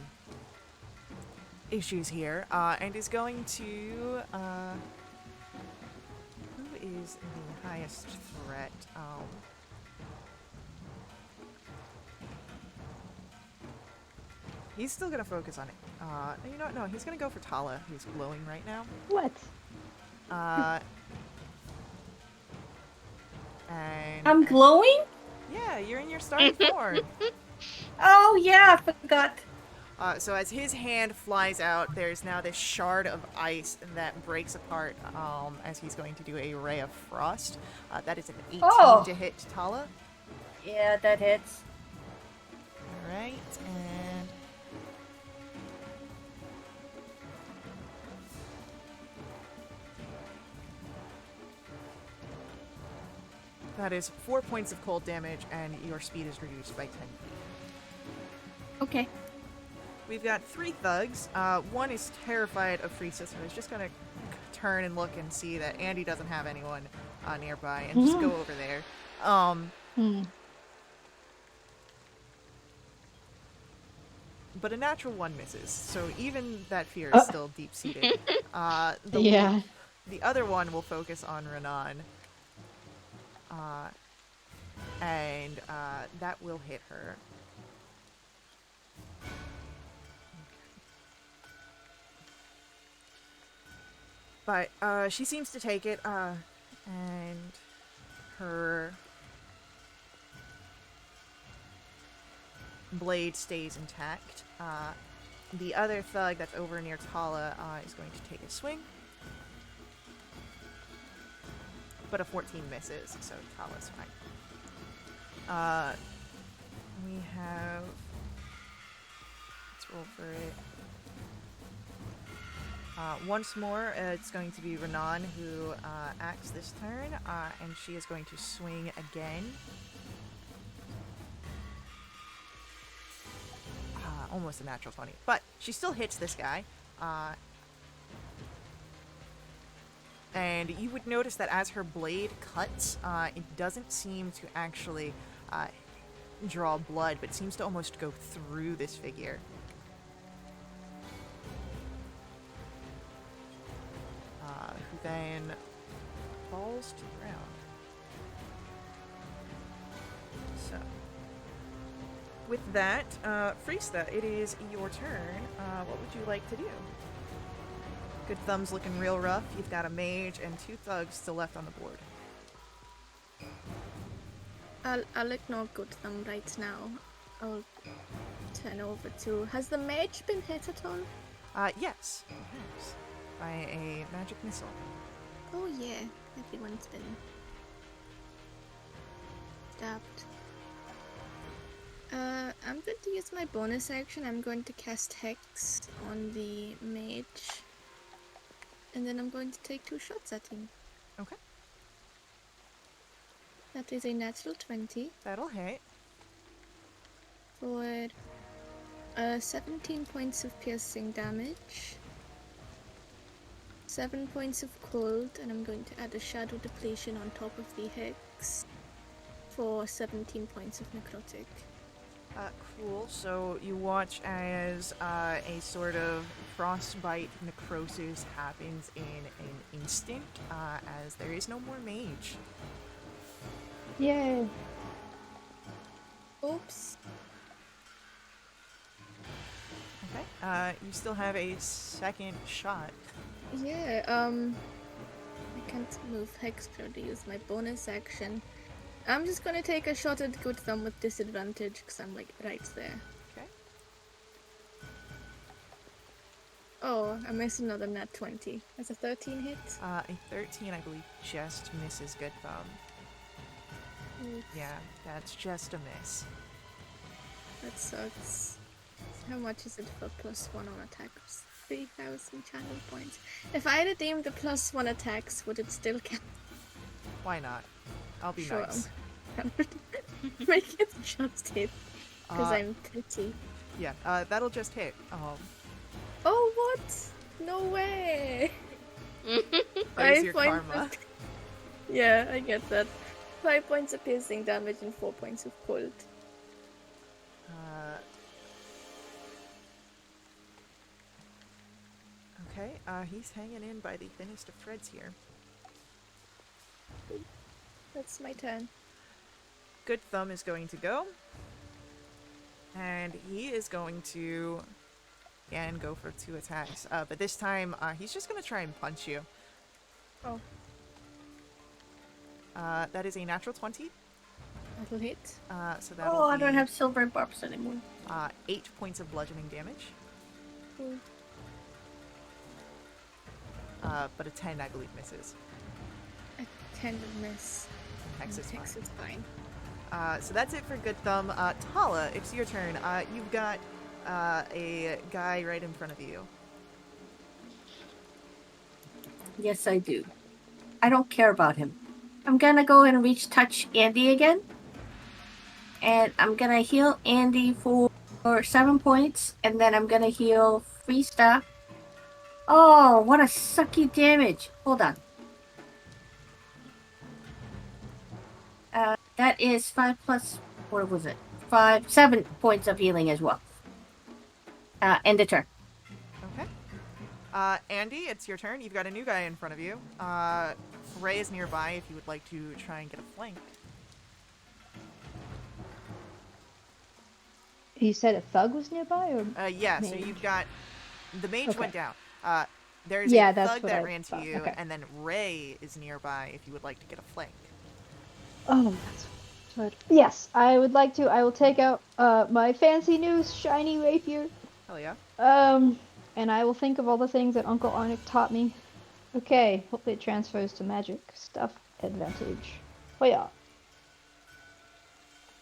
S1: issues here, and is going to. Who is the highest threat? He's still gonna focus on it. You know what? No, he's gonna go for Tala, who's glowing right now.
S5: What?
S1: And
S4: I'm glowing?
S1: yeah, you're in your starting form.
S4: Oh yeah, I forgot.
S1: So as his hand flies out, there's now this shard of ice that breaks apart as he's going to do a ray of frost. That is an 18
S4: Oh.
S1: to hit Tala.
S4: Yeah, that hits.
S1: Alright, and... that is 4 points of cold damage, and your speed is reduced by 10 feet.
S4: Okay.
S1: We've got 3 thugs. One is terrified of Frieza, so he's just gonna turn and look and see that Andy doesn't have anyone nearby, and just go over there. But a natural 1 misses, so even that fear is still deep-seated.
S5: Yeah.
S1: The other one will focus on Renan. And that will hit her. But she seems to take it, and her blade stays intact. The other thug that's over near Tala is going to take a swing. But a 14 misses, so Tala's fine. We have... let's roll for it. Once more, it's going to be Renan who acts this turn, and she is going to swing again. Almost a natural 20, but she still hits this guy. And you would notice that as her blade cuts, it doesn't seem to actually draw blood, but seems to almost go through this figure. Who then falls to the ground. So, With that, Freesta, it is your turn. What would you like to do? Good Thumb's looking real rough. You've got a mage and 2 thugs still left on the board.
S2: I'll ignore Good Thumb right now. I'll turn over to... Has the mage been hit at all?
S1: Yes. Yes. By a magic missile.
S2: Oh yeah, everyone's been stabbed. I'm going to use my bonus action. I'm going to cast Hex on the mage. And then I'm going to take 2 shots at him.
S1: Okay.
S2: That is a natural 20
S1: That'll hit.
S2: for 17 points of piercing damage, 7 points of cold, and I'm going to add a shadow depletion on top of the Hex for 17 points of necrotic.
S1: Cool. So you watch as a sort of frostbite necrosis happens in an instant, as there is no more mage.
S5: Yay.
S2: Oops.
S1: Okay. You still have a second shot.
S2: Yeah, I can't move Hex to use my bonus action. I'm just gonna take a shot at Good Thumb with disadvantage because I'm like right there.
S1: Okay.
S2: Oh, I missed another nat 20. That's a 13 hit.
S1: A 13, I believe, just misses Good Thumb.
S2: Oof,
S1: Yeah, that's just a miss.
S2: that sucks. How much is it for +1 on attacks? 3,000 channel points. If I redeemed the +1 attacks, would it still count?
S1: Why not? I'll be
S2: Sure.
S1: nice.
S2: Make it just hit. Because
S1: Uh,
S2: I'm pretty.
S1: Yeah, that'll just hit.
S2: Oh, what? No way!
S1: Raise your
S2: 5 points
S1: karma.
S2: of- Yeah, I get that. 5 points of piercing damage and 4 points of cold.
S1: Okay, he's hanging in by the thinnest of threads here.
S2: That's my turn.
S1: Good Thumb is going to go. And he is going to, again, go for 2 attacks. But this time, he's just going to try and punch you.
S2: Oh.
S1: That is a natural 20.
S2: That'll hit.
S1: So that'll
S4: Oh, I
S1: be,
S4: don't have silver barbs anymore.
S1: 8 points of bludgeoning damage.
S2: Cool.
S1: But a 10, I believe, misses.
S2: I tend to miss.
S1: Hex is fine.
S2: Hex is fine.
S1: So that's it for Good Thumb. Tala, it's your turn. You've got a guy right in front of you.
S4: Yes, I do. I don't care about him. I'm gonna go and touch Andy again. And I'm gonna heal Andy for 7 points. And then I'm gonna heal Freesta. Oh, what a sucky damage. Hold on. That is 5 plus, what was it? 7 points of healing as well. End of turn.
S1: Okay. Andy, it's your turn. You've got a new guy in front of you. Ray is nearby if you would like to try and get a flank.
S5: You said a thug was nearby, or
S1: Yeah, so
S5: mage?
S1: you've got... The mage
S5: Okay.
S1: went down. There's
S5: Yeah,
S1: a
S5: that's
S1: thug
S5: what
S1: that
S5: I
S1: ran to
S5: thought.
S1: you,
S5: Okay.
S1: and then Ray is nearby if you would like to get a flank.
S5: Oh, that's good. Yes, I would like to. I will take out my fancy new shiny rapier.
S1: Hell yeah.
S5: And I will think of all the things that Uncle Arnick taught me. Okay, hopefully it transfers to magic stuff advantage. Oh yeah.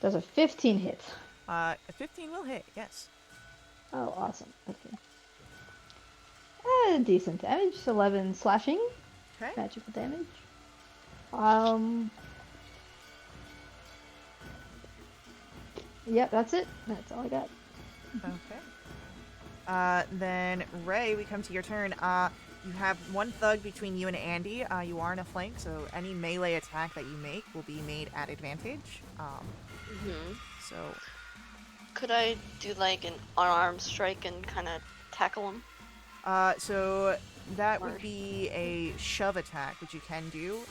S5: Does a 15 hit?
S1: A 15 will hit, yes.
S5: Oh, awesome. Okay. Decent damage. 11 slashing.
S1: Okay.
S5: Magical damage. Yep, that's it. That's all I got.
S1: Okay. Then Ray, we come to your turn. You have 1 thug between you and Andy. You are in a flank, so any melee attack that you make will be made at advantage. So
S3: Could I do like an unarmed strike and kind of tackle him?
S1: so that
S3: Or-
S1: would be a shove attack, which you can do.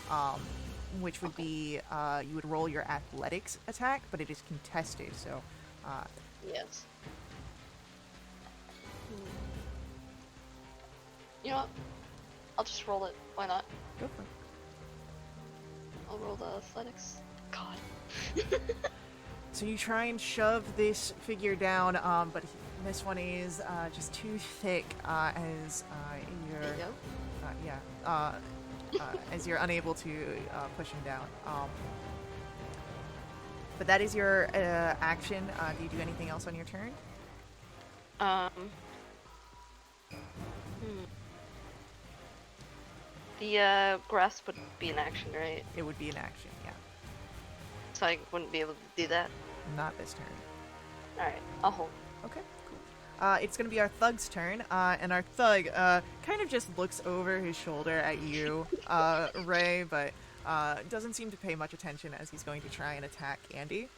S1: Which would be you would roll your athletics attack, but it is contested. So
S3: Yes. Hmm. You know what? I'll just roll it. Why not?
S1: Go for it.
S3: I'll roll the athletics. God.
S1: So you try and shove this figure down, but this one is just too thick as
S3: There
S1: you're,
S3: you go.
S1: as you're unable to push him down. But that is your action. Do you do anything else on your turn?
S3: The grasp would be an action, right?
S1: It would be an action, yeah.
S3: So I wouldn't be able to do that.
S1: Not this turn.
S3: Alright, I'll hold.
S1: Okay, cool. It's gonna be our thug's turn, and our thug kind of just looks over his shoulder at you, Ray, but doesn't seem to pay much attention as he's going to try and attack Andy.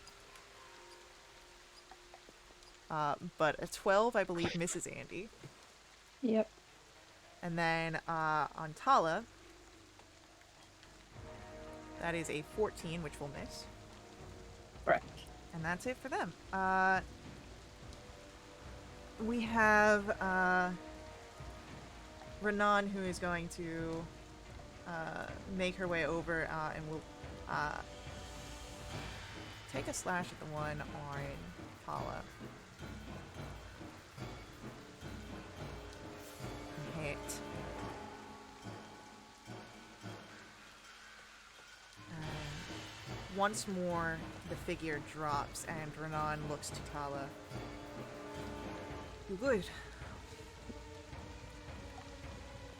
S1: But a 12, I believe, misses Andy.
S5: Yep.
S1: And then on Tala, that is a 14, which will miss.
S4: Correct.
S1: And that's it for them. We have Renan, who is going to make her way over and will take a slash at the one on Tala. Hit. And once more, the figure drops, and Renan looks to Tala. You good?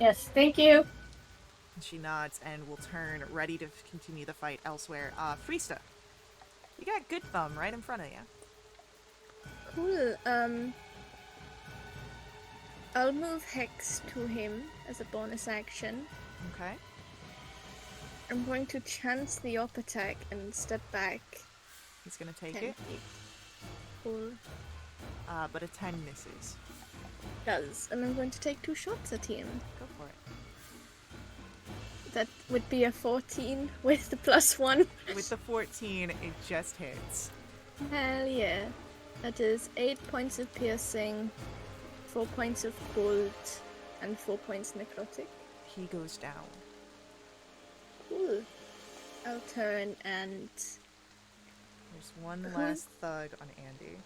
S4: Yes, thank you.
S1: And she nods and will turn, ready to continue the fight elsewhere. Freesta, you got Good Thumb right in front of you.
S2: Cool. I'll move Hex to him as a bonus action.
S1: Okay.
S2: I'm going to chance the op attack and step back.
S1: He's gonna take
S2: 10
S1: it,
S2: feet. Cool.
S1: but a 10 misses.
S2: Does. And I'm going to take 2 shots at him.
S1: Go for it.
S2: That would be a 14 with the +1.
S1: With the 14, it just hits.
S2: Hell yeah. That is 8 points of piercing, 4 points of cold, and 4 points necrotic.
S1: He goes down.
S2: Cool. I'll turn and...
S1: There's one last thug on Andy.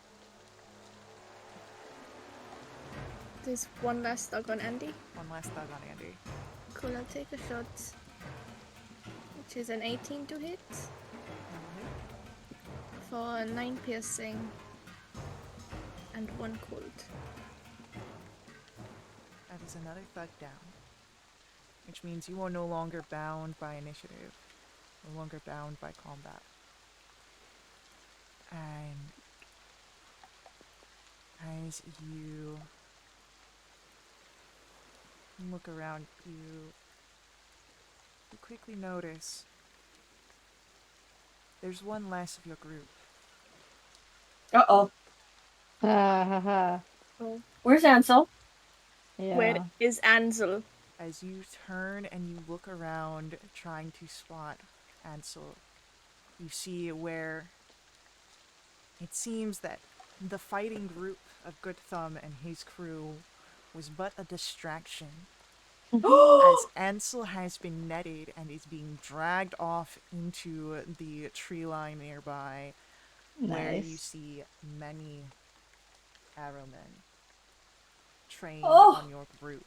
S2: There's one last thug on Andy.
S1: One last thug on Andy.
S2: Cool, I'll take a shot. Which is an 18 to hit. For 9 piercing. And 1 cold.
S1: That is another thug down. Which means you are no longer bound by initiative. No longer bound by combat. And as you look around, you quickly notice there's one less of your group.
S4: Uh-oh.
S5: Ha ha ha.
S2: Oh.
S4: Where's Ansel?
S5: Yeah.
S2: Where is Ansel?
S1: As you turn and you look around trying to spot Ansel, you see where it seems that the fighting group of Good Thumb and his crew was but a distraction, as Ansel has been netted and is being dragged off into the tree line nearby, where you
S5: Nice.
S1: see many arrowmen trained
S4: Oh.
S1: on your group.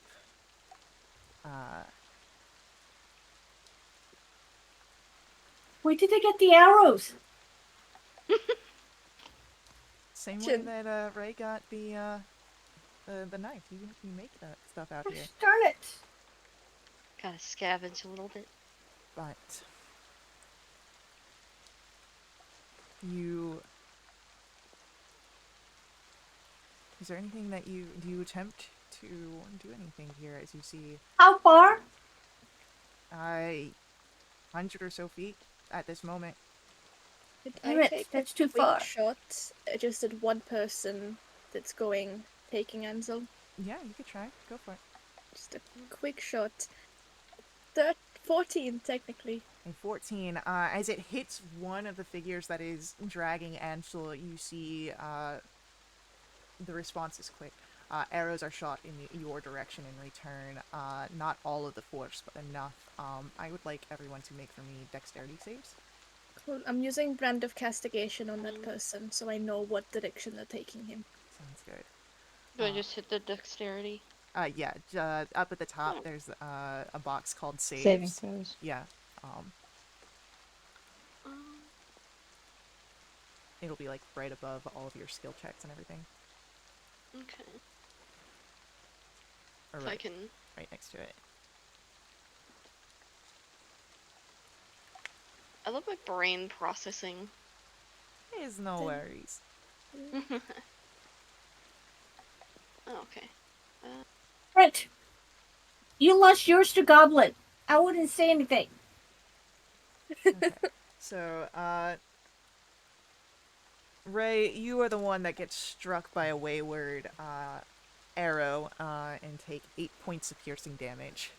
S4: Where did they get the arrows?
S1: Same way
S2: Should-
S1: that Ray got the knife. You make that stuff out here.
S4: Darn it.
S3: Gotta scavenge a little bit.
S1: But you... Is there anything that do you attempt to do anything here as you see
S4: How far?
S1: 100 or so feet at this moment?
S2: Could
S4: Damn
S2: I
S4: it,
S2: take
S4: that's
S2: a
S4: too
S2: quick
S4: far.
S2: shot just at one person that's taking Ansel?
S1: Yeah, you could try. Go for it.
S2: Just a quick shot. 14 technically.
S1: A 14. As it hits one of the figures that is dragging Ansel, you see the response is quick. Arrows are shot in your direction in return. Not all of the force, but enough. I would like everyone to make for me dexterity saves.
S2: Cool. I'm using Brand of Castigation on that person, so I know what direction they're taking him.
S1: Sounds good.
S3: Do I just hit the dexterity?
S1: Yeah, up at the top, there's a box called saves.
S5: Saving throws.
S1: Yeah.
S3: Um,
S1: It'll be like right above all of your skill checks and everything.
S3: okay.
S1: Or
S3: So
S1: right,
S3: I can.
S1: right next to it.
S3: I love my brain processing.
S1: There's no worries.
S3: Oh, okay.
S4: Brent, you lost yours to Goblin. I wouldn't say anything.
S1: Okay. So, Ray, you are the one that gets struck by a wayward arrow and take 8 points of piercing damage.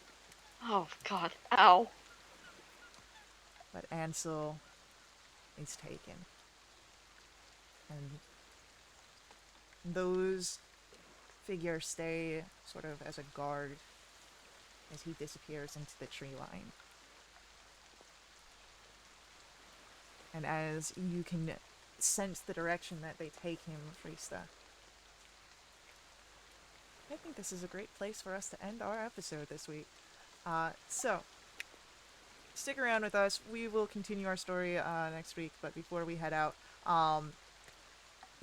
S3: Oh god. Ow.
S1: But Ansel is taken. And those figures stay sort of as a guard as he disappears into the tree line. And as you can sense the direction that they take him, Frista, I think this is a great place for us to end our episode this week. So, stick around with us. We will continue our story next week, but before we head out,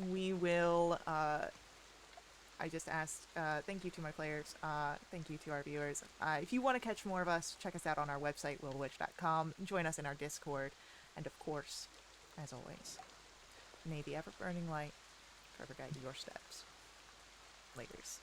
S1: we will... I just asked, thank you to my players, thank you to our viewers. If you want to catch more of us, check us out on our website, wildewitch.com, join us in our Discord, and of course, as always, may the ever-burning light forever guide your steps. Laters.